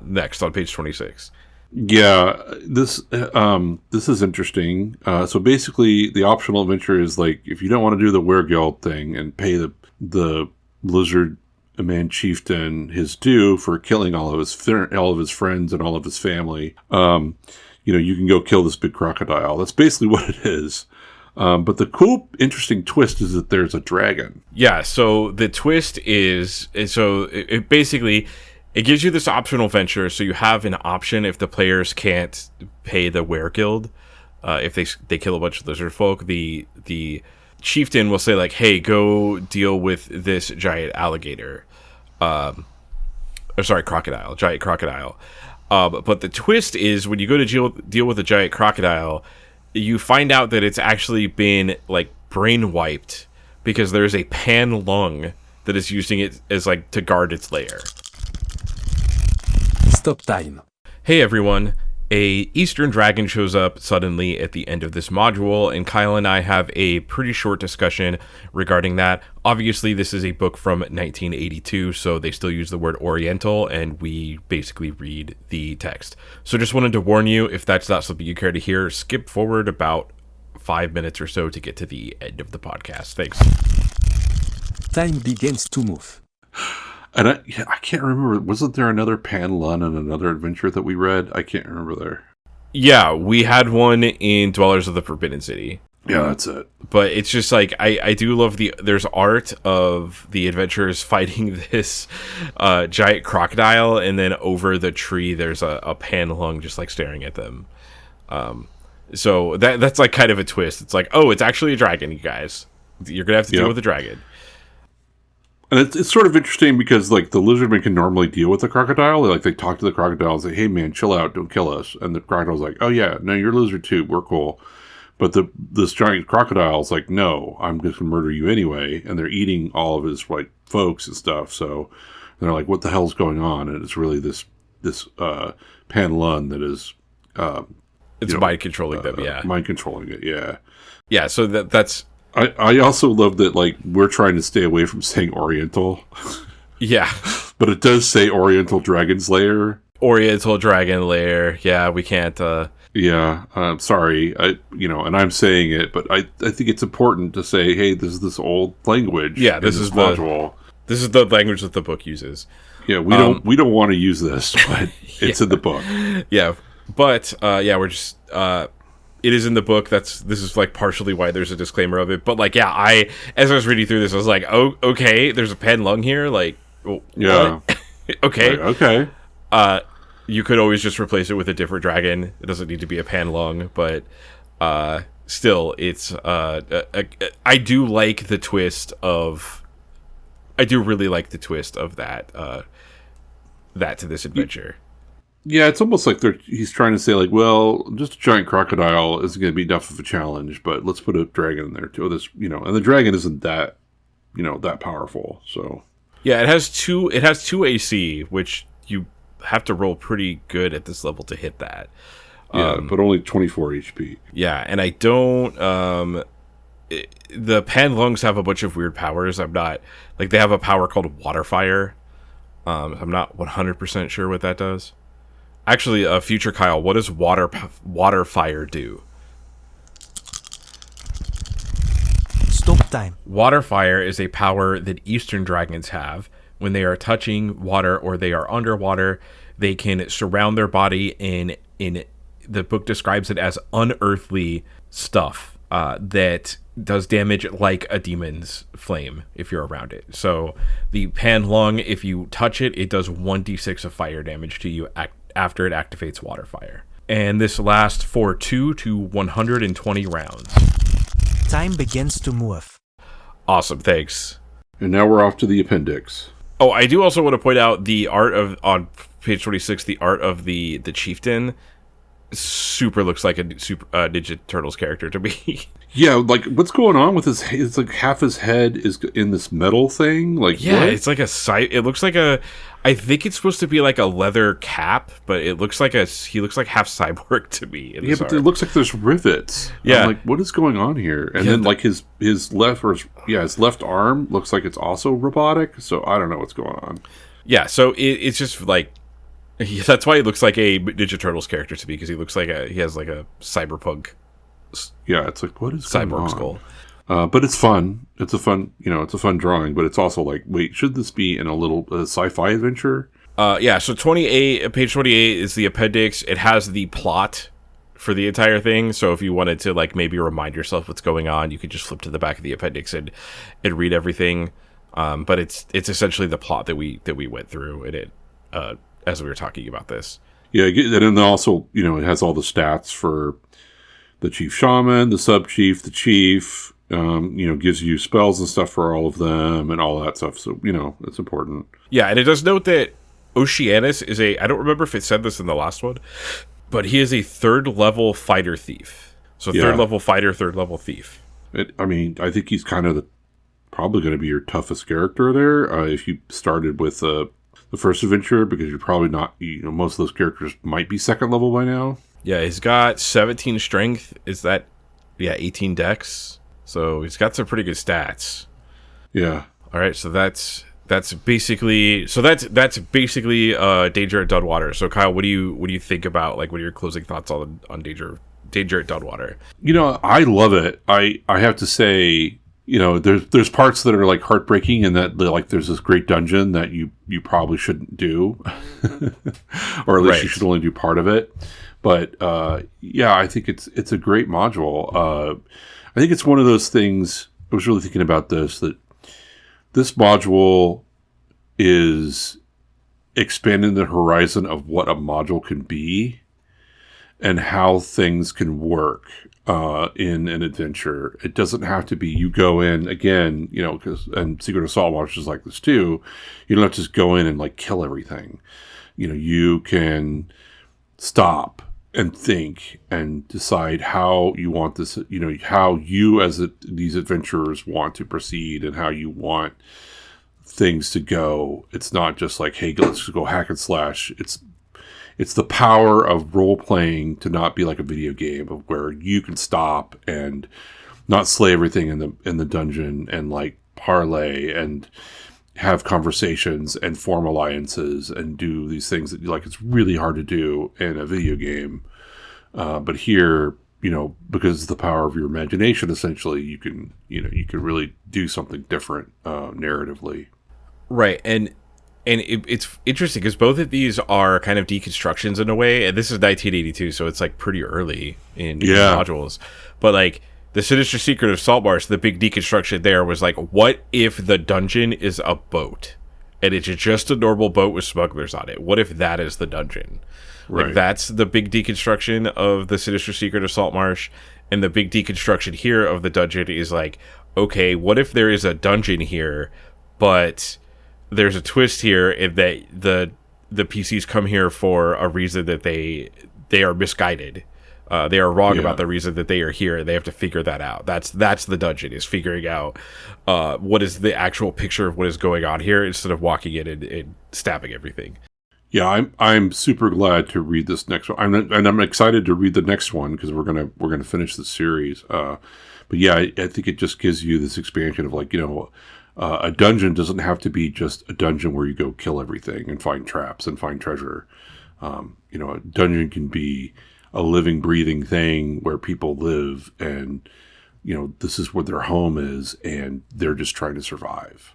Next on page 26. Yeah, this is interesting. So basically, the optional adventure is if you don't want to do the weregild thing and pay the lizard man chieftain his due for killing all of his friends and all of his family, you can go kill this big crocodile. That's basically what it is. But the cool, interesting twist is that there's a dragon. Yeah. So the twist is it basically it gives you this optional venture. So you have an option if the players can't pay the weregild, if they kill a bunch of lizardfolk, the chieftain will say hey, go deal with this giant alligator. Crocodile, giant crocodile. But the twist is when you go to deal with a giant crocodile, you find out that it's actually been brain wiped because there's a pan lung that is using it as to guard its lair. Stop time. Hey everyone. A Eastern dragon shows up suddenly at the end of this module, and Kyle and I have a pretty short discussion regarding that. Obviously, this is a book from 1982, so they still use the word Oriental, and we basically read the text. So just wanted to warn you, if that's not something you care to hear, skip forward about 5 minutes or so to get to the end of the podcast. Thanks. Time begins to move. And I can't remember. Wasn't there another Pan Lun and another adventure that we read? I can't remember there. Yeah, we had one in Dwellers of the Forbidden City. Yeah, that's it. But it's just like I do love there's art of the adventurers fighting this giant crocodile, and then over the tree there's a panlung just like staring at them. So that's like kind of a twist. It's like, oh, it's actually a dragon, you guys. You're gonna have to deal with the dragon. And it's sort of interesting because like the lizardmen can normally deal with the crocodile. They talk to the crocodile and say, "Hey man, chill out, don't kill us." And the crocodile's like, "Oh yeah, no, you're a lizard too. We're cool." But this giant crocodile's like, "No, I'm just gonna murder you anyway." And they're eating all of his like folks and stuff. So they're like, "What the hell's going on?" And it's really this Panlun that is it's mind controlling them. Yeah, mind controlling it. Yeah, yeah. So that's. I also love that like we're trying to stay away from saying Oriental. Yeah, but it does say Oriental Dragon's Lair. Oriental Dragon Lair. Yeah, we can't. Yeah, I'm sorry. And I'm saying it, but I think it's important to say, hey, this is this old language. Yeah, this is module. This is the language that the book uses. Yeah, we don't want to use this, but it's in the book. Yeah, but we're just it is in the book. This is like partially why there's a disclaimer of it. But like, yeah, as I was reading through this, I was like, oh, okay, there's a Panlung here. Like, yeah, okay, okay. You could always just replace it with a different dragon. It doesn't need to be a Panlung, but still, it's I do like the twist of. I do really like the twist of that to this adventure. Yeah, it's almost like he's trying to say like, well, just a giant crocodile isn't going to be enough of a challenge, but let's put a dragon in there too. This, and the dragon isn't that, that powerful. So yeah, it has two AC, which you have to roll pretty good at this level to hit that. Yeah, but only 24 HP. Yeah, and I don't. The Panlungs have a bunch of weird powers. I'm not like they have a power called Water Fire. I'm not 100% sure what that does. Actually, future Kyle, what does water fire do? Stop time. Water fire is a power that Eastern dragons have. When they are touching water or they are underwater, they can surround their body in the book describes it as unearthly stuff that does damage like a demon's flame if you're around it. So the Panlung, if you touch it, it does 1d6 of fire damage to you after it activates water fire. And this lasts for 2 to 120 rounds. Time begins to move. Awesome, thanks. And now we're off to the appendix. Oh, I do also want to point out the art of, on page 26, the art of the chieftain super looks like a super Ninja Turtles character to me. Yeah, like what's going on with his? It's like half his head is in this metal thing. Like yeah, what? It's like it looks like I think it's supposed to be like a leather cap, but it looks like he looks like half cyborg to me. Yeah, but it looks like there's rivets. Yeah, I'm like what is going on here? And then like his left arm looks like it's also robotic. So I don't know what's going on. Yeah, so it's just like. That's why he looks like a Ninja Turtles character to me, because he looks like he has like a cyberpunk. Yeah, it's like what is cyborg skull? But it's fun. It's a fun, it's a fun drawing. But it's also like, wait, should this be in a little sci-fi adventure? Yeah. So page 28 is the appendix. It has the plot for the entire thing. So if you wanted to like maybe remind yourself what's going on, you could just flip to the back of the appendix and read everything. But it's essentially the plot that we went through in it. As we were talking about this. Yeah, and then also, it has all the stats for the chief shaman, the sub-chief, the chief, gives you spells and stuff for all of them and all that stuff. So, it's important. Yeah, and it does note that Oceanus is I don't remember if it said this in the last one, but he is a 3rd level fighter thief. So 3rd level fighter, 3rd level thief. I think he's kind of probably going to be your toughest character there if you started with the first adventure, because you're probably not, most of those characters might be 2nd level by now. Yeah, he's got 17 strength. 18 dex. So he's got some pretty good stats. Yeah. All right, so that's basically Danger at Dunwater. So Kyle, what do you think about, like, what are your closing thoughts on Danger at Dunwater? I love it. I have to say, there's parts that are like heartbreaking, and that like there's this great dungeon that you probably shouldn't do, or at least you should only do part of it. But I think it's a great module. I think it's one of those things. I was really thinking about that this module is expanding the horizon of what a module can be and how things can work in an adventure. It doesn't have to be you go in again, and Secret of Saltmarsh is like this too. You don't have to just go in and like kill everything. You can stop and think and decide how you want this, how you as these adventurers want to proceed and how you want things to go. It's not just like, hey, let's just go hack and slash. It's the power of role playing to not be like a video game of where you can stop and not slay everything in the dungeon and like parlay and have conversations and form alliances and do these things that like it's really hard to do in a video game. But here, because of the power of your imagination, essentially, you can really do something different narratively. Right, and it's interesting because both of these are kind of deconstructions in a way, and this is 1982, so it's like pretty early in modules. But like the Sinister Secret of Saltmarsh, the big deconstruction there was like, what if the dungeon is a boat, and it's just a normal boat with smugglers on it? What if that is the dungeon? Like that's the big deconstruction of the Sinister Secret of Saltmarsh, and the big deconstruction here of the dungeon is like, okay, what if there is a dungeon here, but there's a twist here in that the PCs come here for a reason that they are misguided. They are wrong about the reason that they are here, and they have to figure that out. That's the dungeon, is figuring out what is the actual picture of what is going on here instead of walking in and stabbing everything. Yeah, I'm super glad to read this next one. I'm excited to read the next one because we're gonna finish the series. But yeah, I think it just gives you this expansion of like, a dungeon doesn't have to be just a dungeon where you go kill everything and find traps and find treasure. A dungeon can be a living, breathing thing where people live, and this is where their home is, and they're just trying to survive,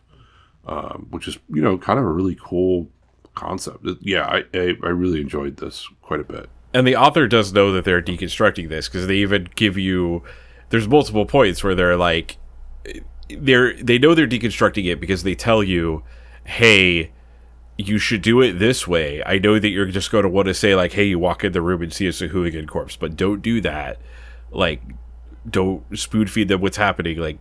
which is kind of a really cool concept. I really enjoyed this quite a bit. And the author does know that they're deconstructing this, because they even give you, there's multiple points where they're like, they know they're deconstructing it because they tell you, hey, you should do it this way. I know that you're just going to want to say like, hey, you walk in the room and see a hooligan corpse, but don't do that. Like, don't spoon feed them what's happening. Like,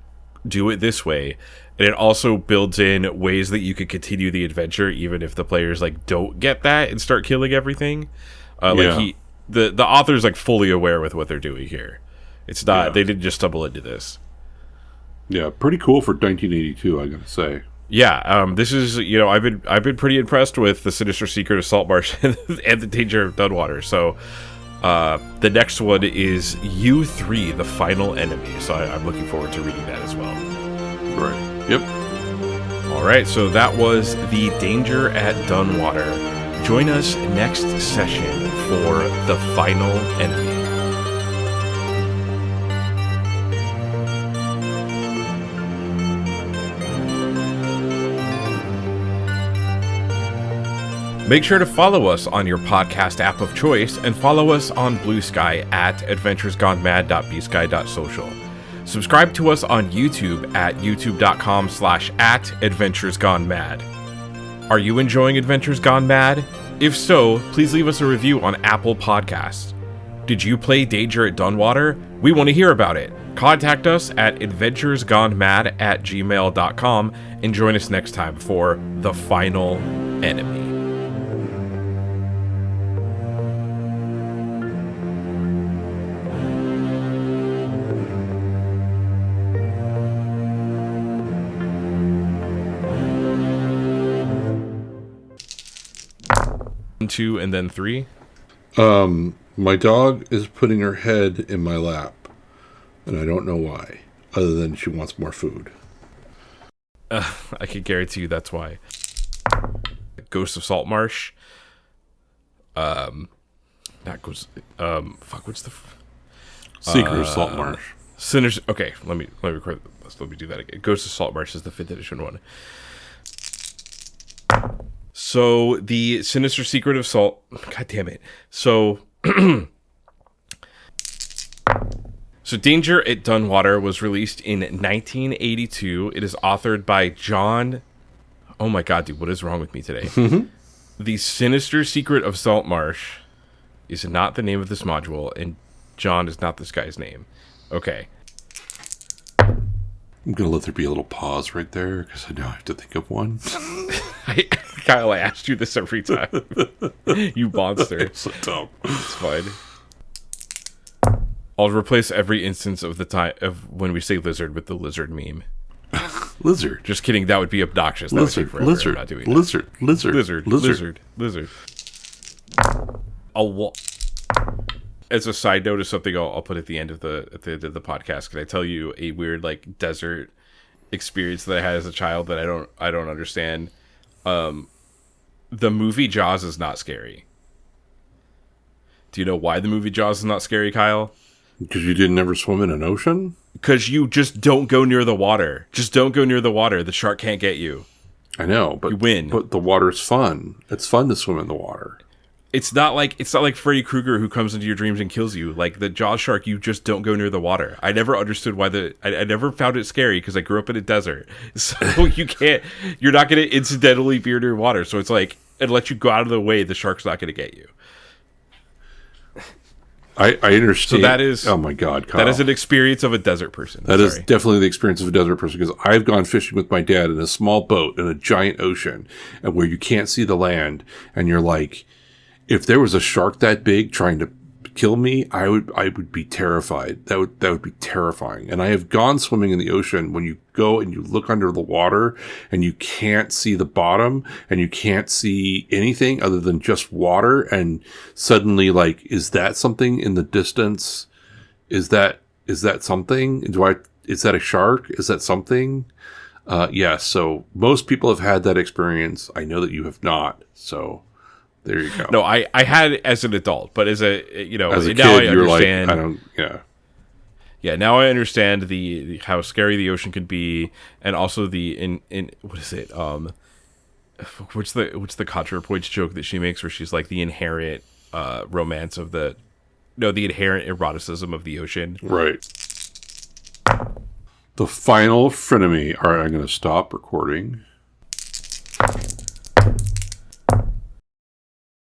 do it this way. And it also builds in ways that you could continue the adventure even if the players like don't get that and start killing everything. The author's like fully aware with what they're doing here. It's not they didn't just stumble into this. Yeah, pretty cool for 1982, I gotta say. Yeah, this is I've been pretty impressed with the Sinister Secret of Saltmarsh and the Danger of Dunwater. So the next one is U3, the Final Enemy. So I'm looking forward to reading that as well. Right. Yep. All right, so that was The Danger at Dunwater. Join us next session for The Final Enemy. Make sure to follow us on your podcast app of choice and follow us on Blue Sky at adventuresgonemad.bsky.social. Subscribe to us on YouTube at youtube.com/@adventuresgonemad. Are you enjoying Adventures Gone Mad? If so, please leave us a review on Apple Podcasts. Did you play Danger at Dunwater? We want to hear about it. Contact us at adventuresgonemad@gmail.com and join us next time for The Final Enemy. Two and then three. My dog is putting her head in my lap, and I don't know why, other than she wants more food. I can guarantee you that's why. Ghost of Saltmarsh. Not Ghost. What's the Secret of Saltmarsh. Sinister. Okay, let me record this. Let me do that again. Ghost of Saltmarsh is the 5th edition one. So the Sinister Secret of Salt. God damn it. So So Danger at Dunwater was released in 1982. It is authored by John... Oh my god, dude, what is wrong with me today? The Sinister Secret of Saltmarsh is not the name of this module, and John is not this guy's name. Okay. I'm going to let there be a little pause right there, because I now have to think of one. Kyle, I asked you this every time. You monster. It's so dumb. It's fine. I'll replace every instance of the time of when we say lizard with the lizard meme. Lizard. Just kidding. That would be obnoxious. That Lizard. would take forever. Lizard. I'm not doing Lizard. that. Lizard. Lizard. Lizard. Lizard. As a side note of something I'll put at the end of the podcast, can I tell you a weird like desert experience that I had as a child that I don't understand? The movie Jaws is not scary. Do you know why the movie Jaws is not scary, Kyle? Because you didn't ever swim in an ocean? Because you just don't go near the water. Just don't go near the water. The shark can't get you. I know, but you win. But the water's fun. It's fun to swim in the water. It's not like Freddy Krueger who comes into your dreams and kills you. Like the Jaws shark, you just don't go near the water. I never understood why I never found it scary because I grew up in a desert. So you're not going to incidentally be near water. So it's like, unless you go out of the way, the shark's not going to get you. I understand. So that is, oh my God, Kyle. That is an experience of a desert person. That is definitely the experience of a desert person, because I've gone fishing with my dad in a small boat in a giant ocean and where you can't see the land, and you're like, if there was a shark that big trying to kill me, I would be terrified. That would be terrifying. And I have gone swimming in the ocean when you go and you look under the water and you can't see the bottom and you can't see anything other than just water, and suddenly, like, is that something in the distance? Is that something? Is that a shark? Is that something? Yes. So most people have had that experience. I know that you have not. So there you go. No, I had it as an adult, but as a now kid, I you're understand. Like, I don't. Yeah. Yeah, now I understand the how scary the ocean can be, and also the in what is it? What's the ContraPoints joke that she makes where she's like the inherent romance of the inherent eroticism of the ocean. Right. The final frenemy. All right, I'm going to stop recording.